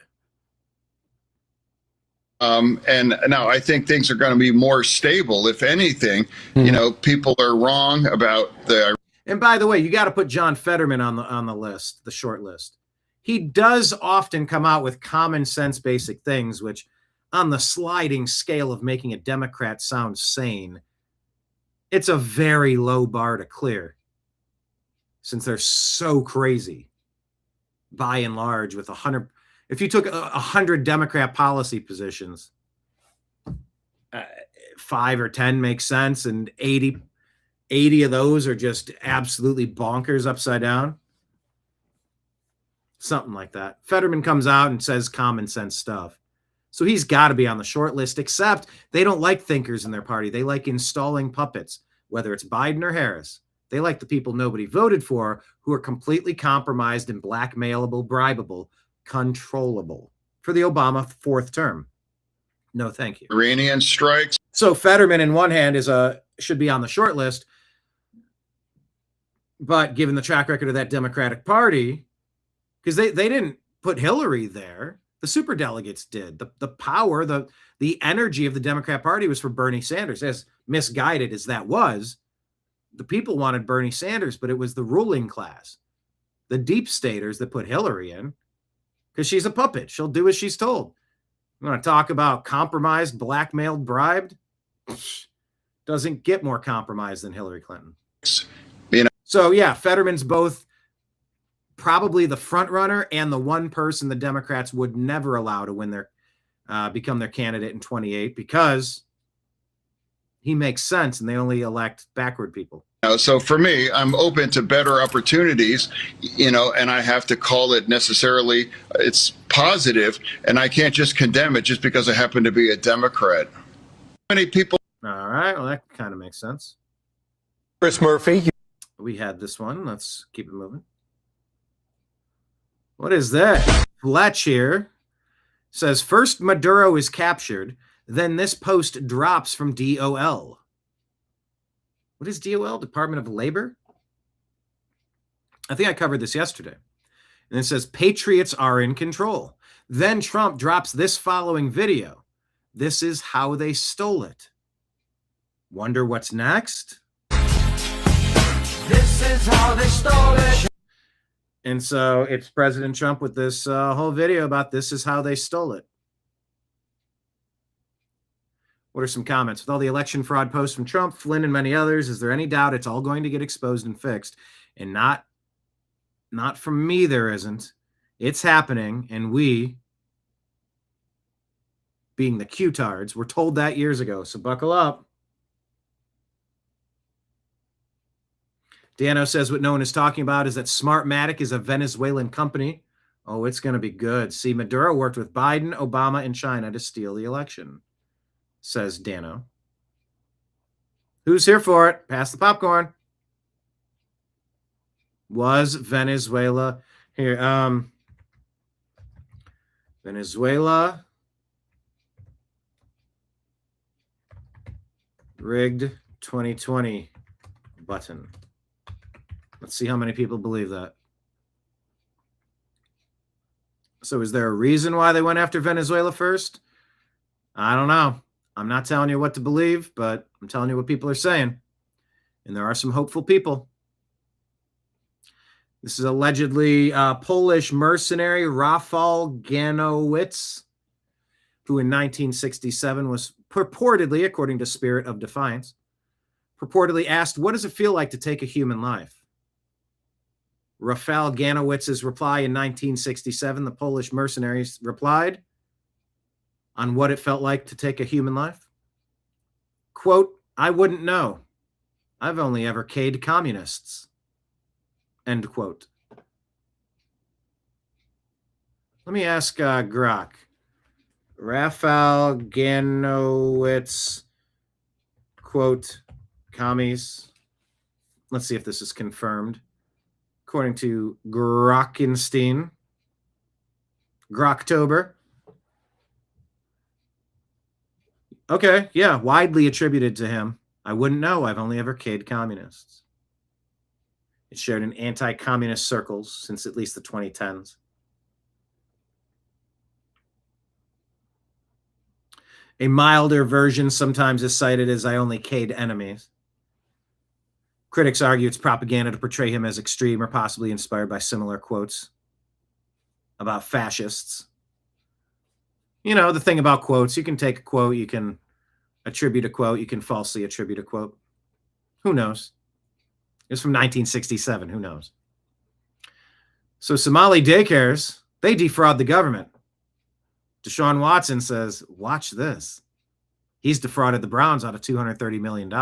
[SPEAKER 2] And now I think things are going to be more stable. If anything, you know, people are wrong about the.
[SPEAKER 1] And by the way, you got to put John Fetterman on the list, the short list. He does often come out with common sense, basic things, which on the sliding scale of making a Democrat sound sane, it's a very low bar to clear, since they're so crazy by and large. With 100, if you took 100 Democrat policy positions, 5 or 10 make sense, and 80 of those are just absolutely bonkers upside down. Something like that. Fetterman comes out and says common sense stuff. So he's got to be on the short list, except they don't like thinkers in their party. They like installing puppets, whether it's Biden or Harris. They like the people nobody voted for, who are completely compromised and blackmailable, bribable, controllable. For the Obama fourth term. No, thank you.
[SPEAKER 2] Iranian strikes.
[SPEAKER 1] So Fetterman, in one hand, should be on the short list. But given the track record of that Democratic Party, because they didn't put Hillary there. The superdelegates did. The power, the energy of the Democrat Party was for Bernie Sanders. As misguided as that was, the people wanted Bernie Sanders, but it was the ruling class, the deep staters, that put Hillary in, because she's a puppet. She'll do as she's told. You want to talk about compromised, blackmailed, bribed? Doesn't get more compromised than Hillary Clinton.
[SPEAKER 2] You know.
[SPEAKER 1] So yeah, Fetterman's both probably the front runner and the one person the Democrats would never allow to win become their candidate in 2028, because he makes sense and they only elect backward people.
[SPEAKER 2] So for me, I'm open to better opportunities, you know, and I have to call it necessarily, it's positive, and I can't just condemn it just because I happen to be a Democrat. Many people.
[SPEAKER 1] All right. Well, that kind of makes sense.
[SPEAKER 14] Chris Murphy.
[SPEAKER 1] We had this one. Let's keep it moving. What is that? Fletch here says, first Maduro is captured, then this post drops from DOL. What is DOL? Department of Labor? I think I covered this yesterday. And it says, patriots are in control. Then Trump drops this following video. This is how they stole it. Wonder what's next? This is how they stole it. And so it's President Trump with this whole video about this is how they stole it. What are some comments? With all the election fraud posts from Trump, Flynn, and many others, is there any doubt it's all going to get exposed and fixed? And not from me, there isn't. It's happening, and we, being the Q-tards, were told that years ago, so buckle up. Dano says what no one is talking about is that Smartmatic is a Venezuelan company. Oh, it's going to be good. See, Maduro worked with Biden, Obama, and China to steal the election, says Dano. Who's here for it? Pass the popcorn. Was Venezuela here? Venezuela rigged 2020 button. Let's see how many people believe that. So is there a reason why they went after Venezuela first? I don't know. I'm not telling you what to believe, but I'm telling you what people are saying. And there are some hopeful people. This is allegedly Polish mercenary Rafał Ganowicz, who in 1967 was purportedly, according to Spirit of Defiance, purportedly asked, what does it feel like to take a human life? Rafał Ganowicz's reply in 1967, the Polish mercenaries replied on what it felt like to take a human life. Quote, I wouldn't know. I've only ever K'd communists. End quote. Let me ask Grok. Rafał Ganowicz, quote, commies. Let's see if this is confirmed. According to Grokkenstein, Groktober. Okay, yeah, widely attributed to him. I wouldn't know. I've only ever K'd communists. It's shared in anti-communist circles since at least the 2010s. A milder version sometimes is cited as I only K'd enemies. Critics argue it's propaganda to portray him as extreme or possibly inspired by similar quotes about fascists. You know, the thing about quotes, you can take a quote, you can attribute a quote, you can falsely attribute a quote. Who knows? It's from 1967. Who knows? So Somali daycares, they defraud the government. Deshaun Watson says, watch this. He's defrauded the Browns out of $230 million.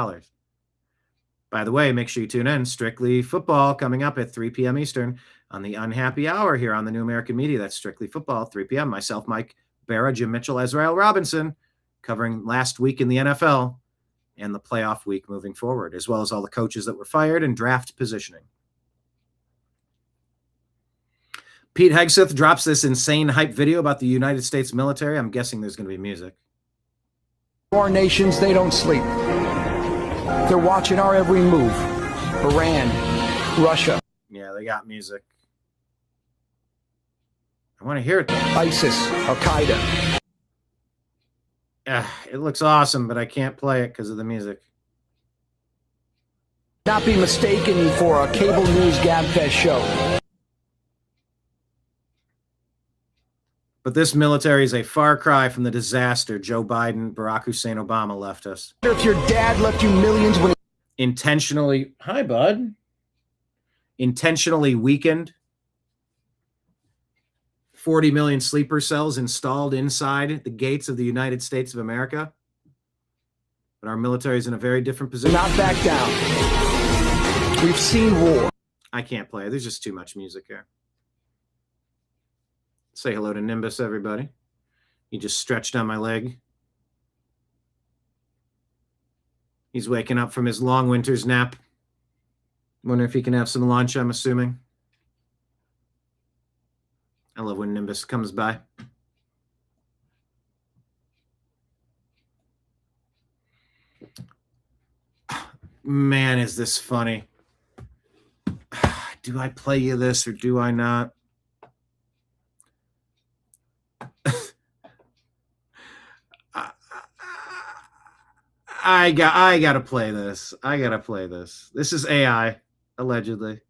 [SPEAKER 1] By the way, make sure you tune in. Strictly Football coming up at 3 p.m. Eastern on the Unhappy Hour here on the New American Media. That's Strictly Football, 3 p.m. Myself, Mike Barra, Jim Mitchell, Ezrael Robinson, covering last week in the NFL and the playoff week moving forward, as well as all the coaches that were fired and draft positioning. Pete Hegseth drops this insane hype video about the United States military. I'm guessing there's going to be music.
[SPEAKER 6] Our nations, they don't sleep. They're watching our every move. Iran, Russia.
[SPEAKER 1] Yeah, they got music. I want to hear it.
[SPEAKER 6] ISIS, Al-Qaeda.
[SPEAKER 1] It looks awesome, but I can't play it because of the music.
[SPEAKER 6] Not be mistaken for a cable news gabfest show.
[SPEAKER 1] But this military is a far cry from the disaster Joe Biden, Barack Hussein Obama left us.
[SPEAKER 6] If your dad left you millions when
[SPEAKER 1] intentionally, hi bud, intentionally weakened, 40 million sleeper cells installed inside the gates of the United States of America. But our military is in a very different position.
[SPEAKER 6] Not back down. We've seen war.
[SPEAKER 1] I can't play. There's just too much music here. Say hello to Nimbus, everybody. He just stretched on my leg. He's waking up from his long winter's nap. Wonder if he can have some lunch, I'm assuming. I love when Nimbus comes by. Man, is this funny. Do I play you this or do I not? I gotta play this. I gotta play this. This is AI, allegedly.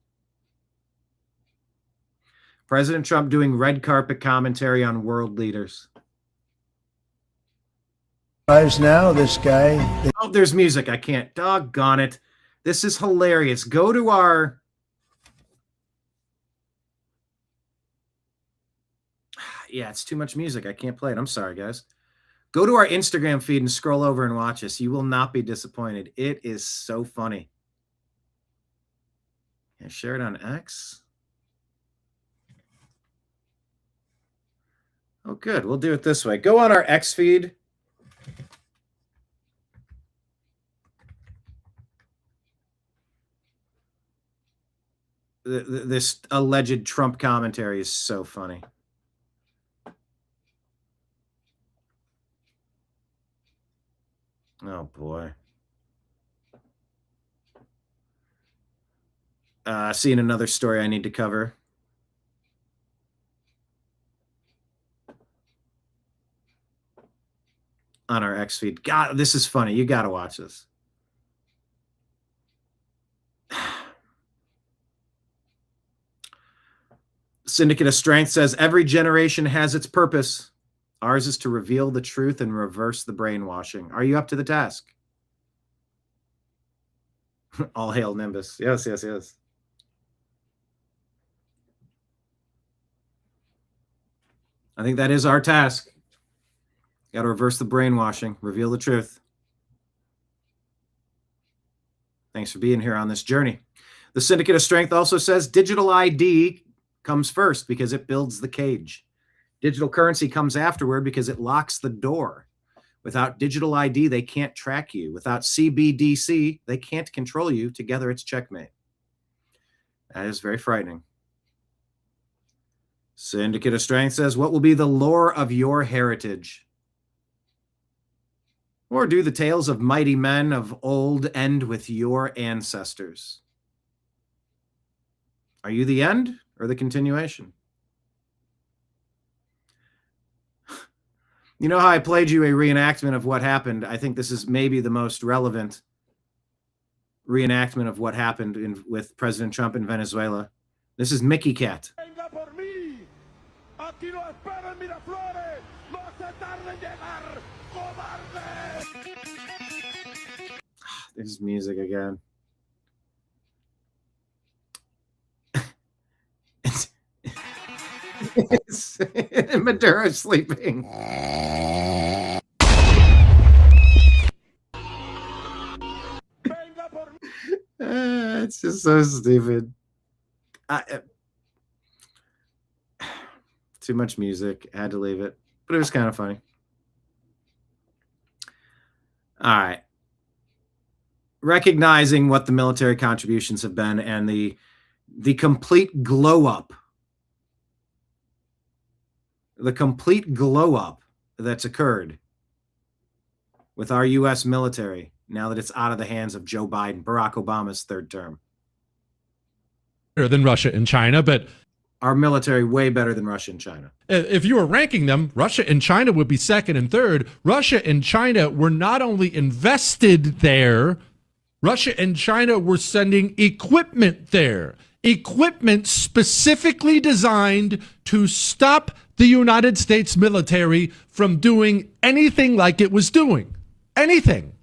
[SPEAKER 1] President Trump doing red carpet commentary on world leaders.
[SPEAKER 23] Now, this guy.
[SPEAKER 1] Oh, there's music. I can't. Doggone it. This is hilarious. Go to our. Yeah, it's too much music. I can't play it. I'm sorry, guys. Go to our Instagram feed and scroll over and watch this. You will not be disappointed. It is so funny. Yeah, share it on X. Oh, good. We'll do it this way. Go on our X feed. This alleged Trump commentary is so funny. Oh, boy. Seeing another story I need to cover. On our X feed. God, this is funny. You got to watch this. Syndicate of Strength says every generation has its purpose. Ours is to reveal the truth and reverse the brainwashing. Are you up to the task? All hail Nimbus. Yes, yes, yes. I think that is our task. Got to reverse the brainwashing, reveal the truth. Thanks for being here on this journey. The Syndicate of Strength also says digital ID comes first because it builds the cage. Digital currency comes afterward because it locks the door. Without digital ID, they can't track you. Without CBDC, they can't control you. Together, it's checkmate. That is very frightening. Syndicate of Strength says, what will be the lore of your heritage? Or do the tales of mighty men of old end with your ancestors? Are you the end or the continuation? You know how I played you a reenactment of what happened? I think this is maybe the most relevant reenactment of what happened with President Trump in Venezuela. This is Mickey Cat. There's music again. Maduro sleeping. It's just so stupid. Too much music. I had to leave it, but it was kind of funny. All right. Recognizing what the military contributions have been and the complete glow up. The complete glow up that's occurred with our U.S. military now that it's out of the hands of Joe Biden, Barack Obama's third term.
[SPEAKER 3] Than Russia and China, but
[SPEAKER 1] our military way better than Russia and China.
[SPEAKER 3] If you were ranking them, Russia and China would be second and third. Russia and China were not only invested there, Russia and China were sending equipment there. Equipment specifically designed to stop the United States military from doing anything like it was doing. Anything.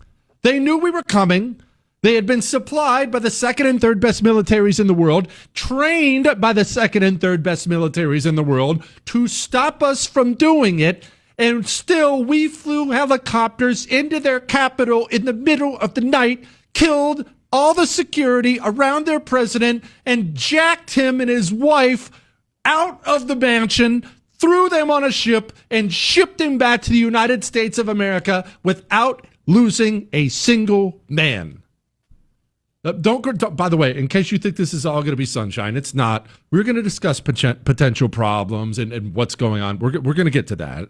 [SPEAKER 3] They knew we were coming. They had been supplied by the second and third best militaries in the world, trained by the second and third best militaries in the world to stop us from doing it. And still, we flew helicopters into their capital in the middle of the night, killed all the security around their president, and jacked him and his wife out of the mansion, threw them on a ship, and shipped him back to the United States of America without losing a single man. By the way, in case you think this is all going to be sunshine, it's not. We're going to discuss potential problems and what's going on. We're going to get to that.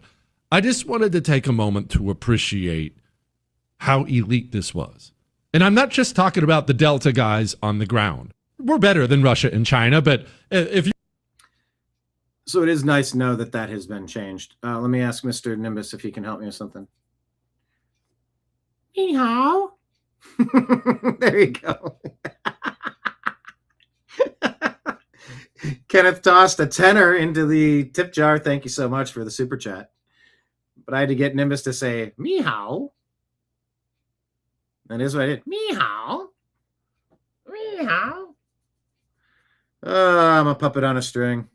[SPEAKER 3] I just wanted to take a moment to appreciate how elite this was. And I'm not just talking about the Delta guys on the ground. We're better than Russia and China, but if you...
[SPEAKER 1] So it is nice to know that that has been changed. Let me ask Mr. Nimbus if he can help me with something. Ni hao. There you go. Kenneth tossed a tenner into the tip jar. Thank you so much for the super chat. But I had to get Nimbus to say, "Mi hao." That is what I did. "Mi hao. Mi hao." I'm a puppet on a string.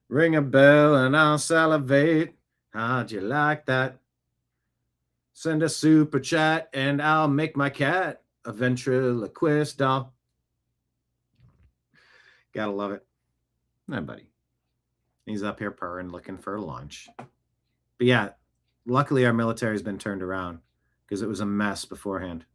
[SPEAKER 1] Ring a bell and I'll salivate. How'd you like that? Send a super chat and I'll make my cat a ventriloquist doll. Gotta love it. Nah, buddy. He's up here purring, looking for lunch. But yeah, luckily our military has been turned around because it was a mess beforehand.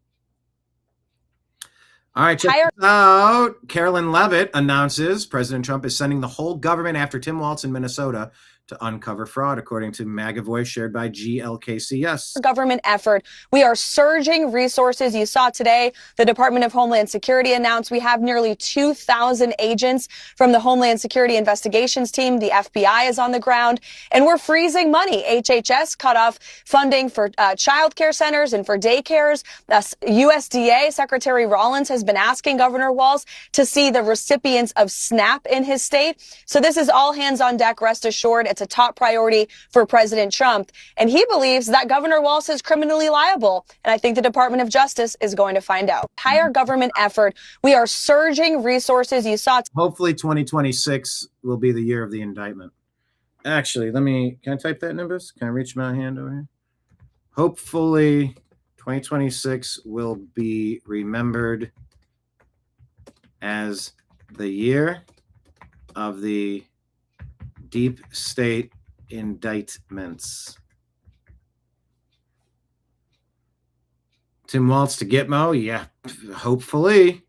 [SPEAKER 1] All right, check this out. Carolyn Levitt announces President Trump is sending the whole government after Tim Waltz in Minnesota to uncover fraud, according to MAGA Voice shared by GLKCS.
[SPEAKER 4] Government effort. We are surging resources. You saw today the Department of Homeland Security announced we have nearly 2,000 agents from the Homeland Security Investigations Team. The FBI is on the ground, and we're freezing money. HHS cut off funding for child care centers and for daycares. USDA Secretary Rollins has been asking Governor Walz to see the recipients of SNAP in his state. So this is all hands on deck. Rest assured, it's a top priority for President Trump. And he believes that Governor Walz is criminally liable. And I think the Department of Justice is going to find out. Entire government effort. We are surging resources. You saw.
[SPEAKER 1] Hopefully 2026 will be the year of the indictment. Actually, can I type that, Nimbus? Can I reach my hand over here? Hopefully 2026 will be remembered as the year of the deep state indictments. Tim Waltz to Gitmo, yeah, hopefully.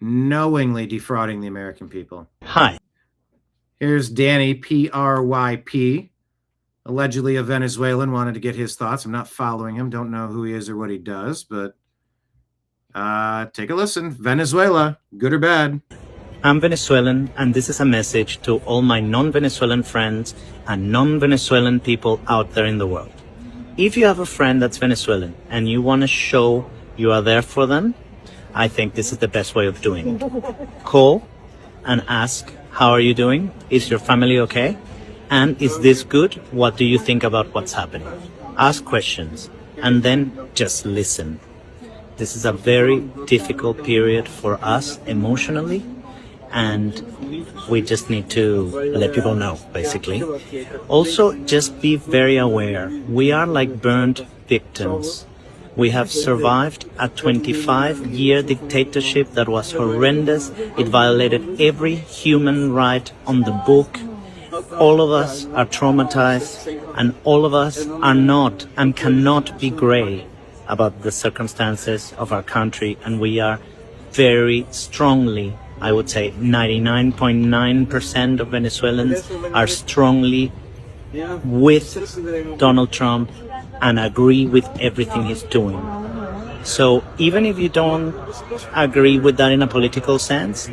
[SPEAKER 1] Knowingly defrauding the American people.
[SPEAKER 5] Hi.
[SPEAKER 1] Here's Danny, PRYP, allegedly a Venezuelan, wanted to get his thoughts. I'm not following him, don't know who he is or what he does, but take a listen. Venezuela, good or bad?
[SPEAKER 5] I'm Venezuelan, and this is a message to all my non-Venezuelan friends and non-Venezuelan people out there in the world. If you have a friend that's Venezuelan and you want to show you are there for them, I think this is the best way of doing it. Call and ask, how are you doing? Is your family okay? And is this good? What do you think about what's happening? Ask questions and then just listen. This is a very difficult period for us emotionally, and we just need to let people know, basically. Also, just be very aware. We are like burned victims. We have survived a 25-year dictatorship that was horrendous. It violated every human right on the book. All of us are traumatized, and all of us are not and cannot be gray about the circumstances of our country, and we are very strongly, I would say 99.9% of Venezuelans are strongly with Donald Trump and agree with everything he's doing. So even if you don't agree with that in a political sense,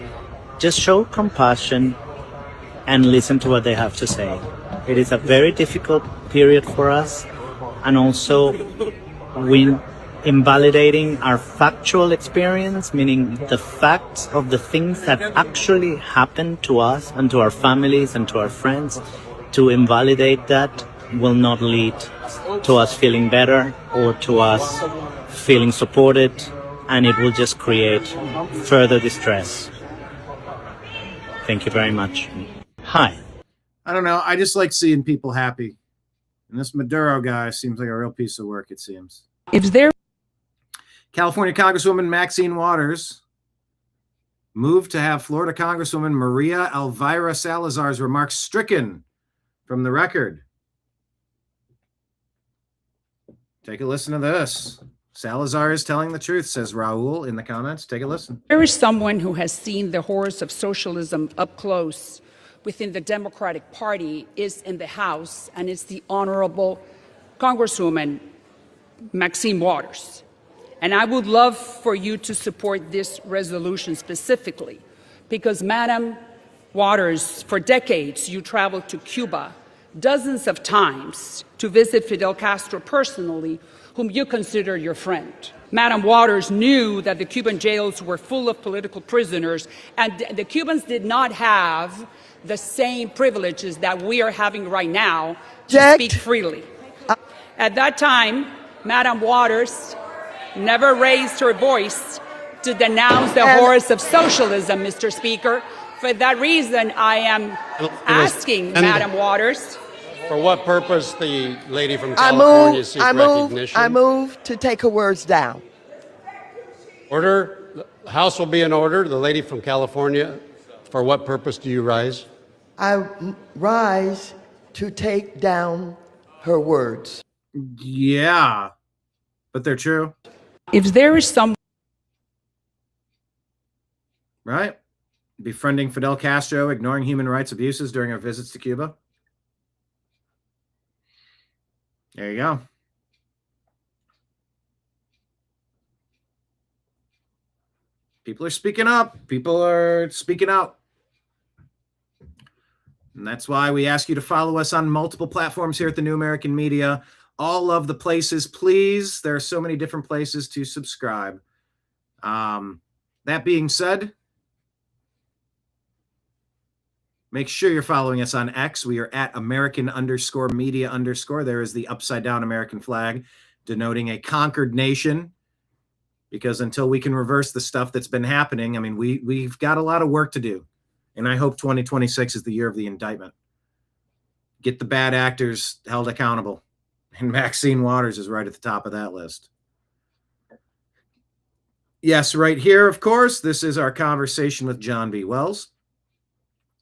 [SPEAKER 5] just show compassion and listen to what they have to say. It is a very difficult period for us, and also we invalidating our factual experience, meaning the facts of the things that actually happened to us and to our families and to our friends. To invalidate that will not lead to us feeling better or to us feeling supported, and it will just create further distress. Thank you very much. Hi.
[SPEAKER 1] I don't know. I just like seeing people happy. And this Maduro guy seems like a real piece of work, it seems.
[SPEAKER 22] If there
[SPEAKER 1] California Congresswoman Maxine Waters moved to have Florida Congresswoman Maria Elvira Salazar's remarks stricken from the record. Take a listen to this. Salazar is telling the truth, says Raul in the comments. Take a listen.
[SPEAKER 7] There is someone who has seen the horrors of socialism up close within the Democratic Party is in the House, and it's the Honorable Congresswoman Maxine Waters. And I would love for you to support this resolution specifically because, Madam Waters, for decades you traveled to Cuba dozens of times to visit Fidel Castro personally, whom you consider your friend. Madam Waters knew that the Cuban jails were full of political prisoners, and the Cubans did not have the same privileges that we are having right now to speak freely. At that time, Madam Waters never raised her voice to denounce the horrors of socialism, Mr. Speaker. For that reason, I am asking Madam Waters.
[SPEAKER 8] For what purpose the lady from California seeks recognition?
[SPEAKER 9] I move to take her words down.
[SPEAKER 8] Order. The House will be in order. The lady from California, for what purpose do you rise?
[SPEAKER 9] I rise to take down her words.
[SPEAKER 1] Yeah, but they're true.
[SPEAKER 7] If there is some...
[SPEAKER 1] Right? Befriending Fidel Castro, ignoring human rights abuses during our visits to Cuba. There you go. People are speaking up. People are speaking out. And that's why we ask you to follow us on multiple platforms here at the New American Media. All of the places, please. There are so many different places to subscribe. That being said, make sure you're following us on X. We are at American_media_. There is the upside down American flag denoting a conquered nation. Because until we can reverse the stuff that's been happening, I mean, we've got a lot of work to do. And I hope 2026 is the year of the indictment. Get the bad actors held accountable. And Maxine Waters is right at the top of that list. Yes, right here, of course, this is our conversation with John B. Wells.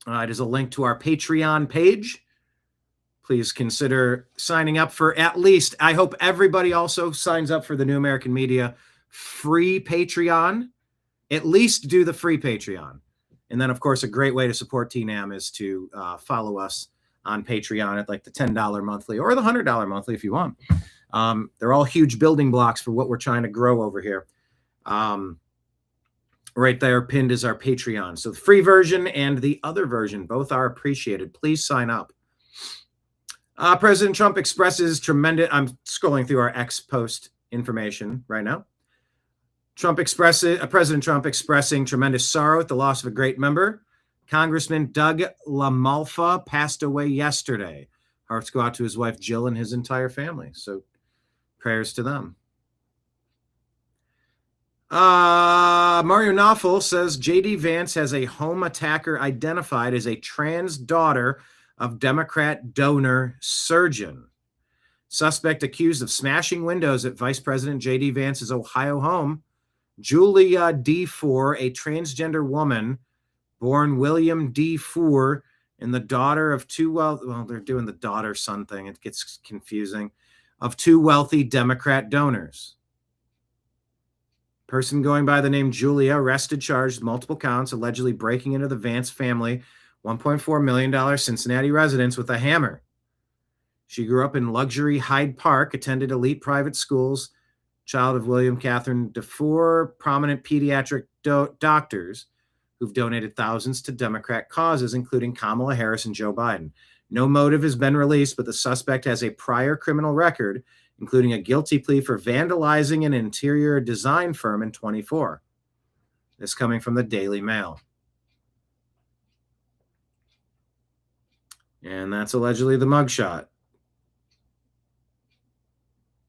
[SPEAKER 1] It is a link to our Patreon page. Please consider signing up for at least, I hope everybody also signs up for the New American Media free Patreon. At least do the free Patreon. And then, of course, a great way to support TNAM is to follow us on Patreon at like the $10 monthly or the $100 monthly if you want. They're all huge building blocks for what we're trying to grow over here. Right there pinned is our Patreon. So the free version and the other version, both are appreciated. Please sign up. President Trump expresses tremendous... I'm scrolling through our X post information right now. President Trump expressing tremendous sorrow at the loss of a great member. Congressman Doug LaMalfa passed away yesterday. Hearts go out to his wife Jill and his entire family. So prayers to them. Mario Knopfel says J.D. Vance has a home attacker identified as a trans daughter of Democrat donor surgeon. Suspect accused of smashing windows at Vice President J.D. Vance's Ohio home. Julia D. Four, a transgender woman, born William D. Four, and the daughter of they're doing the daughter-son thing. It gets confusing. Of two wealthy Democrat donors. Person going by the name Julia arrested, charged with multiple counts, allegedly breaking into the Vance family $1.4 million Cincinnati residence with a hammer. She grew up in luxury Hyde Park, attended elite private schools, child of William Catherine DeFore, prominent pediatric doctors who've donated thousands to Democrat causes, including Kamala Harris and Joe Biden. No motive has been released, but the suspect has a prior criminal record, including a guilty plea for vandalizing an interior design firm in 2024. This coming from the Daily Mail. And that's allegedly the mugshot.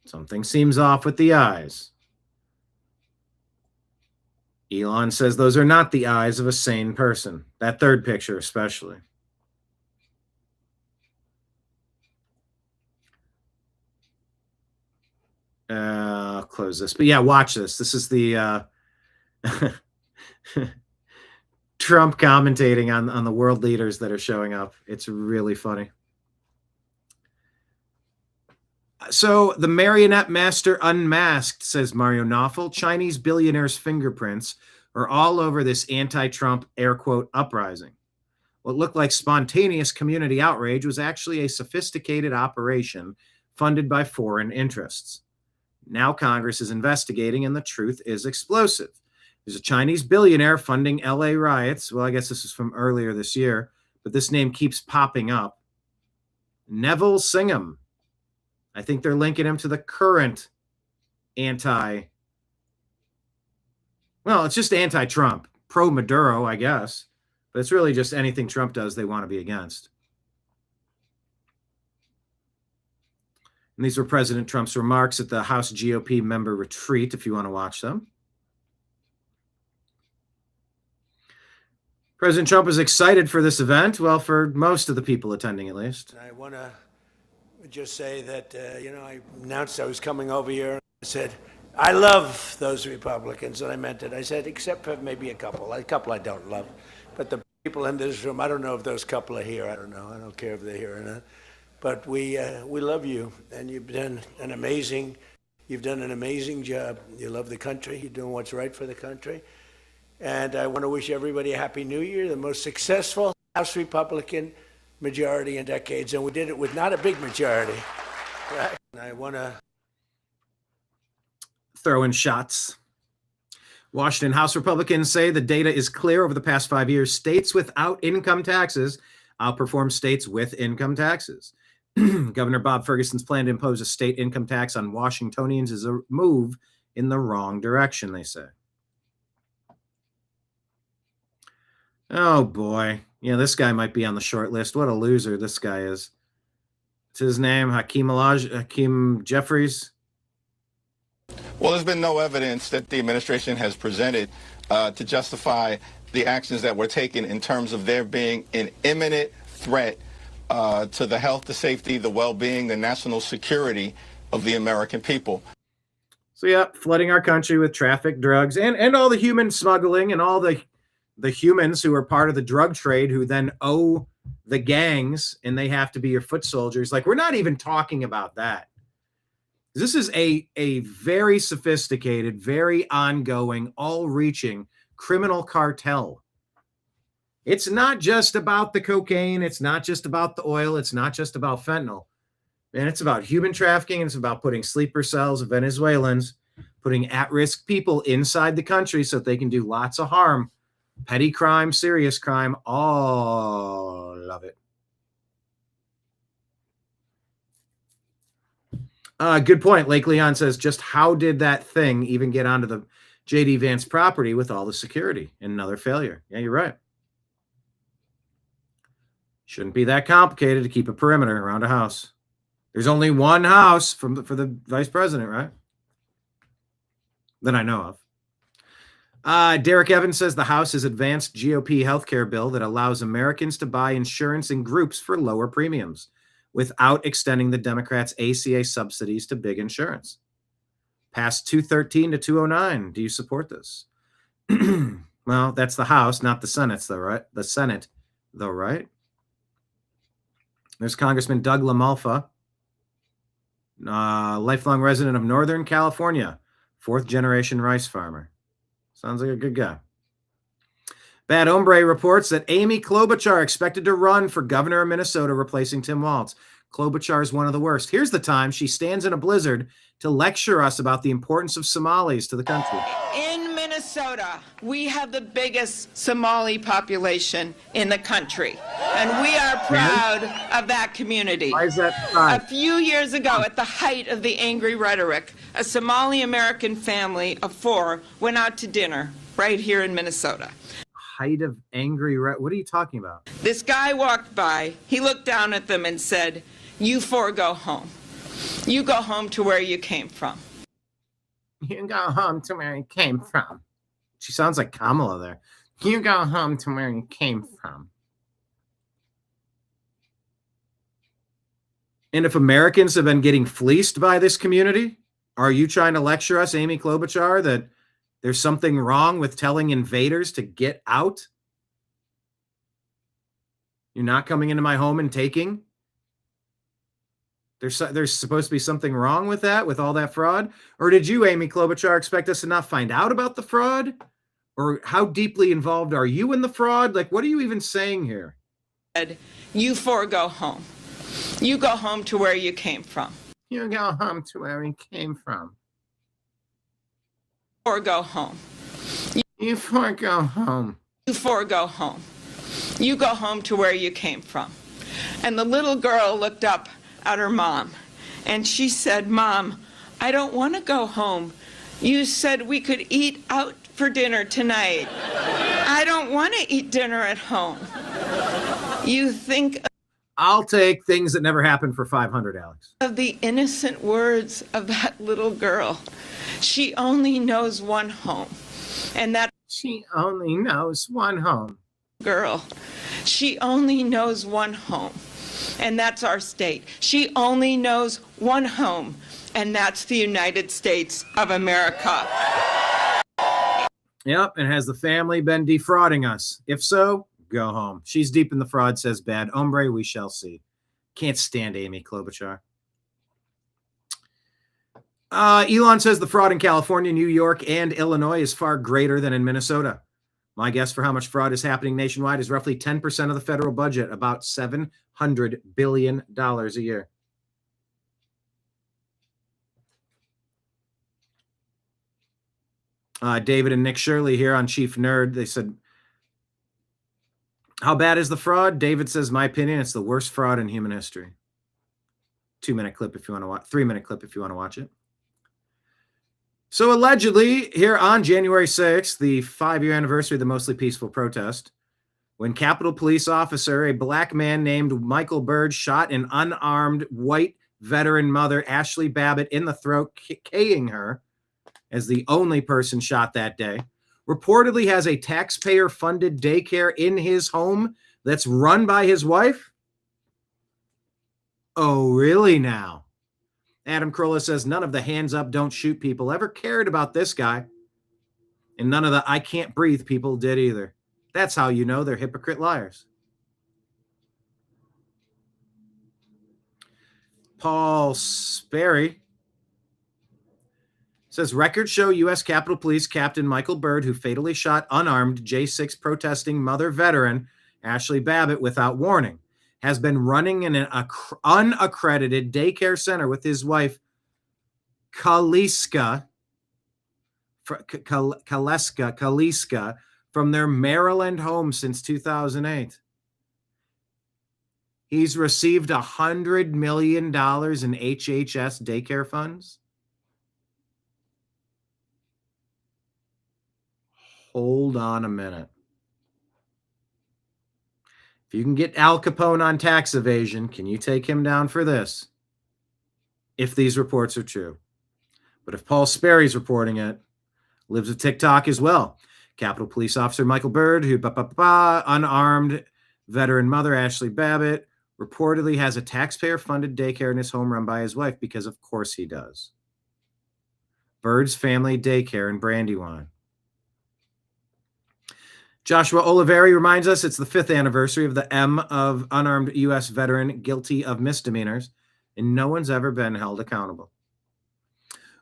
[SPEAKER 1] Something seems off with the eyes. Elon says those are not the eyes of a sane person. That third picture especially. I'll close this. But yeah, watch this. This is the Trump commentating on the world leaders that are showing up. It's really funny. So the marionette master unmasked, says Mario Knopfel. Chinese billionaires' fingerprints are all over this anti-Trump air quote uprising. What looked like spontaneous community outrage was actually a sophisticated operation funded by foreign interests. Now Congress is investigating, and the truth is explosive. There's a Chinese billionaire funding LA riots. Well, I guess this is from earlier this year, but this name keeps popping up. Neville Singham. I think they're linking him to the current it's just anti-Trump, pro-Maduro, I guess. But it's really just anything Trump does, they want to be against. And these were President Trump's remarks at the House GOP member retreat, if you want to watch them. President Trump is excited for this event. Well, for most of the people attending, at least.
[SPEAKER 23] I want to just say that, I announced I was coming over here. I said, I love those Republicans, and I meant it. I said, except for maybe a couple I don't love. But the people in this room, I don't know if those couple are here. I don't know. I don't care if they're here or not. But we love you, and you've done an amazing job. You love the country. You're doing what's right for the country. And I want to wish everybody a happy new year, the most successful House Republican majority in decades. And we did it with not a big majority. Right? And I want to
[SPEAKER 1] throw in shots. Washington House Republicans say the data is clear over the past 5 years. States without income taxes outperform states with income taxes. Governor Bob Ferguson's plan to impose a state income tax on Washingtonians is a move in the wrong direction, they say. Oh, boy. Yeah, this guy might be on the short list. What a loser this guy is. What's his name? Hakeem Jeffries?
[SPEAKER 10] Well, there's been no evidence that the administration has presented to justify the actions that were taken in terms of there being an imminent threat to the health, the safety, the well-being, the national security of the American people.
[SPEAKER 1] So, yeah, flooding our country with traffic, drugs, and all the human smuggling and all the humans who are part of the drug trade who then owe the gangs and they have to be your foot soldiers. Like, we're not even talking about that. This is a very sophisticated, very ongoing, all-reaching criminal cartel. It's not just about the cocaine. It's not just about the oil. It's not just about fentanyl. And it's about human trafficking. It's about putting sleeper cells of Venezuelans, putting at-risk people inside the country so that they can do lots of harm. Petty crime, serious crime, all of it. Good point. Lake Leon says, just how did that thing even get onto the J.D. Vance property with all the security? Another failure. Yeah, you're right. Shouldn't be that complicated to keep a perimeter around a house. There's only one house for the vice president, right? That I know of. Derek Evans says the House has advanced GOP healthcare bill that allows Americans to buy insurance in groups for lower premiums without extending the Democrats' ACA subsidies to big insurance. Passed 213 to 209. Do you support this? Well, that's the House, not the Senate, though, right? The Senate, though, right? There's Congressman Doug LaMalfa, lifelong resident of Northern California, fourth-generation rice farmer. Sounds like a good guy. Bad Hombre reports that Amy Klobuchar expected to run for governor of Minnesota, replacing Tim Waltz. Klobuchar is one of the worst. Here's the time she stands in a blizzard to lecture us about the importance of Somalis to the country.
[SPEAKER 11] In Minnesota, we have the biggest Somali population in the country, and we are proud of that community.
[SPEAKER 1] Why is that?
[SPEAKER 11] A few years ago, at the height of the angry rhetoric, a Somali American family of 4 went out to dinner right here in Minnesota.
[SPEAKER 1] Height of angry what are you talking about?
[SPEAKER 11] This guy walked by, he looked down at them and said, "You 4 go home. You go home to where you came from."
[SPEAKER 1] You go home to where you came from. She sounds like Kamala there. You go home to where you came from. And if Americans have been getting fleeced by this community, are you trying to lecture us, Amy Klobuchar, that there's something wrong with telling invaders to get out? You're not coming into my home and taking? There's supposed to be something wrong with that, with all that fraud? Or did you, Amy Klobuchar, expect us to not find out about the fraud? Or how deeply involved are you in the fraud? Like, what are you even saying here?
[SPEAKER 11] You four go home. You go home to where you came from.
[SPEAKER 1] You go home to where he came from.
[SPEAKER 11] Or go home.
[SPEAKER 1] You four go home.
[SPEAKER 11] You four go home. You go home to where you came from. And the little girl looked up at her mom, and she said, Mom, I don't want to go home. You said we could eat out for dinner tonight. I don't want to eat dinner at home. You think
[SPEAKER 1] I'll take things that never happened for 500, Alex.
[SPEAKER 11] of the innocent words of that little girl. She only knows one home, and that
[SPEAKER 1] she only knows one home.
[SPEAKER 11] Girl, she only knows one home, and that's our state. She only knows one home, and that's the United States of America.
[SPEAKER 1] Yep, and has the family been defrauding us? If so, go home. She's deep in the fraud, says bad hombre. We shall see. Can't stand Amy Klobuchar. Elon says the fraud in California, New York, and Illinois is far greater than in Minnesota. My guess for how much fraud is happening nationwide is roughly 10% of the federal budget, about $700 billion a year. David and Nick Shirley here on Chief Nerd. They said, how bad is the fraud? David says, my opinion, it's the worst fraud in human history. 2-minute clip if you want to watch, 3-minute clip if you want to watch it. So allegedly, here on January 6th, the 5-year anniversary of the mostly peaceful protest, when Capitol Police officer, a black man named Michael Byrd, shot an unarmed white veteran mother, Ashley Babbitt, in the throat, K-ing her as the only person shot that day, reportedly has a taxpayer-funded daycare in his home that's run by his wife? Oh, really now? Adam Carolla says none of the hands up, don't shoot people ever cared about this guy. And none of the I can't breathe people did either. That's how you know they're hypocrite liars. Paul Sperry says records show U.S. Capitol Police Captain Michael Byrd, who fatally shot unarmed J6 protesting mother veteran Ashley Babbitt without warning, has been running in an unaccredited daycare center with his wife, Kaliska, from their Maryland home since 2008. He's received $100 million in HHS daycare funds. Hold on a minute. If you can get Al Capone on tax evasion, can you take him down for this? If these reports are true. But if Paul Sperry's reporting it, lives with TikTok as well. Capitol Police Officer Michael Byrd, who unarmed veteran mother Ashley Babbitt, reportedly has a taxpayer-funded daycare in his home run by his wife, because of course he does. Byrd's Family Daycare in Brandywine. Joshua Oliveri reminds us it's the 5th anniversary of the M of unarmed U.S. veteran guilty of misdemeanors, and no one's ever been held accountable.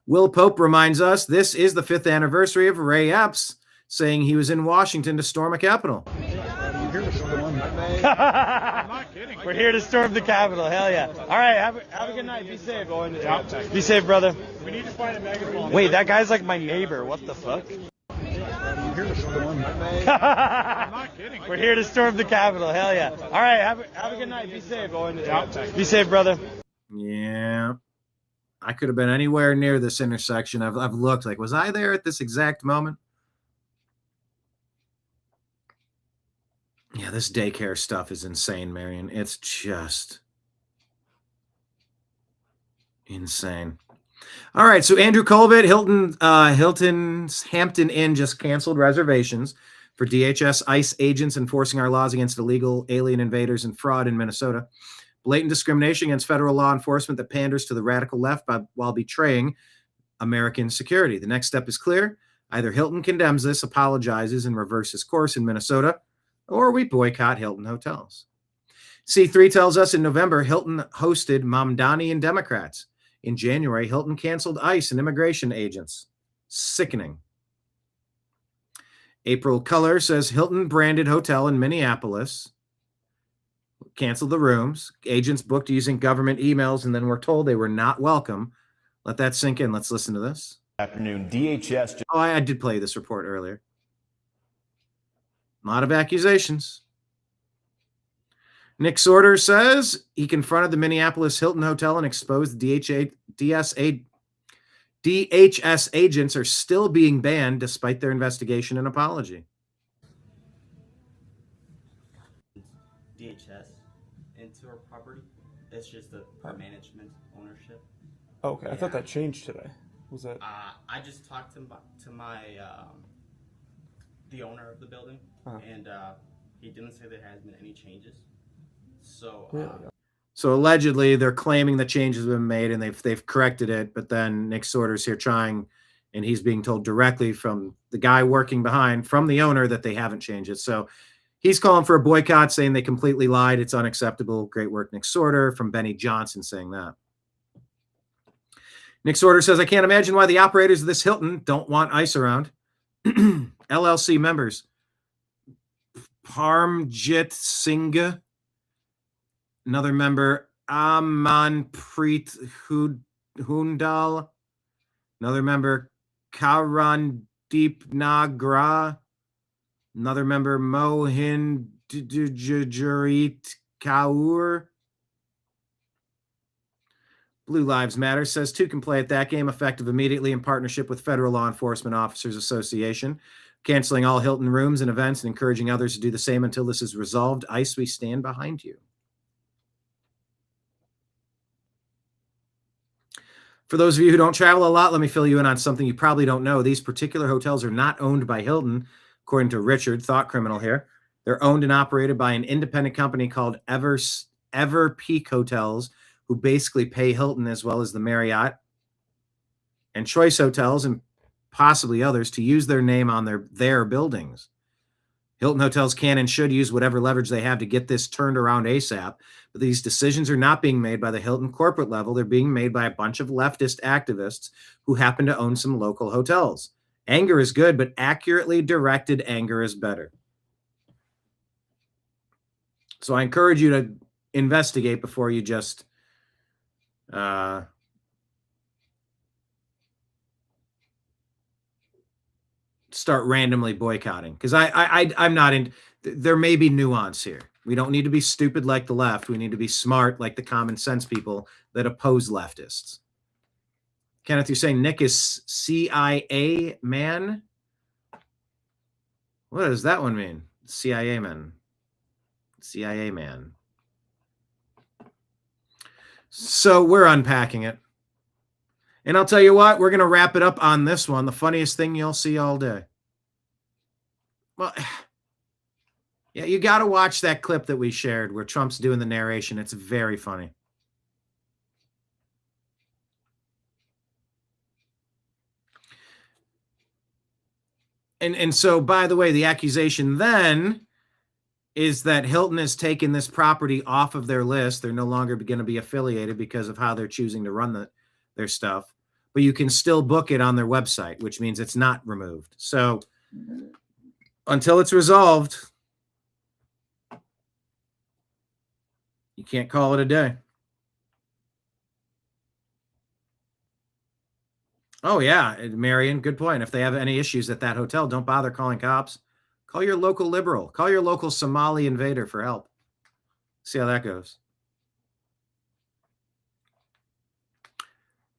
[SPEAKER 1] Will Pope reminds us this is the 5th anniversary of Ray Epps saying he was in Washington to storm a Capitol.
[SPEAKER 12] We're here to storm the Capitol. Hell yeah. All right, have a good night. Be safe. Be safe, brother. We need to find a megaphone. Wait, that guy's like my neighbor. What the fuck? We're here to storm the Capitol. Hell yeah. All right, have a good night. Be safe. Be safe, brother.
[SPEAKER 1] Yeah. I could have been anywhere near this intersection. I've looked like, was I there at this exact moment? Yeah, this daycare stuff is insane, Marion. It's just insane. All right, so Andrew Colvett, Hilton's Hampton Inn just canceled reservations for DHS ICE agents enforcing our laws against illegal alien invaders and fraud in Minnesota. Blatant discrimination against federal law enforcement that panders to the radical left while betraying American security. The next step is clear. Either Hilton condemns this, apologizes, and reverses course in Minnesota, or we boycott Hilton Hotels. C3 tells us in November, Hilton hosted Mamdani and Democrats. In January, Hilton canceled ICE and immigration agents. Sickening. April Color says Hilton branded hotel in Minneapolis. Canceled the rooms. Agents booked using government emails and then were told they were not welcome. Let that sink in. Let's listen to this.
[SPEAKER 19] Afternoon, DHS.
[SPEAKER 1] Oh, I did play this report earlier. A lot of accusations. Nick Sorter says he confronted the Minneapolis Hilton Hotel and exposed DHS agents are still being banned despite their investigation and apology.
[SPEAKER 13] DHS into our property. It's just a management ownership.
[SPEAKER 24] Okay, I thought that changed today. Was that?
[SPEAKER 13] I just talked to my the owner of the building, and he didn't say there has been any changes. So,
[SPEAKER 1] So allegedly, they're claiming the changes have been made and they've corrected it. But then Nick Sorter's here trying, and he's being told directly from the guy working behind, from the owner, that they haven't changed it. So he's calling for a boycott, saying they completely lied. It's unacceptable. Great work, Nick Sorter. From Benny Johnson saying that. Nick Sorter says, I can't imagine why the operators of this Hilton don't want ICE around. LLC members. Parmjit Singh. Another member, Amanpreet Hundal. Another member, Karandeep Nagra. Another member, Mohin Jarit Kaur. Blue Lives Matter says 2 can play at that game, effective immediately in partnership with Federal Law Enforcement Officers Association, canceling all Hilton rooms and events and encouraging others to do the same until this is resolved. ICE, we stand behind you. For those of you who don't travel a lot, let me fill you in on something you probably don't know. These particular hotels are not owned by Hilton, according to Richard, thought criminal here. They're owned and operated by an independent company called Ever Peak Hotels, who basically pay Hilton as well as the Marriott and Choice Hotels and possibly others to use their name on their buildings. Hilton Hotels can and should use whatever leverage they have to get this turned around ASAP. But these decisions are not being made by the Hilton corporate level. They're being made by a bunch of leftist activists who happen to own some local hotels. Anger is good, but accurately directed anger is better. So I encourage you to investigate before you just start randomly boycotting, because I'm not in. There may be nuance here. We don't need to be stupid like the left. We need to be smart like the common sense people that oppose leftists. Kenneth, you're saying Nick is CIA man? What does that one mean? CIA man. CIA man. So we're unpacking it. And I'll tell you what, we're going to wrap it up on this one. The funniest thing you'll see all day. Well, yeah, you got to watch that clip that we shared where Trump's doing the narration. It's very funny. And so, by the way, the accusation then is that Hilton has taken this property off of their list. They're no longer going to be affiliated because of how they're choosing to run their stuff. But you can still book it on their website, which means it's not removed. So until it's resolved, you can't call it a day. Oh, yeah, Marion, good point. If they have any issues at that hotel, don't bother calling cops. Call your local liberal. Call your local Somali invader for help. See how that goes.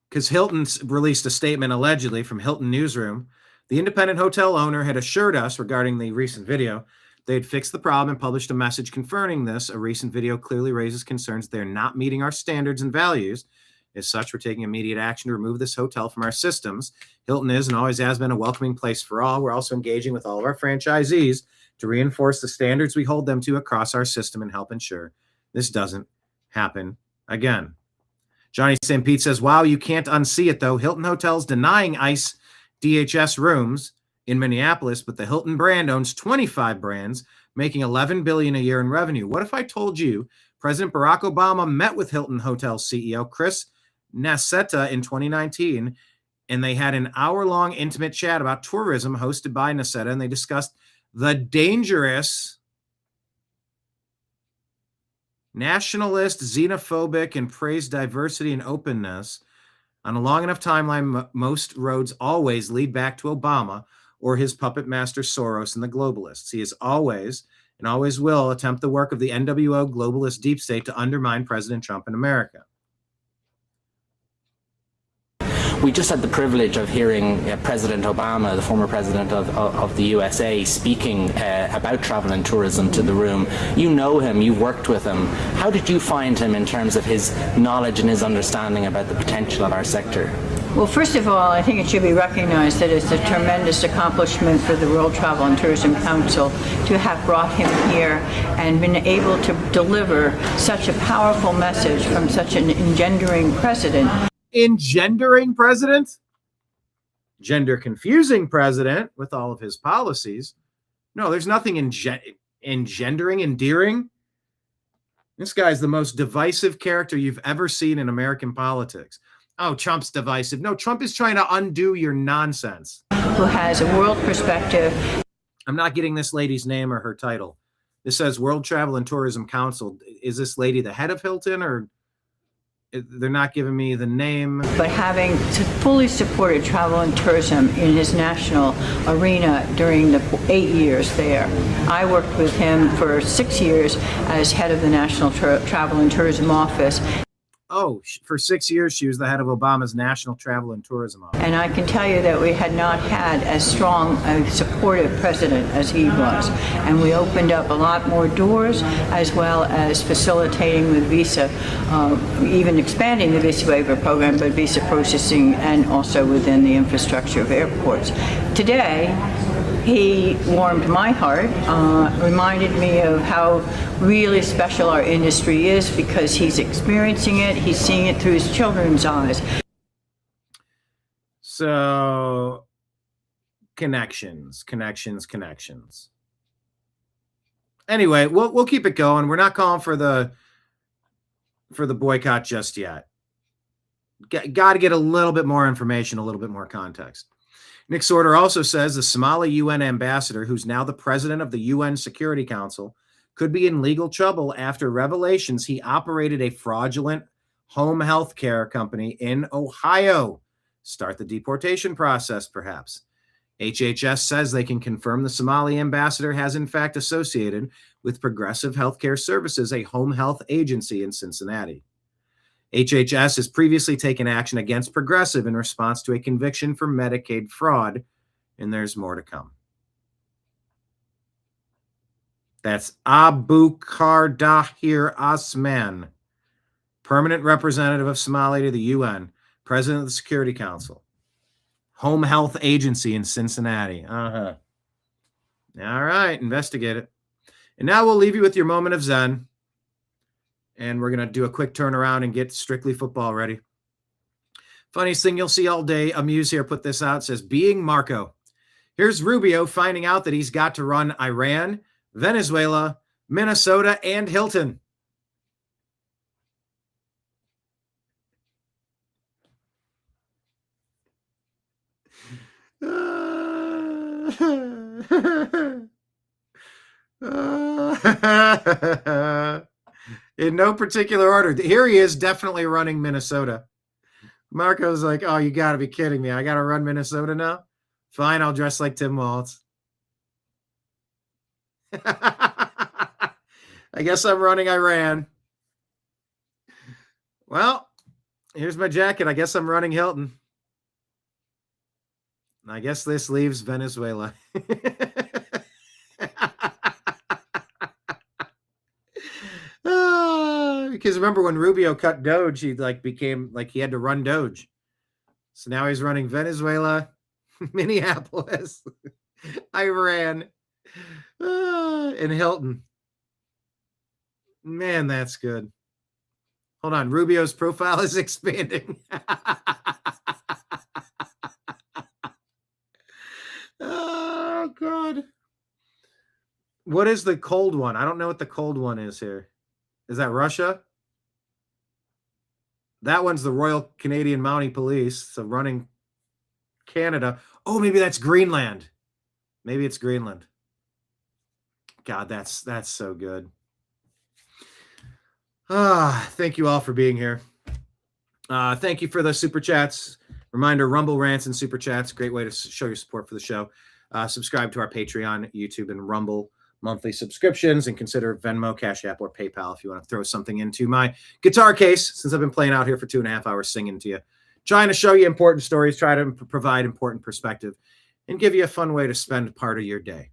[SPEAKER 1] Because Hilton's released a statement allegedly from Hilton Newsroom. The independent hotel owner had assured us regarding the recent video they had fixed the problem and published a message confirming this. A recent video clearly raises concerns they're not meeting our standards and values. As such, we're taking immediate action to remove this hotel from our systems. Hilton is and always has been a welcoming place for all. We're also engaging with all of our franchisees to reinforce the standards we hold them to across our system and help ensure this doesn't happen again. Johnny St. Pete says, wow, you can't unsee it, though. Hilton Hotels denying ICE DHS rooms in Minneapolis, but the Hilton brand owns 25 brands, making $11 billion a year in revenue. What if I told you President Barack Obama met with Hilton Hotels CEO Chris Nassetta in 2019, and they had an hour-long intimate chat about tourism hosted by Nassetta, and they discussed the dangerous, nationalist, xenophobic, and praised diversity and openness. On a long enough timeline, most roads always lead back to Obama or his puppet master Soros and the globalists. He is always and always will attempt the work of the NWO globalist deep state to undermine President Trump in America.
[SPEAKER 15] We just had the privilege of hearing President Obama, the former president of the USA, speaking about travel and tourism to the room. You know him, you've worked with him. How did you find him in terms of his knowledge and his understanding about the potential of our sector?
[SPEAKER 16] Well, first of all, I think it should be recognized that it's a tremendous accomplishment for the World Travel and Tourism Council to have brought him here and been able to deliver such a powerful message from such an engendering president.
[SPEAKER 1] Engendering president? Gender confusing president with all of his policies. No, there's nothing engendering, endearing. This guy's the most divisive character you've ever seen in American politics. Oh, Trump's divisive. No, Trump is trying to undo your nonsense.
[SPEAKER 16] Who has a world perspective.
[SPEAKER 1] I'm not getting this lady's name or her title. This says World Travel and Tourism Council. Is this lady the head of Hilton, or they're not giving me the name?
[SPEAKER 16] But having fully supported travel and tourism in his national arena during the 8 years there. I worked with him for 6 years as head of the National Travel and Tourism Office.
[SPEAKER 1] Oh, for 6 years, she was the head of Obama's National Travel and Tourism Office.
[SPEAKER 16] And I can tell you that we had not had as strong a supportive president as he was. And we opened up a lot more doors, as well as facilitating with visa, even expanding the visa waiver program, but visa processing and also within the infrastructure of airports. Today, he warmed my heart, reminded me of how really special our industry is because he's experiencing it, he's seeing it through his children's eyes.
[SPEAKER 1] So, connections. Anyway, we'll keep it going. We're not calling for the boycott just yet. Got to get a little bit more information, a little bit more context. Nick Sorter also says the Somali UN ambassador, who's now the president of the UN Security Council, could be in legal trouble after revelations he operated a fraudulent home health care company in Ohio. Start the deportation process, perhaps. HHS says they can confirm the Somali ambassador has in fact associated with Progressive Healthcare Services, a home health agency in Cincinnati. HHS has previously taken action against Progressive in response to a conviction for Medicaid fraud, and there's more to come. That's Abu Kardahir Osman, permanent representative of Somalia to the UN, president of the Security Council, home health agency in Cincinnati. All right, investigate it. And now we'll leave you with your moment of Zen. And we're going to do a quick turnaround and get Strictly Football ready. Funniest thing you'll see all day. Amuse here put this out. It says, being Marco. Here's Rubio finding out that he's got to run Iran, Venezuela, Minnesota, and Hilton. In no particular order. Here he is, definitely running Minnesota. Marco's like, oh, you got to be kidding me. I got to run Minnesota now? Fine, I'll dress like Tim Waltz. I guess I'm running Iran. Well, here's my jacket. I guess I'm running Hilton. I guess this leaves Venezuela. Because remember when Rubio cut Doge, he became he had to run Doge. So now he's running Venezuela, Minneapolis, Iran, and Hilton. Man, that's good. Hold on. Rubio's profile is expanding. Oh, God. What is the cold one? I don't know what the cold one is here. Is that Russia? That one's the Royal Canadian Mounted Police. So running Canada. Oh, maybe that's Greenland. Maybe it's Greenland. God, that's so good. Thank you all for being here. Thank you for the super chats. Reminder, Rumble rants and super chats. Great way to show your support for the show. Subscribe to our Patreon, YouTube, and Rumble monthly subscriptions, and consider Venmo, Cash App, or PayPal if you want to throw something into my guitar case, since I've been playing out here for 2.5 hours singing to you, trying to show you important stories, try to provide important perspective, and give you a fun way to spend part of your day.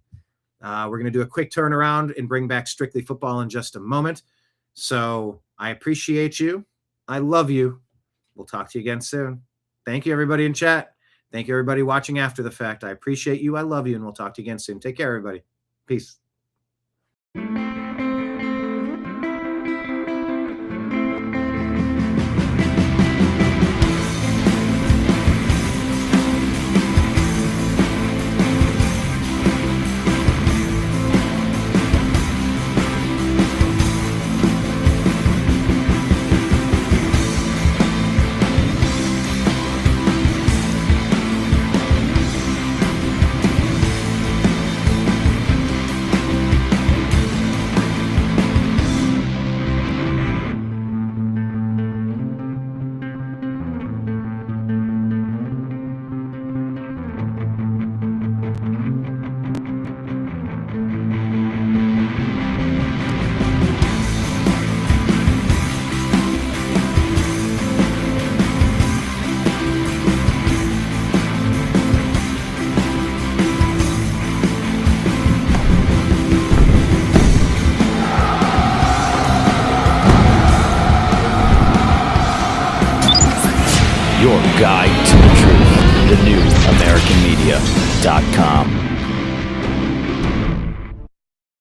[SPEAKER 1] We're going to do a quick turnaround and bring back Strictly Football in just a moment. So I appreciate you. I love you. We'll talk to you again soon. Thank you, everybody in chat. Thank you, everybody watching after the fact. I appreciate you. I love you, and we'll talk to you again soon. Take care, everybody. Peace.
[SPEAKER 17] Your guide to the truth. TheNewAmericanMedia.com.